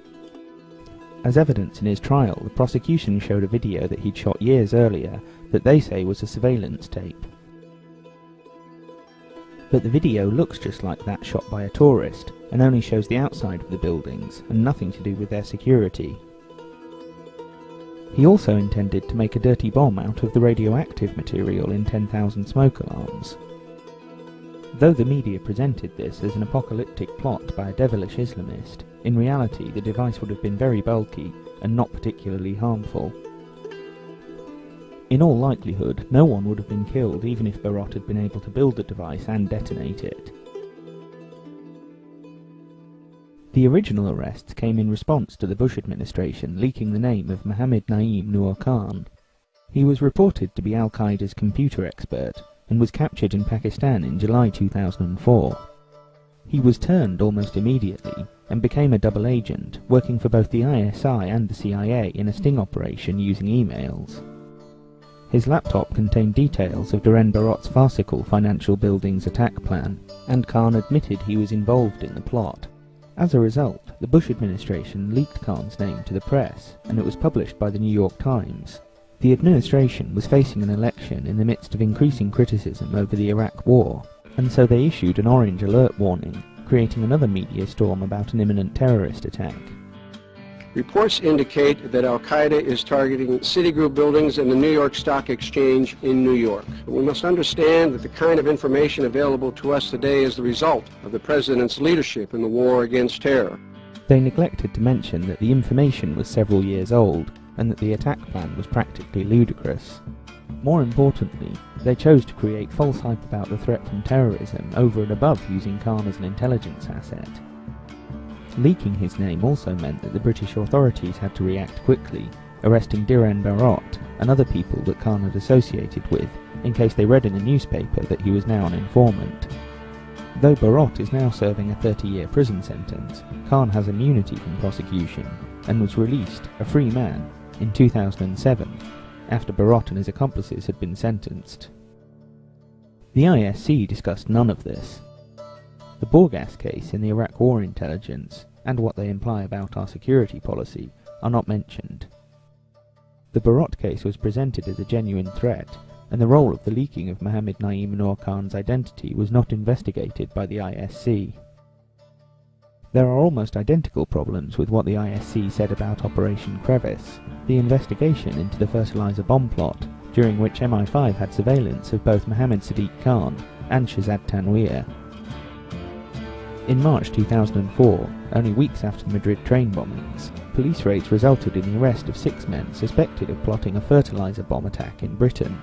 As evidence in his trial, the prosecution showed a video that he'd shot years earlier that they say was a surveillance tape. But the video looks just like that shot by a tourist, and only shows the outside of the buildings, and nothing to do with their security. He also intended to make a dirty bomb out of the radioactive material in 10,000 smoke alarms. Though the media presented this as an apocalyptic plot by a devilish Islamist, in reality the device would have been very bulky and not particularly harmful. In all likelihood, no one would have been killed even if Barot had been able to build the device and detonate it. The original arrests came in response to the Bush administration leaking the name of Mohammed Naeem Noor Khan. He was reported to be al-Qaeda's computer expert, and was captured in Pakistan in July 2004. He was turned almost immediately, and became a double agent, working for both the ISI and the CIA in a sting operation using emails. His laptop contained details of Duren Barot's farcical financial buildings attack plan, and Khan admitted he was involved in the plot. As a result, the Bush administration leaked Khan's name to the press, and it was published by the New York Times. The administration was facing an election in the midst of increasing criticism over the Iraq War, and so they issued an orange alert warning, creating another media storm about an imminent terrorist attack. Reports indicate that al-Qaeda is targeting Citigroup buildings and the New York Stock Exchange in New York. We must understand that the kind of information available to us today is the result of the President's leadership in the war against terror. They neglected to mention that the information was several years old, and that the attack plan was practically ludicrous. More importantly, they chose to create false hype about the threat from terrorism over and above using Khan as an intelligence asset. Leaking his name also meant that the British authorities had to react quickly, arresting Duren Barot and other people that Khan had associated with, in case they read in a newspaper that he was now an informant. Though Barot is now serving a 30-year prison sentence, Khan has immunity from prosecution, and was released, a free man, in 2007, after Barot and his accomplices had been sentenced. The ISC discussed none of this. The Borgas case in the Iraq War intelligence, and what they imply about our security policy, are not mentioned. The Barot case was presented as a genuine threat, and the role of the leaking of Mohammed Naeem Noor Khan's identity was not investigated by the ISC. There are almost identical problems with what the ISC said about Operation Crevice, the investigation into the fertilizer bomb plot, during which MI5 had surveillance of both Mohammed Sadiq Khan and Shahzad Tanweer. In March 2004, only weeks after the Madrid train bombings, police raids resulted in the arrest of 6 men suspected of plotting a fertiliser bomb attack in Britain.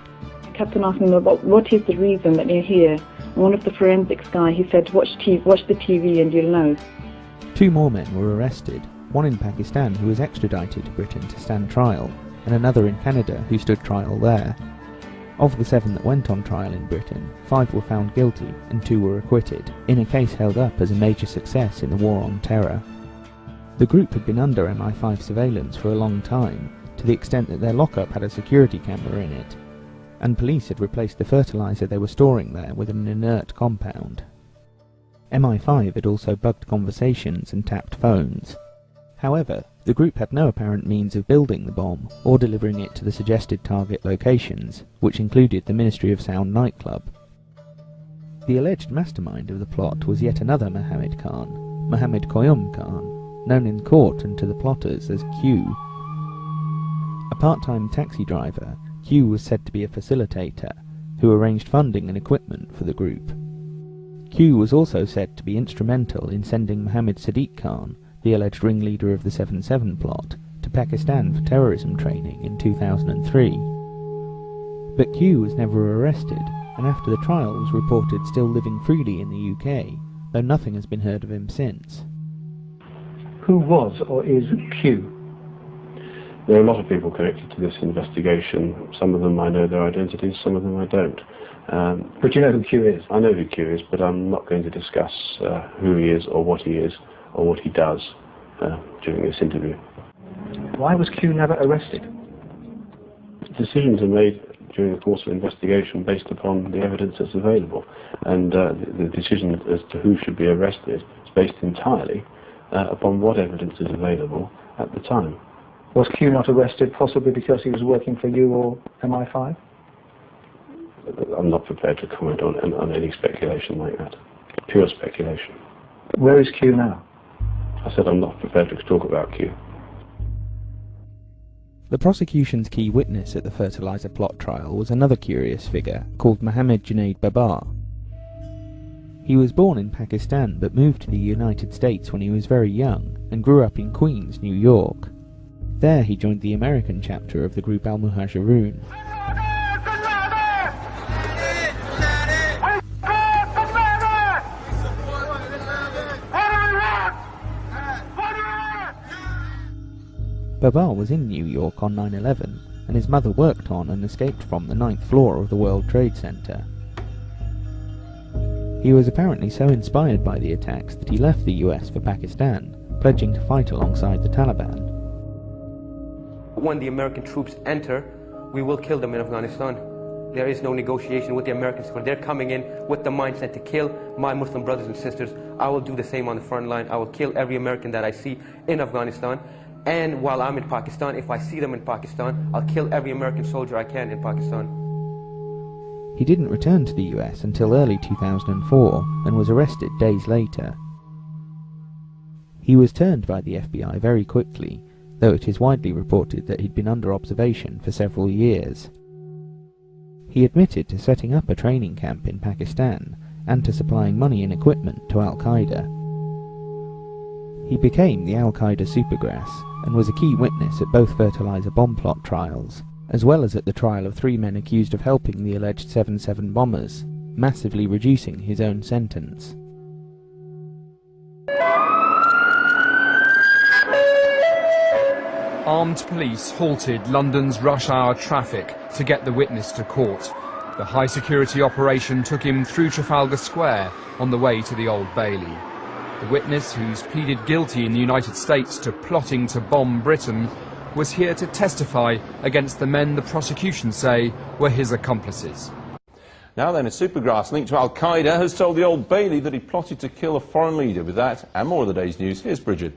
I kept on asking them, what is the reason that you're here? And one of the forensics guy, he said, watch the TV and you'll know. 2 more men were arrested, one in Pakistan who was extradited to Britain to stand trial, and another in Canada who stood trial there. Of the 7 that went on trial in Britain, 5 were found guilty and 2 were acquitted, in a case held up as a major success in the War on Terror. The group had been under MI5 surveillance for a long time, to the extent that their lockup had a security camera in it, and police had replaced the fertiliser they were storing there with an inert compound. MI5 had also bugged conversations and tapped phones. However, the group had no apparent means of building the bomb or delivering it to the suggested target locations, which included the Ministry of Sound nightclub. The alleged mastermind of the plot was yet another Mohammed Khan, Mohammed Koyum Khan, known in court and to the plotters as Q. A part-time taxi driver, Q was said to be a facilitator, who arranged funding and equipment for the group. Q was also said to be instrumental in sending Mohammed Sadiq Khan, the alleged ringleader of the 7/7 plot, to Pakistan for terrorism training in 2003. But Q was never arrested, and after the trial was reported still living freely in the UK, though nothing has been heard of him since. Who was or is Q? There are a lot of people connected to this investigation. Some of them I know their identities, some of them I don't. But you know who Q is? I know who Q is, but I'm not going to discuss who he is or what he is or what he does during this interview. Why was Q never arrested? Decisions are made during the course of investigation based upon the evidence that's available, and the decision as to who should be arrested is based entirely upon what evidence is available at the time. Was Q not arrested possibly because he was working for you or MI5? I'm not prepared to comment on any speculation like that. Pure speculation. Where is Q now? I said I'm not prepared to talk about Q. The prosecution's key witness at the fertiliser plot trial was another curious figure called Mohammed Junaid Babar. He was born in Pakistan but moved to the United States when he was very young and grew up in Queens, New York. There he joined the American chapter of the group Al-Muhajirun. Babar was in New York on 9/11, and his mother worked on and escaped from the 9th floor of the World Trade Center. He was apparently so inspired by the attacks that he left the US for Pakistan, pledging to fight alongside the Taliban. When the American troops enter, we will kill them in Afghanistan. There is no negotiation with the Americans, for they're coming in with the mindset to kill my Muslim brothers and sisters. I will do the same on the front line. I will kill every American that I see in Afghanistan. And while I'm in Pakistan, if I see them in Pakistan, I'll kill every American soldier I can in Pakistan. He didn't return to the US until early 2004 and was arrested days later. He was turned by the FBI very quickly, though it is widely reported that he'd been under observation for several years. He admitted to setting up a training camp in Pakistan and to supplying money and equipment to Al-Qaeda. He became the Al-Qaeda supergrass and was a key witness at both fertiliser bomb plot trials, as well as at the trial of 3 men accused of helping the alleged 7/7 bombers, massively reducing his own sentence. Armed police halted London's rush hour traffic to get the witness to court. The high security operation took him through Trafalgar Square on the way to the Old Bailey. The witness, who's pleaded guilty in the United States to plotting to bomb Britain, was here to testify against the men the prosecution say were his accomplices. Now then, a supergrass linked to Al-Qaeda has told the Old Bailey that he plotted to kill a foreign leader. With that and more of the day's news, here's Bridget.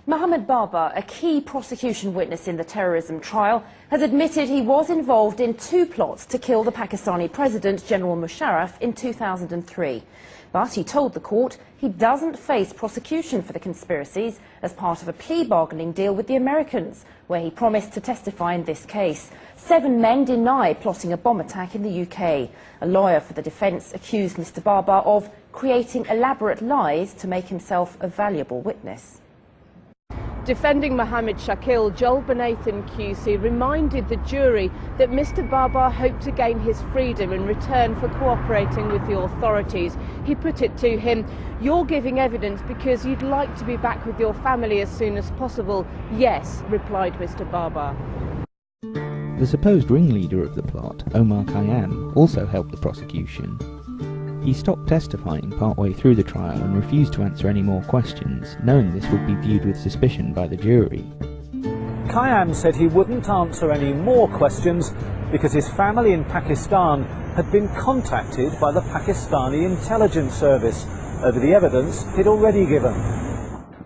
Mohammed Babar, a key prosecution witness in the terrorism trial, has admitted he was involved in 2 plots to kill the Pakistani President, General Musharraf, in 2003. But he told the court he doesn't face prosecution for the conspiracies as part of a plea bargaining deal with the Americans, where he promised to testify in this case. 7 men deny plotting a bomb attack in the UK. A lawyer for the defence accused Mr. Babar of creating elaborate lies to make himself a valuable witness. Defending Mohammed Shakil, Joel Benathan QC reminded the jury that Mr. Baba hoped to gain his freedom in return for cooperating with the authorities. He put it to him, "You're giving evidence because you'd like to be back with your family as soon as possible." "Yes," replied Mr. Baba. The supposed ringleader of the plot, Omar Khayyam, also helped the prosecution. He stopped testifying partway through the trial and refused to answer any more questions, knowing this would be viewed with suspicion by the jury. Khayyam said he wouldn't answer any more questions because his family in Pakistan had been contacted by the Pakistani intelligence service over the evidence he'd already given.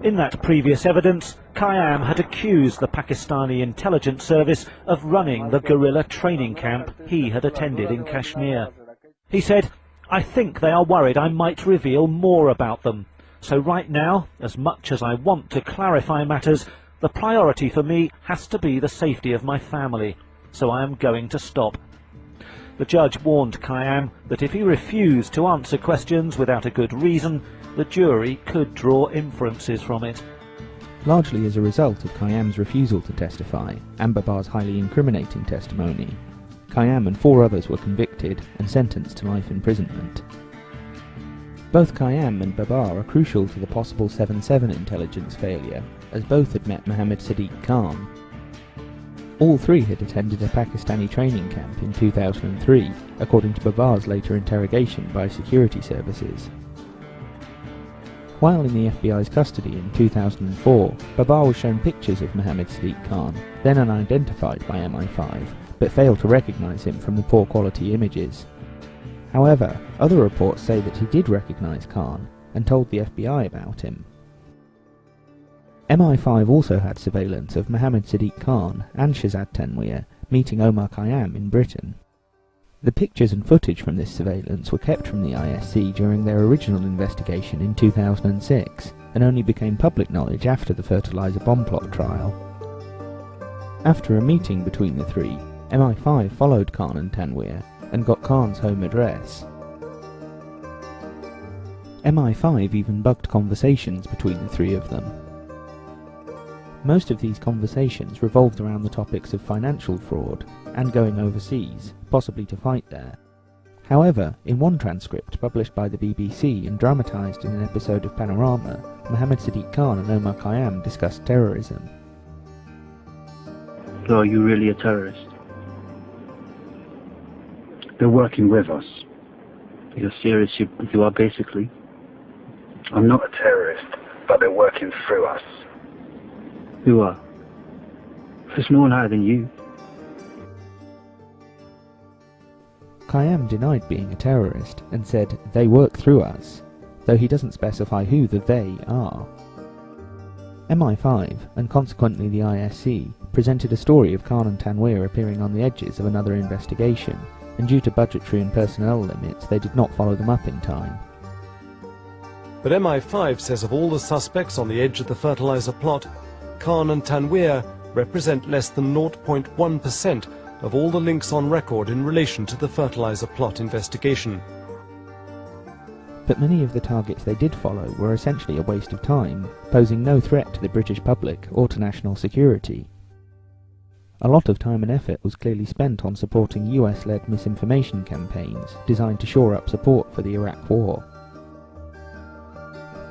In that previous evidence, Khayyam had accused the Pakistani intelligence service of running the guerrilla training camp he had attended in Kashmir. He said, "I think they are worried I might reveal more about them. So right now, as much as I want to clarify matters, the priority for me has to be the safety of my family. So I am going to stop." The judge warned Khayyam that if he refused to answer questions without a good reason, the jury could draw inferences from it. Largely as a result of Khayyam's refusal to testify and Babar's highly incriminating testimony, Khayyam and 4 others were convicted and sentenced to life imprisonment. Both Khayyam and Babar are crucial to the possible 7/7 intelligence failure, as both had met Mohammad Sadiq Khan. All 3 had attended a Pakistani training camp in 2003, according to Babar's later interrogation by security services. While in the FBI's custody in 2004, Babar was shown pictures of Mohammad Sadiq Khan, then unidentified by MI5, but failed to recognise him from the poor quality images. However, other reports say that he did recognise Khan and told the FBI about him. MI5 also had surveillance of Mohammad Sadiq Khan and Shahzad Tanweer meeting Omar Khayyam in Britain. The pictures and footage from this surveillance were kept from the ISC during their original investigation in 2006 and only became public knowledge after the fertiliser bomb plot trial. After a meeting between the 3, MI5 followed Khan and Tanweer and got Khan's home address. MI5 even bugged conversations between the 3 of them. Most of these conversations revolved around the topics of financial fraud and going overseas, possibly to fight there. However, in one transcript published by the BBC and dramatised in an episode of Panorama, Mohammad Sadiq Khan and Omar Khayyam discussed terrorism. So are you really a terrorist? They're working with us. You're serious, you are basically. I'm not a terrorist, but they're working through us. Who are? There's no one higher than you. Khayyam denied being a terrorist and said they work through us, though he doesn't specify who the they are. MI5, and consequently the ISC, presented a story of Khan and Tanweer appearing on the edges of another investigation, and due to budgetary and personnel limits they did not follow them up in time. But MI5 says of all the suspects on the edge of the fertiliser plot, Khan and Tanweer represent less than 0.1% of all the links on record in relation to the fertiliser plot investigation. But many of the targets they did follow were essentially a waste of time, posing no threat to the British public or to national security. A lot of time and effort was clearly spent on supporting US-led misinformation campaigns designed to shore up support for the Iraq War.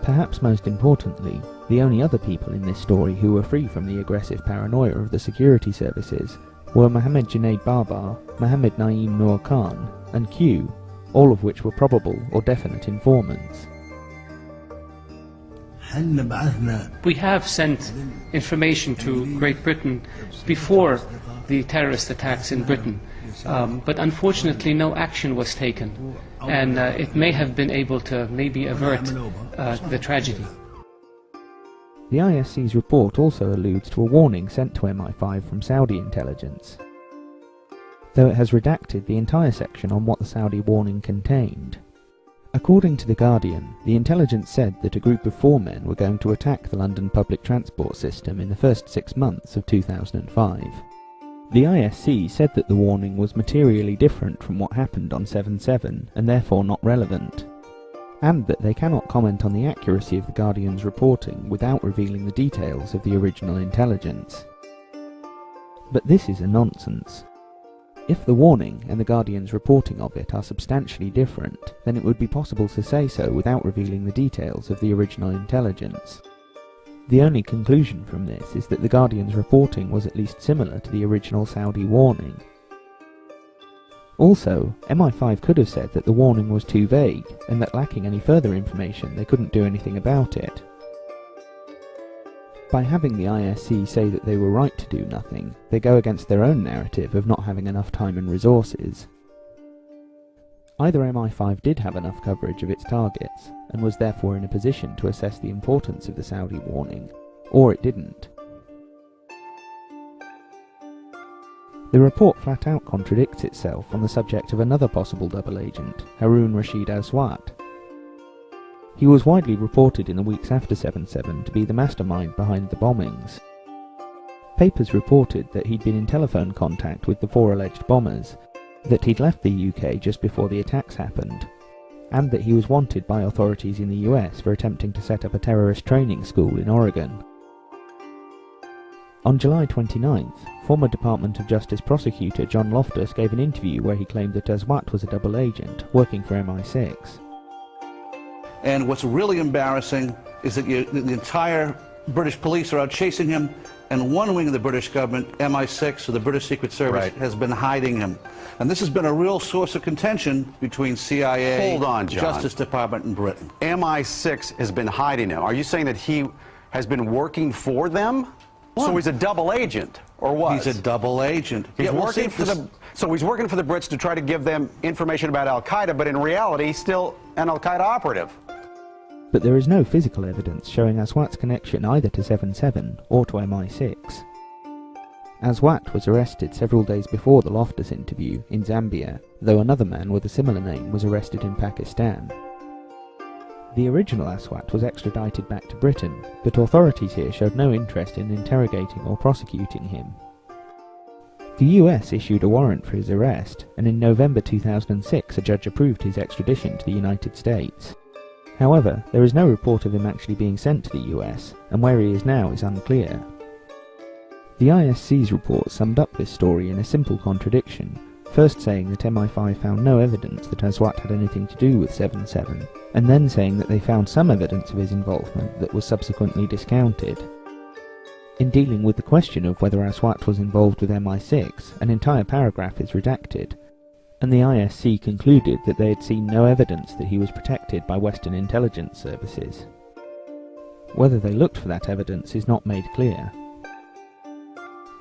Perhaps most importantly, the only other people in this story who were free from the aggressive paranoia of the security services were Mohammed Junaid Babar, Mohammed Naeem Noor Khan, and Q, all of which were probable or definite informants. We have sent information to Great Britain before the terrorist attacks in Britain, but unfortunately no action was taken, and it may have been able to maybe avert the tragedy. The ISC's report also alludes to a warning sent to MI5 from Saudi intelligence, though it has redacted the entire section on what the Saudi warning contained. According to The Guardian, the intelligence said that a group of 4 men were going to attack the London public transport system in the first 6 months of 2005. The ISC said that the warning was materially different from what happened on 7/7 and therefore not relevant. and that they cannot comment on the accuracy of the Guardian's reporting without revealing the details of the original intelligence. But this is a nonsense. If the warning and the Guardian's reporting of it are substantially different, then it would be possible to say so without revealing the details of the original intelligence. The only conclusion from this is that the Guardian's reporting was at least similar to the original Saudi warning. Also, MI5 could have said that the warning was too vague, and that lacking any further information they couldn't do anything about it. By having the ISC say that they were right to do nothing, they go against their own narrative of not having enough time and resources. Either MI5 did have enough coverage of its targets, and was therefore in a position to assess the importance of the Saudi warning, or it didn't. The report flat out contradicts itself on the subject of another possible double agent, Haroun Rashid Aswat. He was widely reported in the weeks after 7/7 to be the mastermind behind the bombings. Papers reported that he'd been in telephone contact with the 4 alleged bombers, that he'd left the UK just before the attacks happened, and that he was wanted by authorities in the US for attempting to set up a terrorist training school in Oregon. On July 29th, former Department of Justice prosecutor John Loftus gave an interview where he claimed that Aswat was a double agent, working for MI6. And what's really embarrassing is that the entire British police are out chasing him, and one wing of the British government, MI6, or the British Secret Service, has been hiding him. And this has been a real source of contention between CIA, Hold on, John. Justice Department, and Britain. MI6 has been hiding him. Are you saying that he has been working for them? So he's a double agent, or what? He's a double agent. He's working for the. So he's working for the Brits to try to give them information about Al-Qaeda, but in reality, he's still an Al-Qaeda operative. But there is no physical evidence showing Aswat's connection either to 7/7 or to MI6. Aswat was arrested several days before the Loftus interview in Zambia, though another man with a similar name was arrested in Pakistan. The original Aswat was extradited back to Britain, but authorities here showed no interest in interrogating or prosecuting him. The US issued a warrant for his arrest, and in November 2006 a judge approved his extradition to the United States. However, there is no report of him actually being sent to the US, and where he is now is unclear. The ISC's report summed up this story in a simple contradiction, first saying that MI5 found no evidence that Aswat had anything to do with 7/7, and then saying that they found some evidence of his involvement that was subsequently discounted. In dealing with the question of whether Aswat was involved with MI6, an entire paragraph is redacted, and the ISC concluded that they had seen no evidence that he was protected by Western intelligence services. Whether they looked for that evidence is not made clear.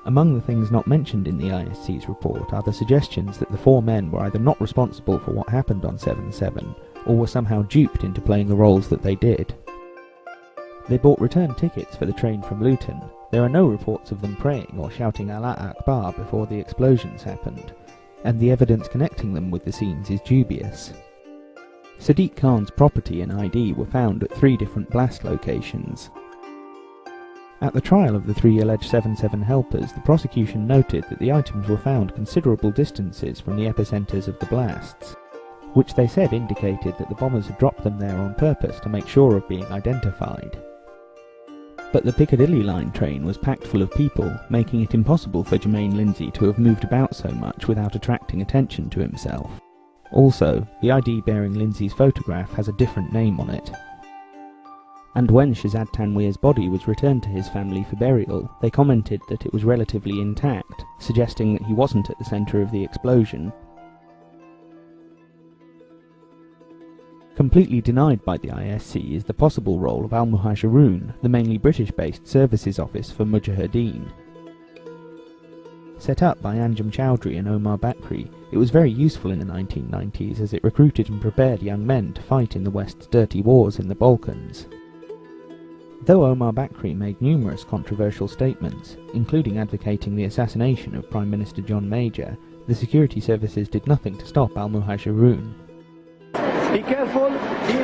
Among the things not mentioned in the ISC's report are the suggestions that the 4 men were either not responsible for what happened on 7/7, or were somehow duped into playing the roles that they did. They bought return tickets for the train from Luton. There are no reports of them praying or shouting Allah Akbar before the explosions happened, and the evidence connecting them with the scenes is dubious. Sadiq Khan's property and ID were found at 3 different blast locations. At the trial of the 3 alleged 7/7 helpers, the prosecution noted that the items were found considerable distances from the epicenters of the blasts, which they said indicated that the bombers had dropped them there on purpose to make sure of being identified. But the Piccadilly line train was packed full of people, making it impossible for Jermaine Lindsay to have moved about so much without attracting attention to himself. Also, the ID bearing Lindsay's photograph has a different name on it. And when Shahzad Tanweer's body was returned to his family for burial, they commented that it was relatively intact, suggesting that he wasn't at the centre of the explosion. Completely denied by the ISC is the possible role of Al-Muhajirun, the mainly British-based services office for Mujahideen. Set up by Anjem Choudhury and Omar Bakri, it was very useful in the 1990s as it recruited and prepared young men to fight in the West's dirty wars in the Balkans. Though Omar Bakri made numerous controversial statements, including advocating the assassination of Prime Minister John Major, the security services did nothing to stop Al-Muhajirun. Be careful, be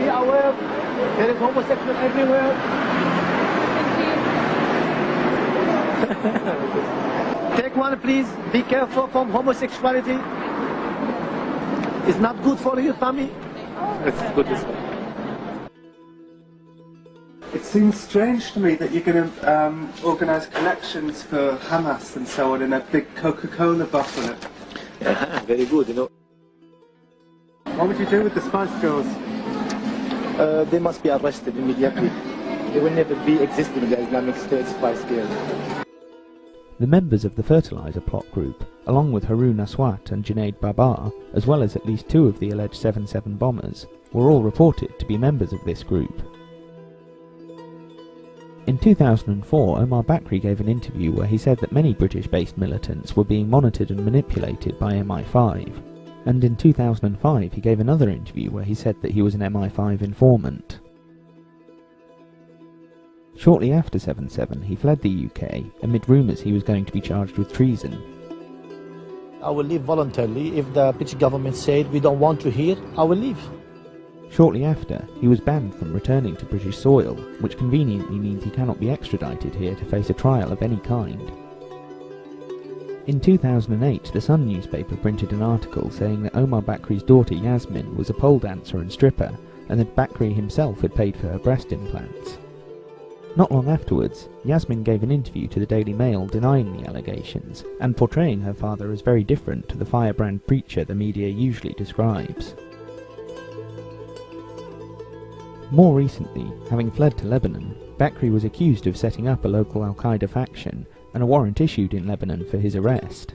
aware, there is homosexual everywhere. Take one please, be careful from homosexuality. It's not good for your tummy. It's good this way. It seems strange to me that you're going to organise collections for Hamas and so on in a big Coca-Cola bottle. Very good, you know. What would you do with the Spice Girls? They must be arrested immediately. They will never be existing in the Islamic State Spice Girls. The members of the fertilizer plot group, along with Haroun Aswat and Junaid Babar, as well as at least 2 of the alleged 7/7 bombers, were all reported to be members of this group. In 2004, Omar Bakri gave an interview where he said that many British-based militants were being monitored and manipulated by MI5, and in 2005 he gave another interview where he said that he was an MI5 informant. Shortly after 7/7, he fled the UK amid rumours he was going to be charged with treason. I will leave voluntarily. If the British government said we don't want you here, I will leave. Shortly after, he was banned from returning to British soil, which conveniently means he cannot be extradited here to face a trial of any kind. In 2008, the Sun newspaper printed an article saying that Omar Bakri's daughter Yasmin was a pole dancer and stripper, and that Bakri himself had paid for her breast implants. Not long afterwards, Yasmin gave an interview to the Daily Mail denying the allegations, and portraying her father as very different to the firebrand preacher the media usually describes. More recently, having fled to Lebanon, Bakri was accused of setting up a local Al-Qaeda faction, and a warrant issued in Lebanon for his arrest.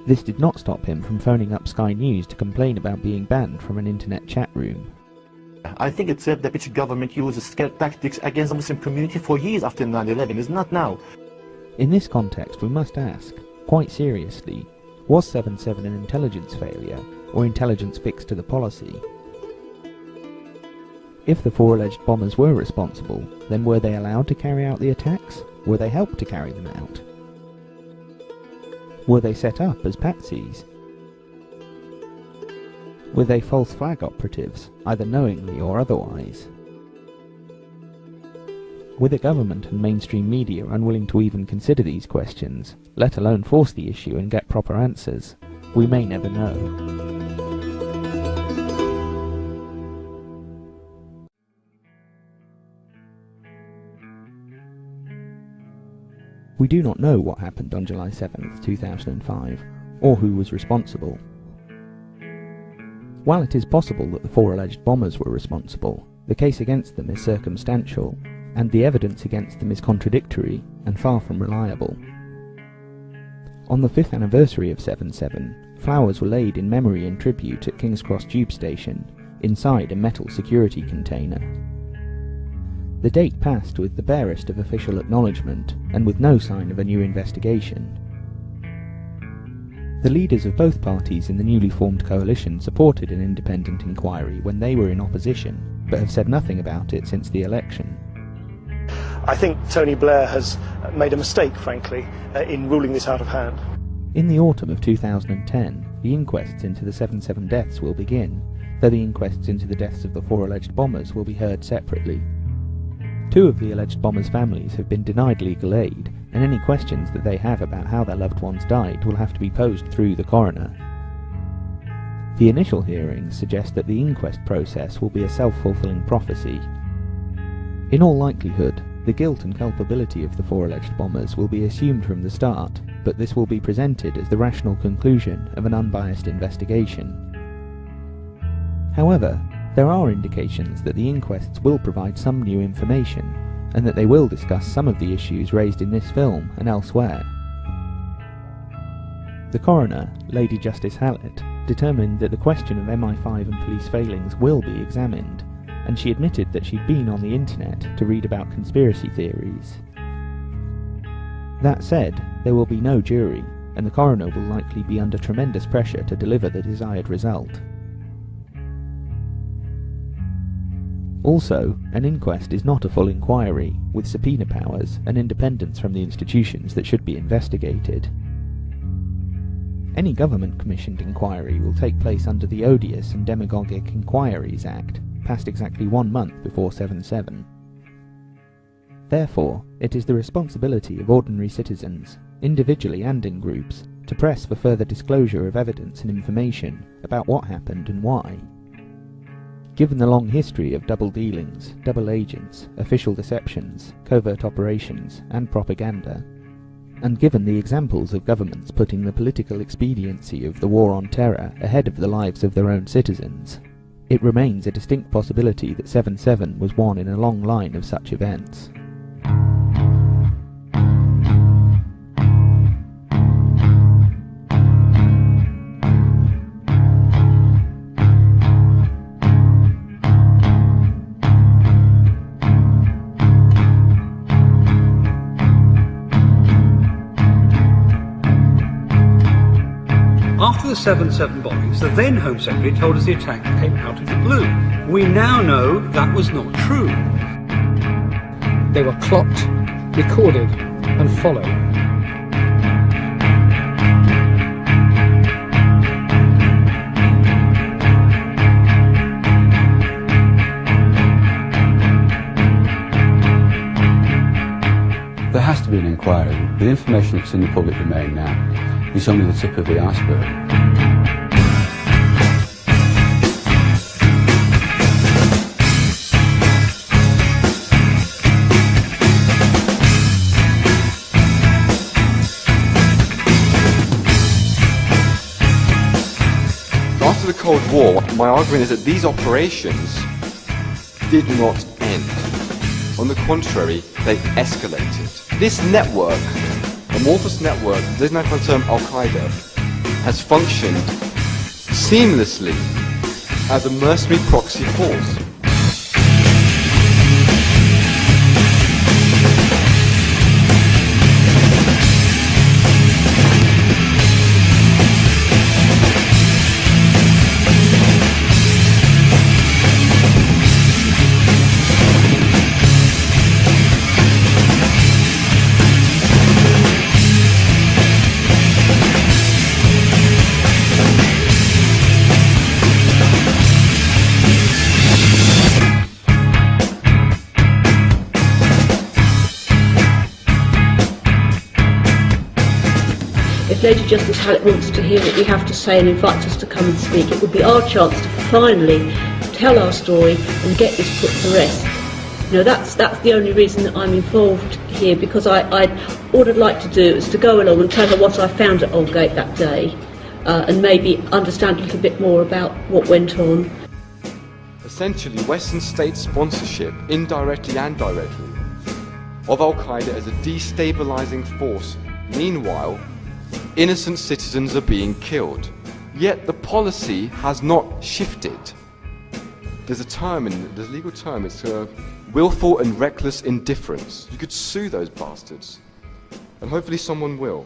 This did not stop him from phoning up Sky News to complain about being banned from an internet chat room. I think it's the British government uses scare tactics against the Muslim community for years after 9/11, it's not now. In this context, we must ask, quite seriously, was 7/7 an intelligence failure, or intelligence fixed to the policy? If the 4 alleged bombers were responsible, then were they allowed to carry out the attacks? Were they helped to carry them out? Were they set up as patsies? Were they false flag operatives, either knowingly or otherwise? Were the government and mainstream media unwilling to even consider these questions, let alone force the issue and get proper answers? We may never know. We do not know what happened on July 7th, 2005, or who was responsible. While it is possible that the 4 alleged bombers were responsible, the case against them is circumstantial, and the evidence against them is contradictory and far from reliable. On the 5th anniversary of 7/7, flowers were laid in memory and tribute at King's Cross Tube Station, inside a metal security container. The date passed with the barest of official acknowledgement, and with no sign of a new investigation. The leaders of both parties in the newly formed coalition supported an independent inquiry when they were in opposition, but have said nothing about it since the election. I think Tony Blair has made a mistake, frankly, in ruling this out of hand. In the autumn of 2010, the inquests into the 7/7 deaths will begin, though the inquests into the deaths of the 4 alleged bombers will be heard separately. 2 of the alleged bombers' families have been denied legal aid, and any questions that they have about how their loved ones died will have to be posed through the coroner. The initial hearings suggest that the inquest process will be a self-fulfilling prophecy. In all likelihood, the guilt and culpability of the 4 alleged bombers will be assumed from the start, but this will be presented as the rational conclusion of an unbiased investigation. However, there are indications that the inquests will provide some new information, and that they will discuss some of the issues raised in this film and elsewhere. The coroner, Lady Justice Hallett, determined that the question of MI5 and police failings will be examined, and she admitted that she'd been on the internet to read about conspiracy theories. That said, there will be no jury, and the coroner will likely be under tremendous pressure to deliver the desired result. Also, an inquest is not a full inquiry, with subpoena powers and independence from the institutions that should be investigated. Any government-commissioned inquiry will take place under the Odious and Demagogic Inquiries Act, passed exactly 1 month before 7/7. Therefore, it is the responsibility of ordinary citizens, individually and in groups, to press for further disclosure of evidence and information about what happened and why. Given the long history of double dealings, double agents, official deceptions, covert operations, and propaganda, and given the examples of governments putting the political expediency of the war on terror ahead of the lives of their own citizens, it remains a distinct possibility that 7/7 was one in a long line of such events. After the 7/7 bombings, the then Home Secretary told us the attack came out of the blue. We now know that was not true. They were clocked, recorded and followed. There has to be an inquiry. The information that's in the public domain now is only the tip of the iceberg. After the Cold War, my argument is that these operations did not end. On the contrary, they escalated. This network, amorphous network, the designated term Al-Qaeda, has functioned seamlessly as a mercenary proxy force. Lady Justice Hallett wants to hear what we have to say and invites us to come and speak. It would be our chance to finally tell our story and get this put to rest. You know, that's the only reason that I'm involved here, because what I'd like to do is to go along and tell her what I found at Aldgate that day, and maybe understand a little bit more about what went on. Essentially, Western state sponsorship, indirectly and directly, of Al-Qaeda as a destabilizing force. Meanwhile, innocent citizens are being killed. Yet the policy has not shifted. There's a legal term, it's willful and reckless indifference. You could sue those bastards, and hopefully someone will.